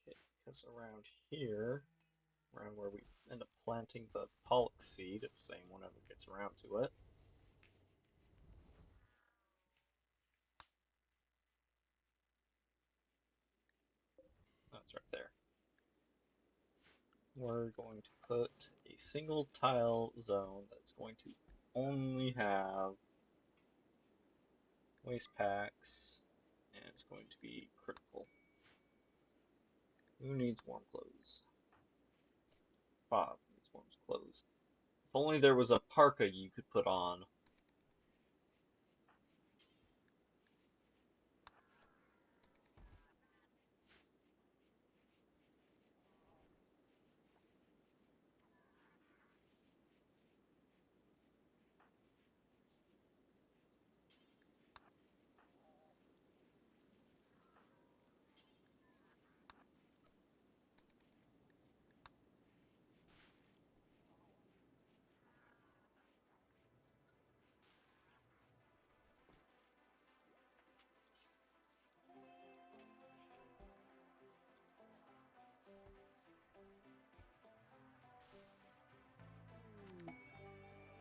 Okay, because around here, around where we end up planting the pollock seed, if anyone ever gets around to it. That's right there. We're going to put a single tile zone that's going to only have waste packs, and it's going to be critical. Who needs warm clothes? Bob needs warm clothes. If only there was a parka you could put on.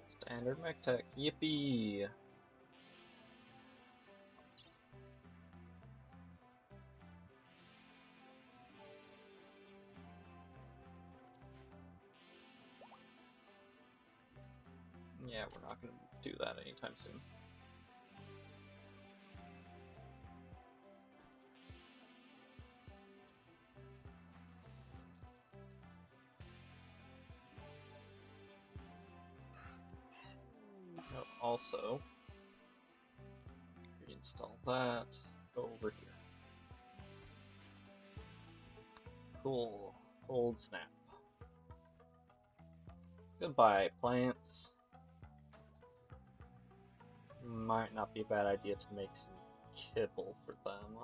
Standard mech tech, yippee! Yeah, we're not going to do that anytime soon. Oh, also, reinstall that. Go over here. Cool. Cold snap. Goodbye, plants. Might not be a bad idea to make some kibble for them.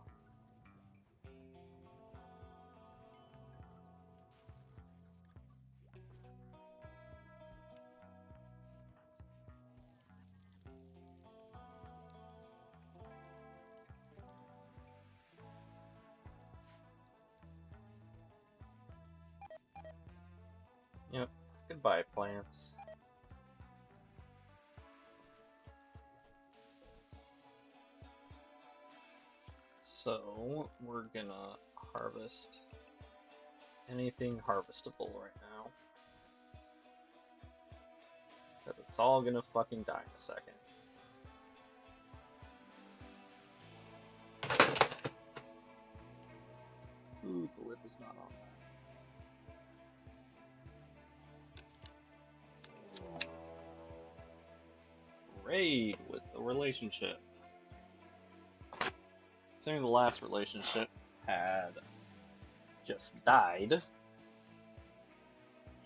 Yep. Goodbye, plants. So, we're gonna harvest anything harvestable right now. Because it's all gonna fucking die in a second. Ooh, the lid is not on that. Raid with the relationship. Considering the last relationship had just died.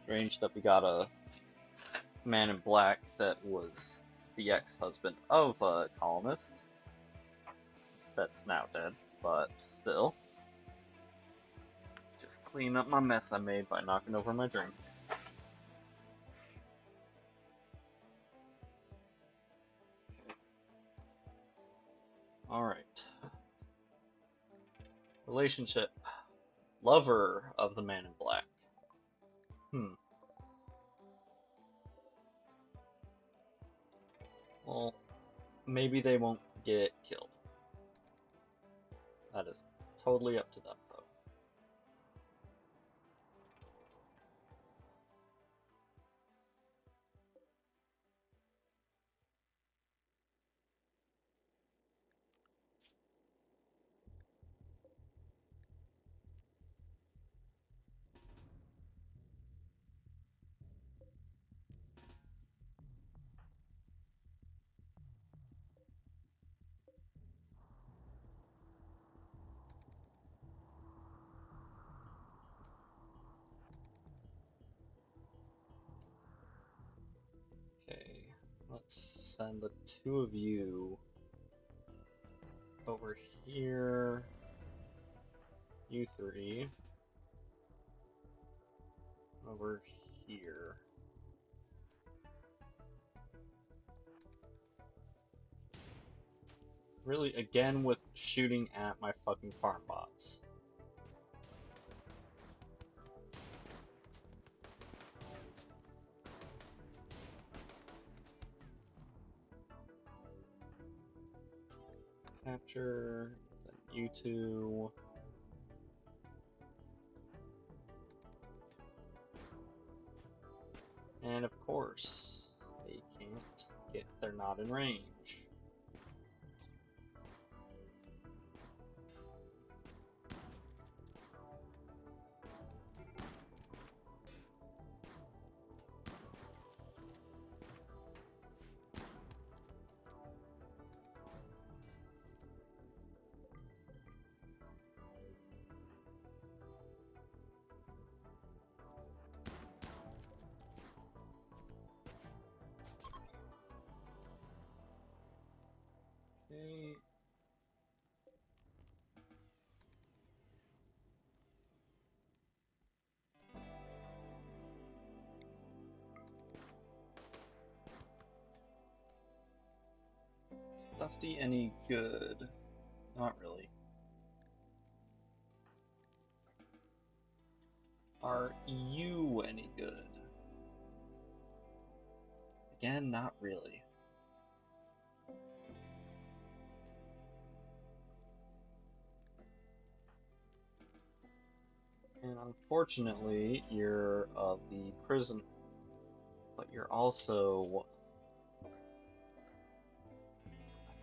Strange that we got a man in black that was the ex-husband of a colonist. That's now dead, but still. Just clean up my mess I made by knocking over my drink. Alright. Relationship. Lover of the man in black. Well, maybe they won't get killed. That is totally up to them, though. Okay, let's send the two of you over here. You three. Over here. Really, again with shooting at my fucking farm bots. Capture, then you two. And of course, they can't get, they're not in range. Okay. Is Dusty any good? Not really. Are you any good? Again, not really. And unfortunately, you're of the prison, but you're also...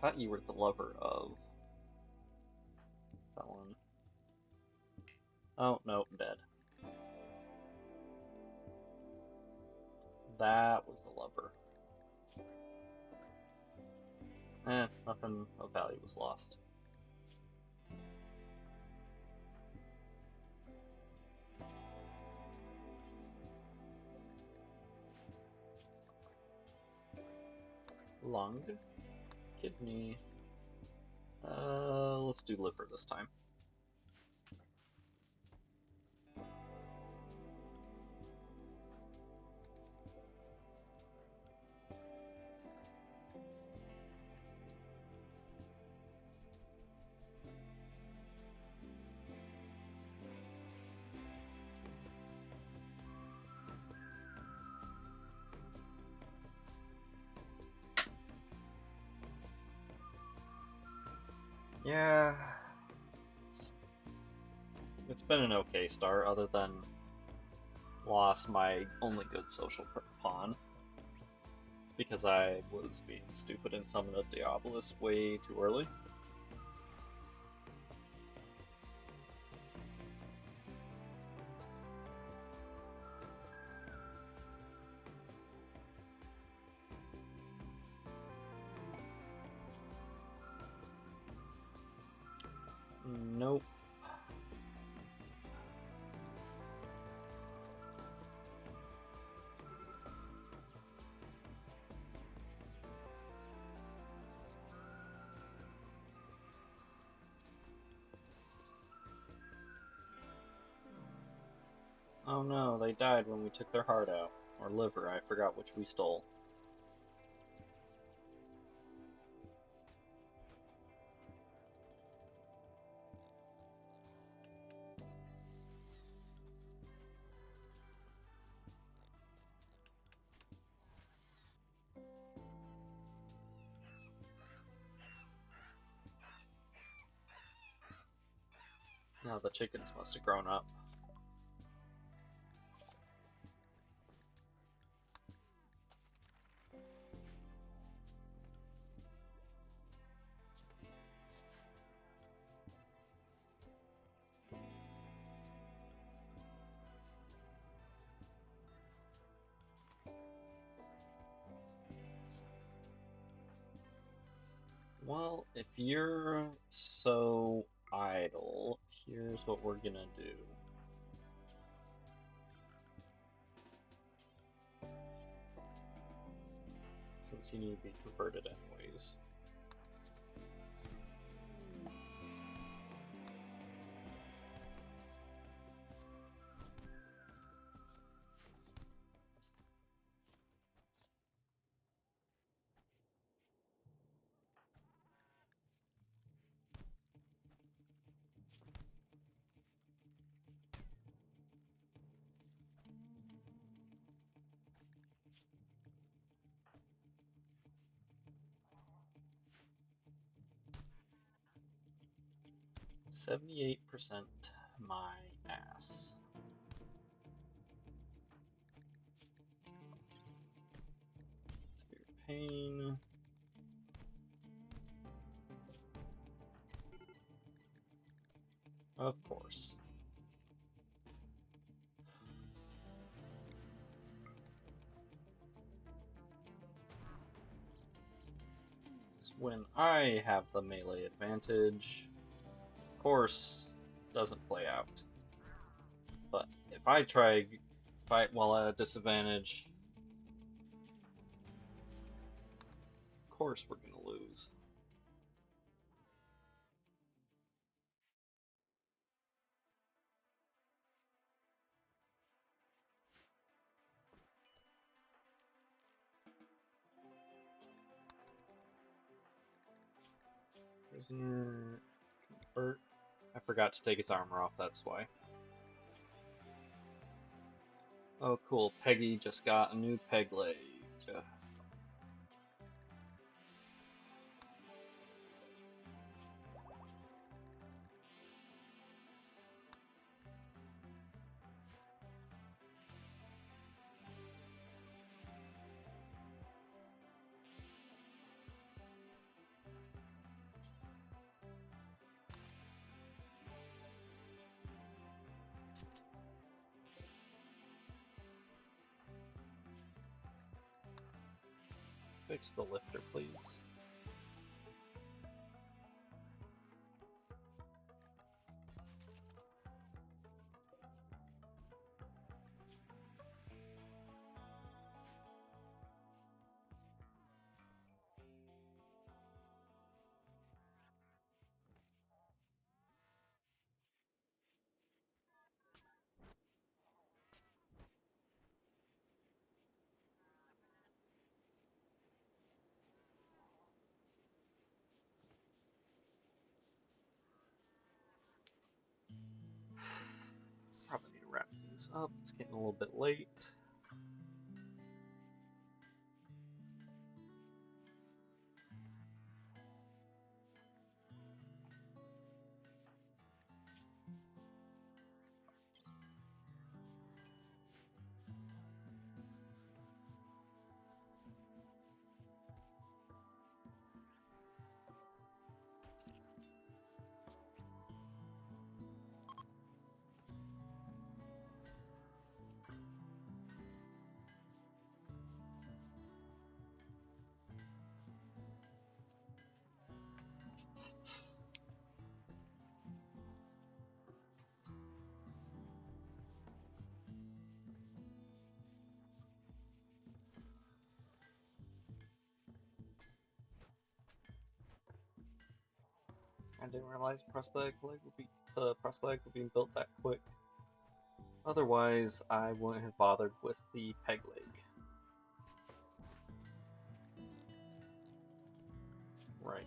I thought you were the lover of... Felon. Oh, no, I'm dead. That was the lover. Nothing of value was lost. Lung. Kidney. Let's do liver this time. Yeah, It's been an okay start, other than lost my only good social pawn because I was being stupid and summoned a Diabolus way too early. Nope. Oh no, they died when we took their heart out. Or liver, I forgot which we stole. Now the chickens must have grown up. Well, if you're so idle, here's what we're gonna do. Since you need to be converted anyways. %78 my ass. Severe pain. Of course. It's when I have the melee advantage, of course, doesn't play out. But if I try fight while at a disadvantage, of course we're gonna lose. Prisoner convert. I forgot to take his armor off, that's why. Oh cool, Peggy just got a new peg leg. Fix the lifter, please. Probably need to wrap things up. It's getting a little bit late. I didn't realize the prosthetic would be built that quick. Otherwise, I wouldn't have bothered with the peg leg. Right.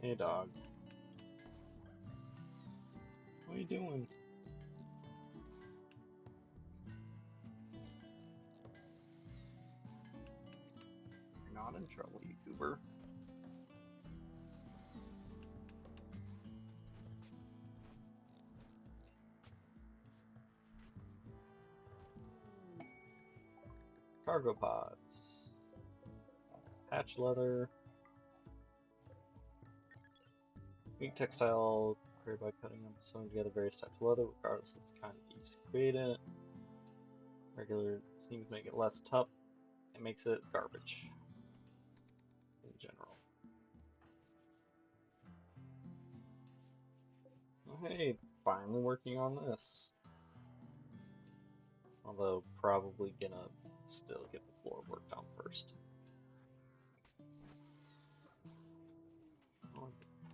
Hey, dog. What are you doing? You're not in trouble, you goober. Cargo pods. Patch leather. Unique textile created by cutting and sewing together various types of leather, regardless of the kind of use to create it. Regular seems to make it less tough. It makes it garbage in general. Oh, hey, finally working on this. Although probably gonna still get the floor worked on first.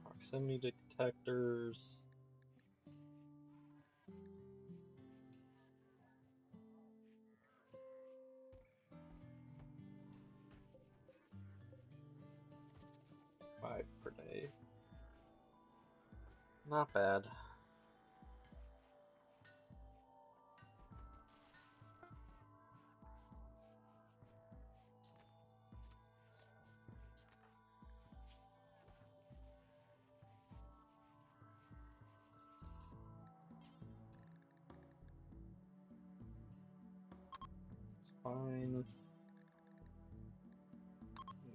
Proximity detectors. Five per day. Not bad. It's fine.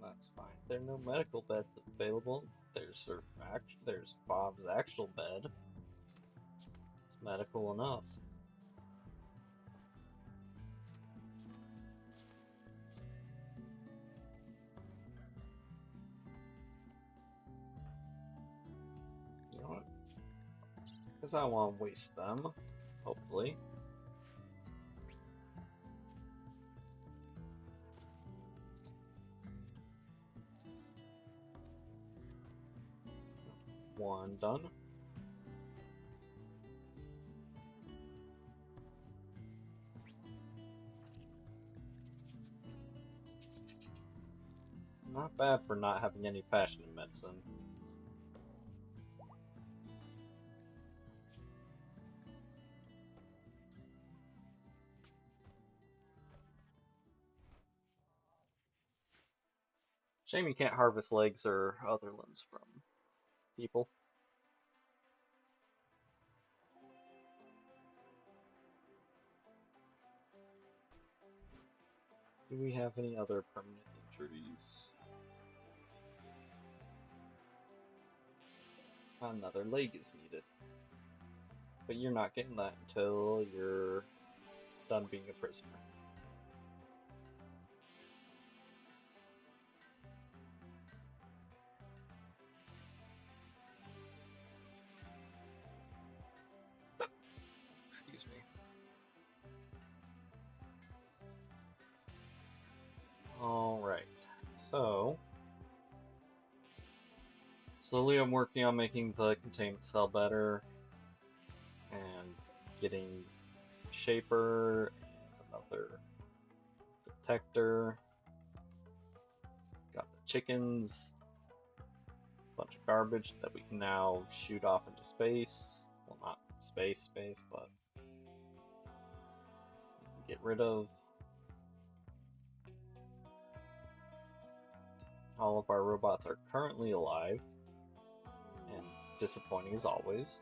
That's fine. There are no medical beds available. There's Bob's actual bed. It's medical enough. You know what? Because I don't want to waste them. Hopefully. One done. Not bad for not having any passion in medicine. Shame you can't harvest legs or other limbs from people. Do we have any other permanent injuries? Another leg is needed. But you're not getting that until you're done being a prisoner. Excuse me. Alright, so slowly I'm working on making the containment cell better and getting shaper and another detector. Got the chickens, a bunch of garbage that we can now shoot off into space. Well, not space, but get rid of. All of our robots are currently alive, and disappointing as always.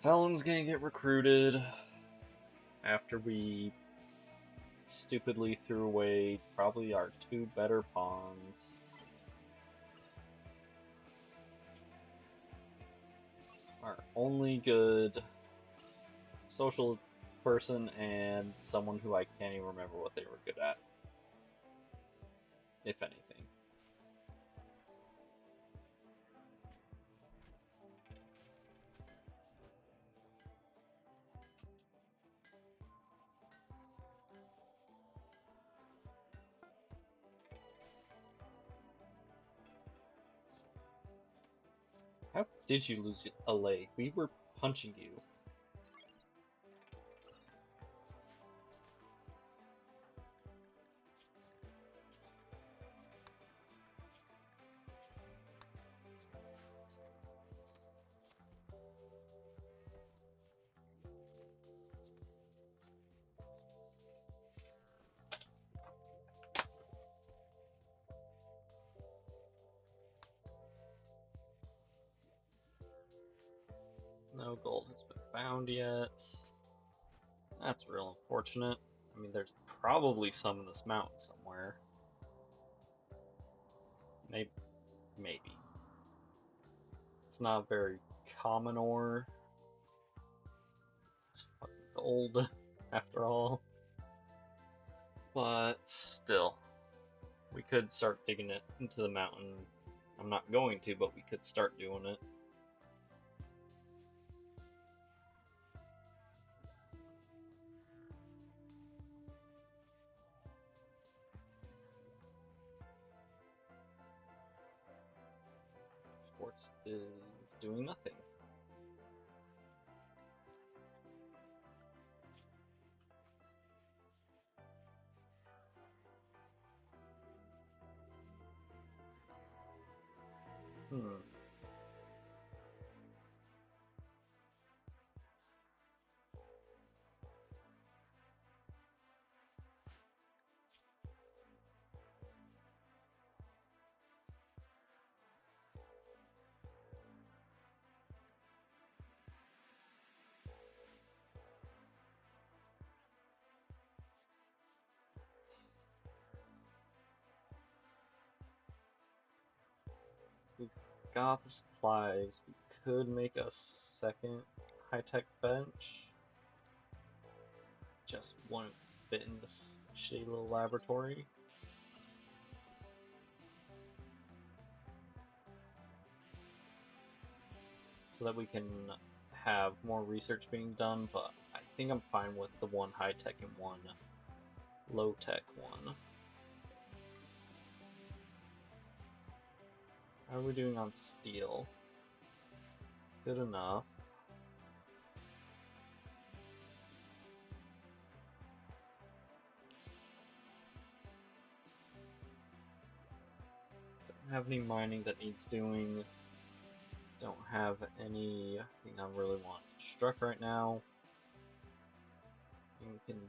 Felon's gonna get recruited after we stupidly threw away probably our two better pawns. Our only good social person and someone who I can't even remember what they were good at, if anything. How did you lose a leg? We were punching you. No gold has been found yet. That's real unfortunate. I mean, there's probably some in this mountain somewhere. Maybe. Maybe. It's not very common ore. It's fucking gold, after all. But still, we could start digging it into the mountain. I'm not going to, but we could start doing it. Sports is doing nothing. Hmm. We've got the supplies. We could make a second high-tech bench. Just wouldn't fit in this shitty little laboratory. So that we can have more research being done, but I think I'm fine with the one high-tech and one low-tech one. How are we doing on steel? Good enough. Don't have any mining that needs doing. Don't have anything I really want struck right now. We can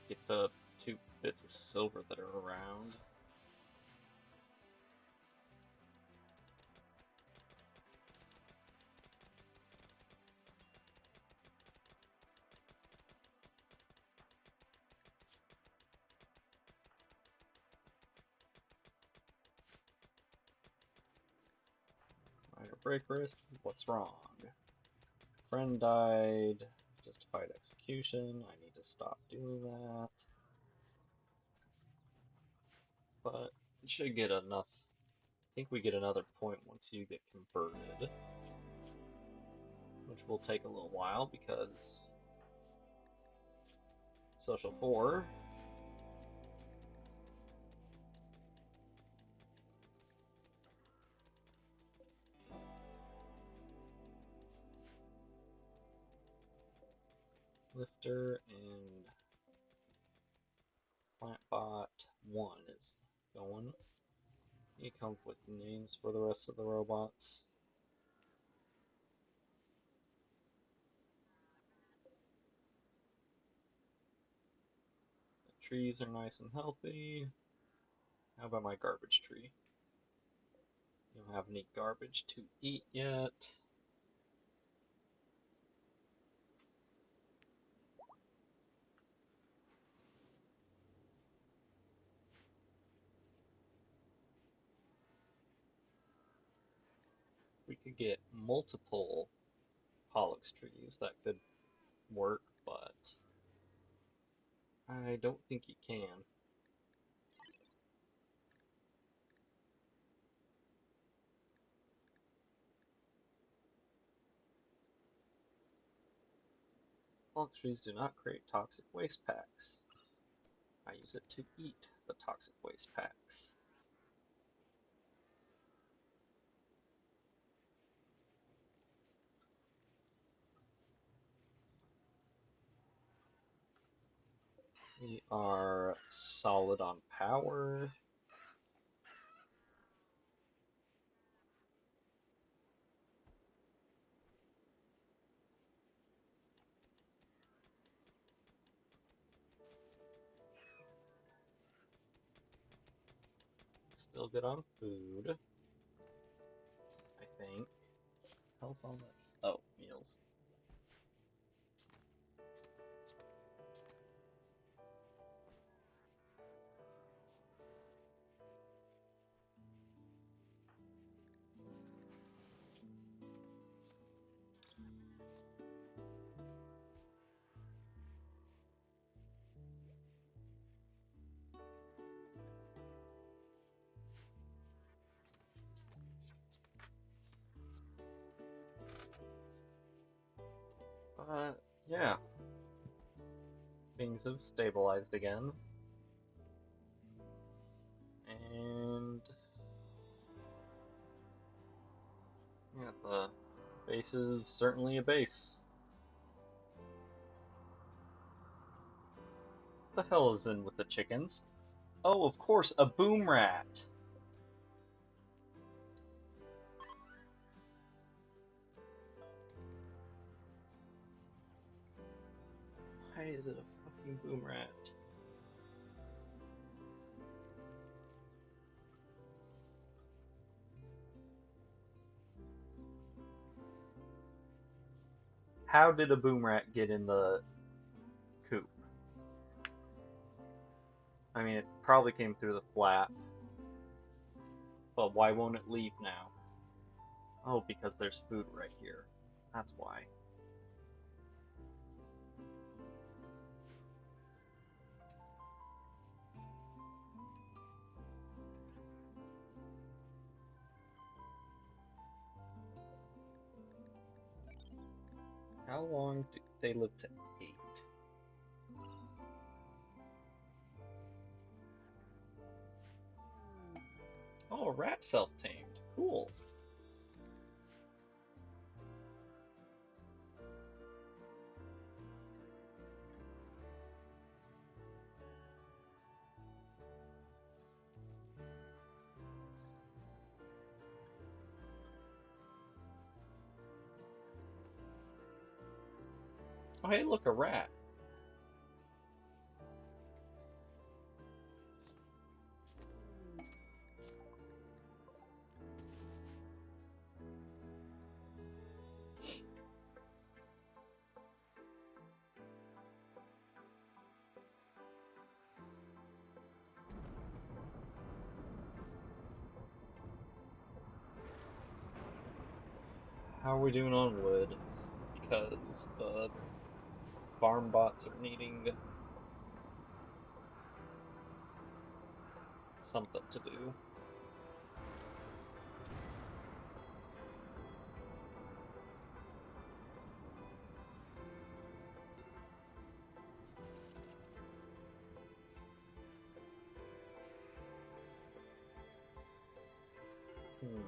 get the 2 bits of silver that are around. Minor break risk. What's wrong? Friend died. Justified execution. I need to stop doing that. But you should get enough. I think we get another point once you get converted. Which will take a little while because Social 4. Lifter and Plantbot 1 is going. You come up with names for the rest of the robots. The trees are nice and healthy. How about my garbage tree? You don't have any garbage to eat yet. could get multiple Pollux trees, that could work, but I don't think you can. Pollux trees do not create toxic waste packs. I use it to eat the toxic waste packs. We are solid on power. Still good on food, I think. Hell's on this? Oh, meals. Yeah. Things have stabilized again. And yeah, the base is certainly a base. What the hell is in with the chickens? Oh, of course, a boom rat. Why is it a fucking boom rat? How did a boom rat get in the coop? I mean, it probably came through the flap. But why won't it leave now? Oh, because there's food right here. That's why. How long do they live to 8? Oh, a rat self-tamed. Cool. Oh, hey, look, a rat. How are we doing on wood? Because the farm bots are needing something to do. Hmm.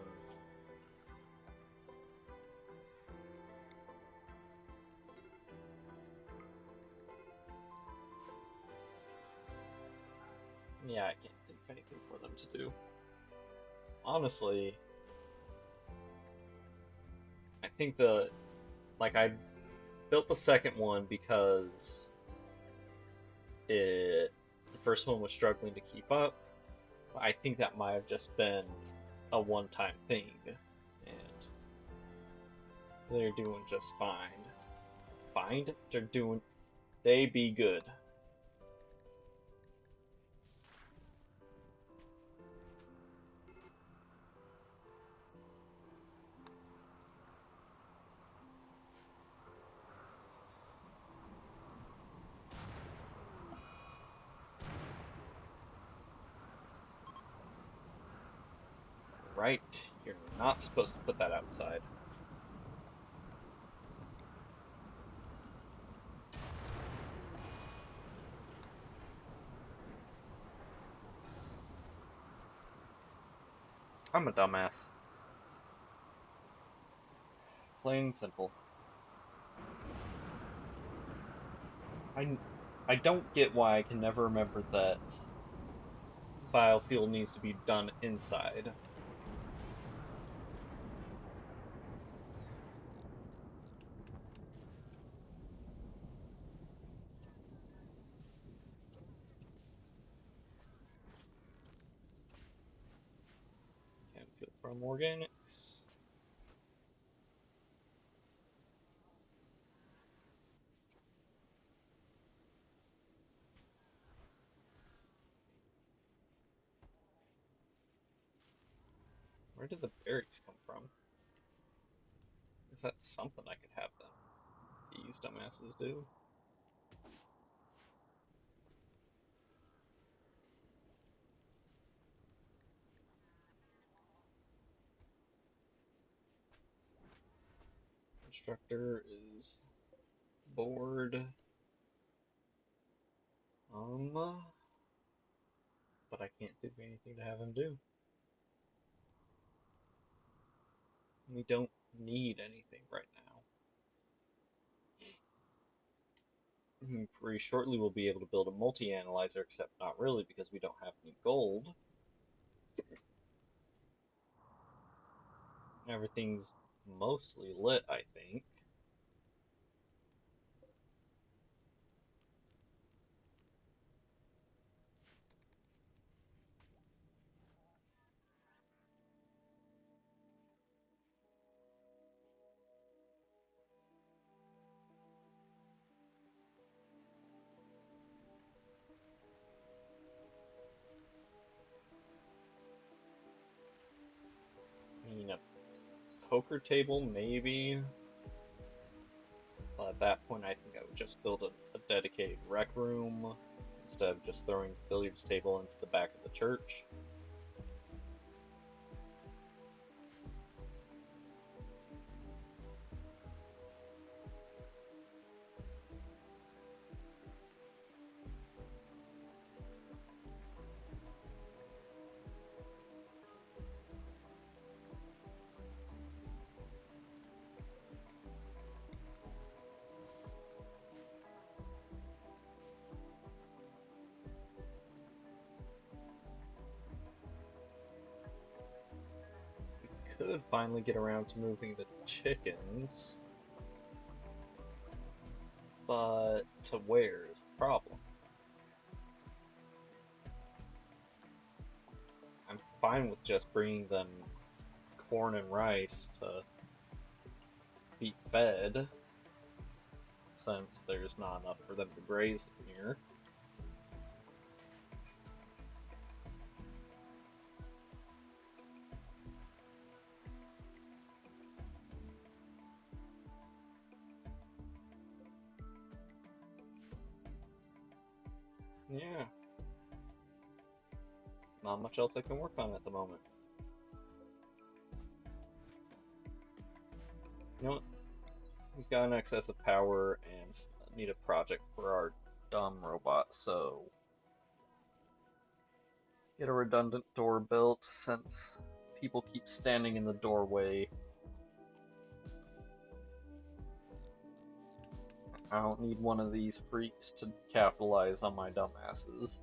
Yeah, I can't think of anything for them to do. Honestly, I think I built the second one because the first one was struggling to keep up. I think that might have just been a one-time thing, and they're doing just fine. They be good. Right, you're not supposed to put that outside. I'm a dumbass. Plain and simple. I, I don't get why I can never remember that biofuel needs to be done inside. Can't feel from organics. Where did the berries come from? Is that something I could have them? These dumbasses do. Instructor is bored. But I can't do anything to have him do. We don't need anything right now. Very shortly we'll be able to build a multi-analyzer, except not really because we don't have any gold. Everything's mostly lit, I think. I mean, a poker table, maybe. At that point, I think I would just build a dedicated rec room instead of just throwing the billiards table into the back of the church. Could finally get around to moving the chickens, but to where is the problem? I'm fine with just bringing them corn and rice to be fed, since there's not enough for them to graze in here. Yeah, not much else I can work on at the moment. You know what? We've got an excess of power and need a project for our dumb robot, so get a redundant door built since people keep standing in the doorway. I don't need one of these freaks to capitalize on my dumbasses.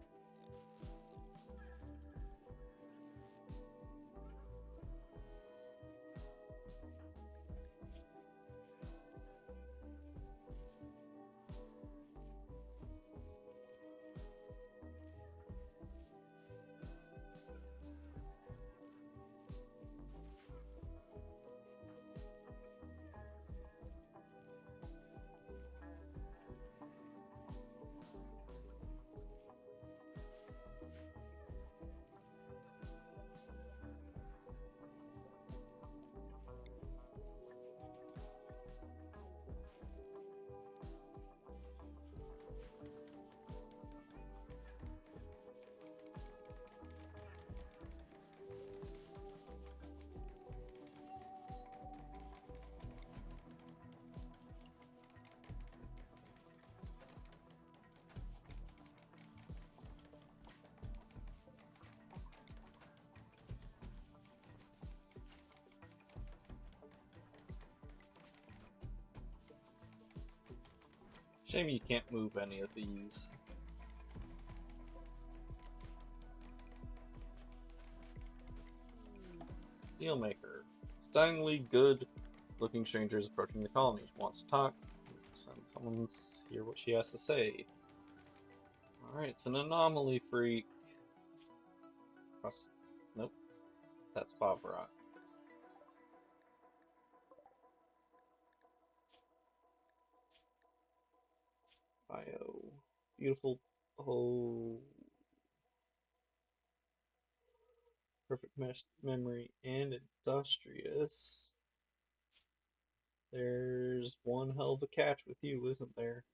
Shame you can't move any of these. Dealmaker. Stunningly good looking strangers approaching the colony. She wants to talk. Send someone to hear what she has to say. Alright, it's an anomaly freak. Nope, that's Bob Rock. Bio. Beautiful. Oh. Perfect memory and industrious. There's one hell of a catch with you, isn't there?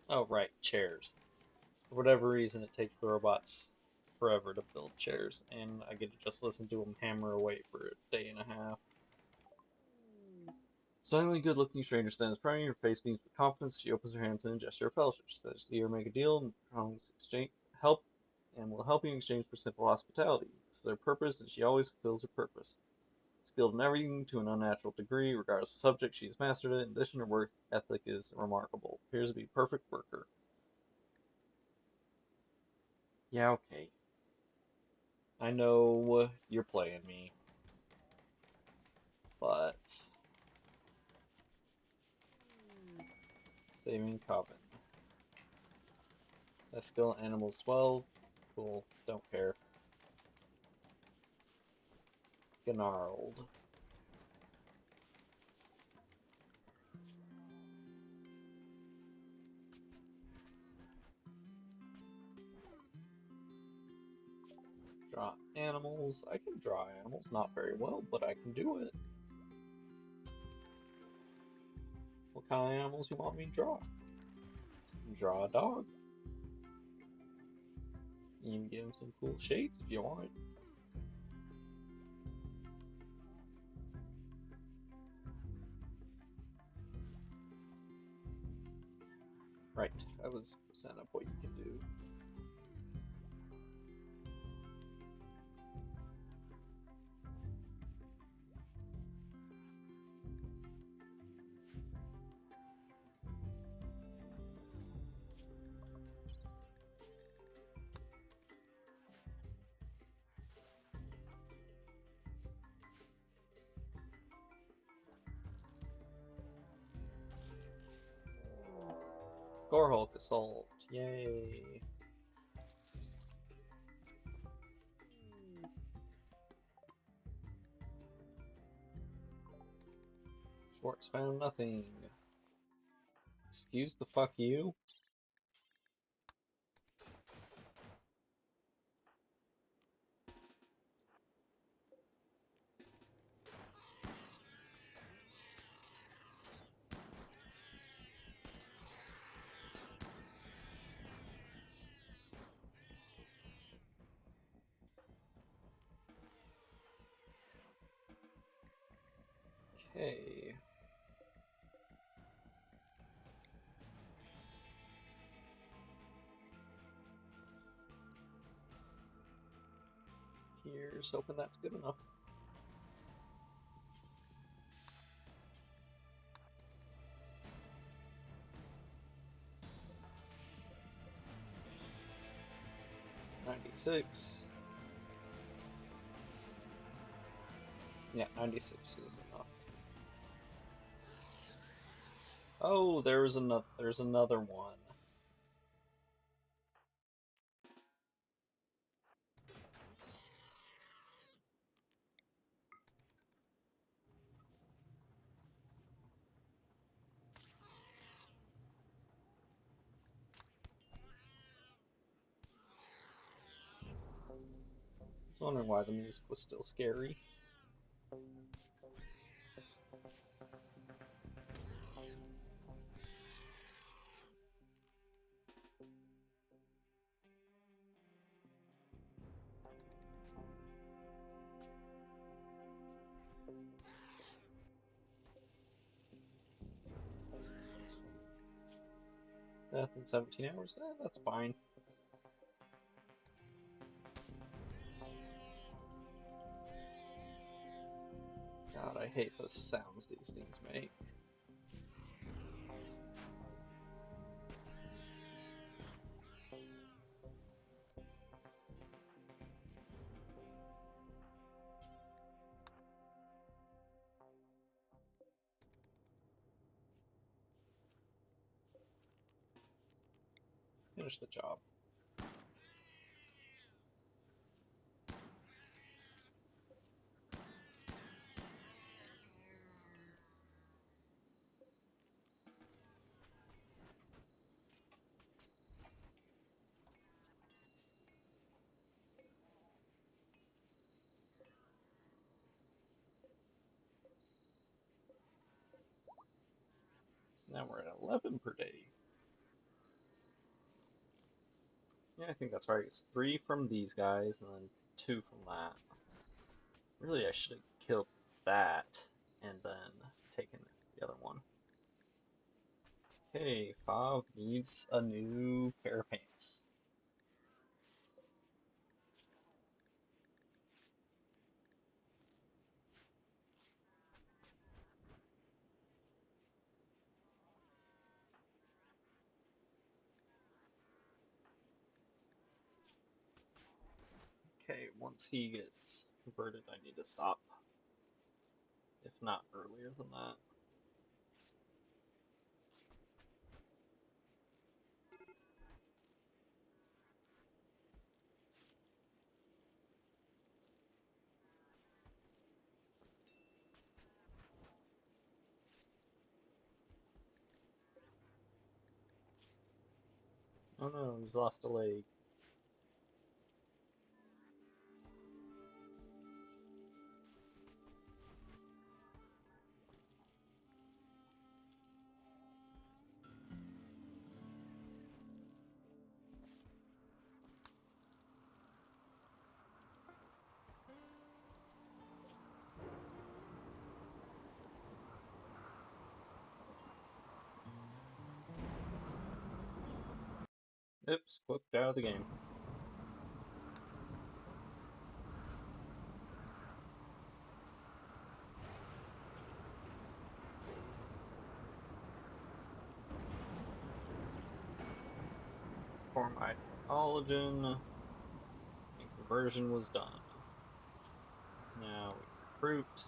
Oh, right, chairs. For whatever reason, it takes the robots forever to build chairs, and I get to just listen to them hammer away for a day and a half. Suddenly good-looking stranger stands priming, her face beams with confidence. She opens her hands in a gesture of fellowship. She says, "The year make a deal, and promise exchange help, and will help you in exchange for simple hospitality. This is her purpose, and she always fulfills her purpose. Skilled in everything to an unnatural degree, regardless of subject, she has mastered it. In addition, her work ethic is remarkable. Appears to be a perfect worker." Yeah, okay. I know you're playing me, but saving Coven. That skill animals 12. Cool. Don't care. Gnarled. Draw animals. I can draw animals. Not very well, but I can do it. What kind of animals you want me to draw? Draw a dog. You can give him some cool shades if you want. Right, I was percent up what you can do. Gorehulk Assault. Yay. Schwartz found nothing. Excuse the fuck you? Okay. Here's hoping that's good enough. $96. Yeah, 96 is enough. Oh, there's another one. I was wondering why the music was still scary. In 17 hours? That's fine. God, I hate the sounds these things make. Finish the job. Now we're at 11 per day. Yeah, I think that's right. It's 3 from these guys and then 2 from that. Really, I should have killed that and then taken the other one. Okay, Fav needs a new pair of pants. Okay, once he gets converted, I need to stop. If not earlier than that. Oh no, he's lost a leg. Oops, clicked out of the game. Form ideologen, and conversion was done. Now we recruit.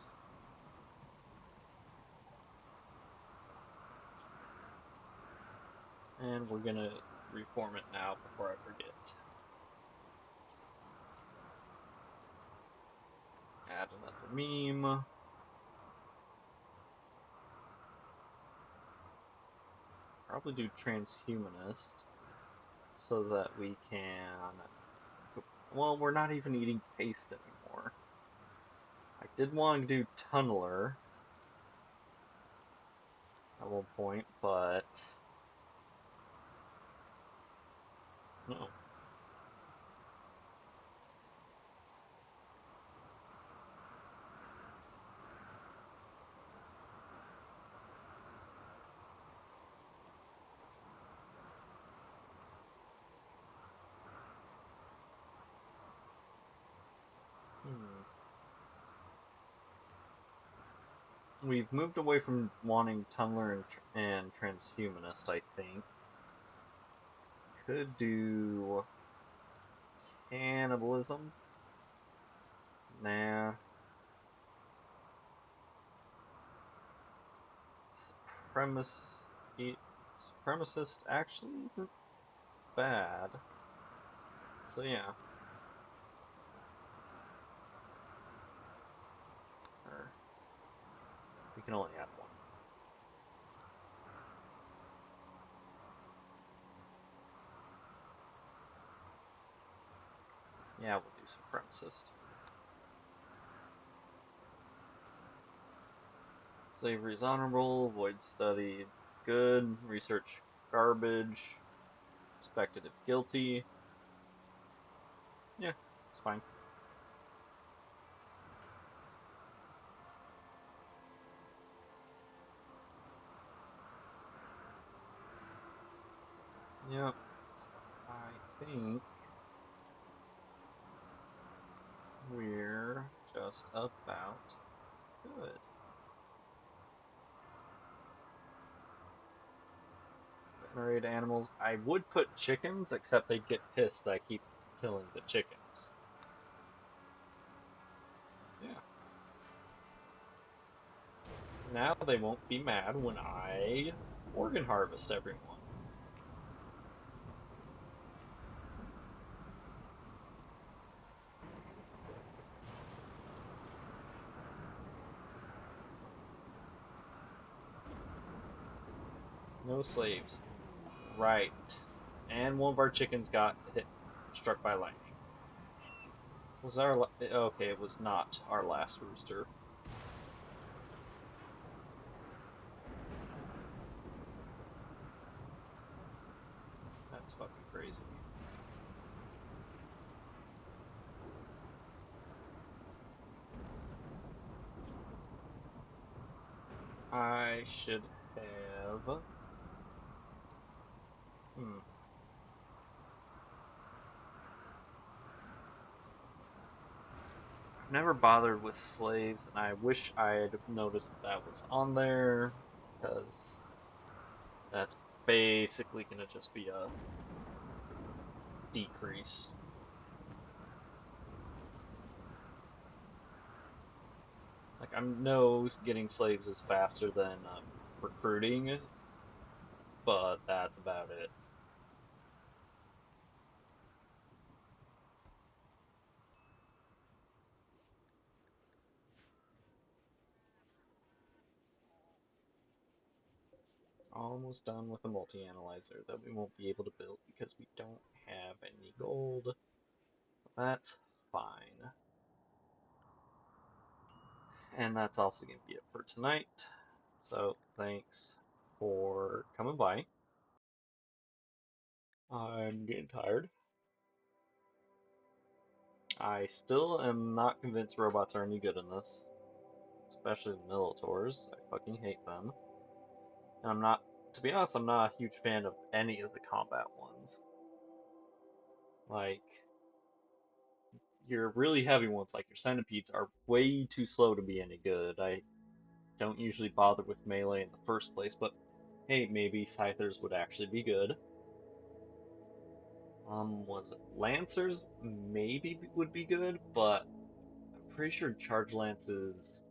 And we're gonna reform it now before I forget. Add another meme. Probably do transhumanist so that we can. Well, we're not even eating paste anymore. I did want to do tunneler at one point, but no. We've moved away from wanting tunneler and transhumanist, I think. Could do cannibalism. Nah. Supremacist actually isn't bad. So yeah. Or we can only add one. Yeah, we'll do supremacist. Slavery is honorable, avoid study good, research garbage, respected if guilty. Yeah, it's fine. think we're just about good. Veterinary animals. I would put chickens, except they'd get pissed that I keep killing the chickens. Yeah. Now they won't be mad when I organ harvest everyone. No slaves. Right. And one of our chickens got struck by lightning. Was our okay? It was not our last rooster. That's fucking crazy. I should have. Hmm. I've never bothered with slaves, and I wish I had noticed that was on there, because that's basically gonna just be a decrease. Like, I know getting slaves is faster than recruiting, but that's about it. Almost done with the multi-analyzer that we won't be able to build because we don't have any gold. That's fine. And that's also going to be it for tonight. So thanks for coming by. I'm getting tired. I still am not convinced robots are any good in this, especially the Militors. I fucking hate them. And I'm not, to be honest, I'm not a huge fan of any of the combat ones. Like, your really heavy ones, like your centipedes, are way too slow to be any good. I don't usually bother with melee in the first place, but hey, maybe scythers would actually be good. Was it lancers? Maybe would be good, but I'm pretty sure charge lances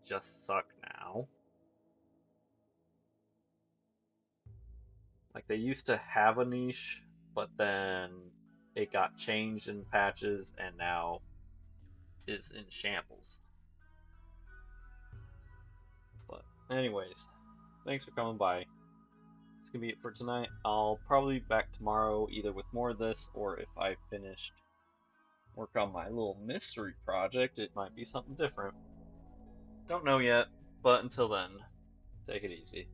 just suck now. Like they used to have a niche, but then it got changed in patches and now is in shambles. But anyways, thanks for coming by. It's gonna be it for tonight. I'll probably be back tomorrow either with more of this or if I finished work on my little mystery project, it might be something different. Don't know yet, but until then, take it easy.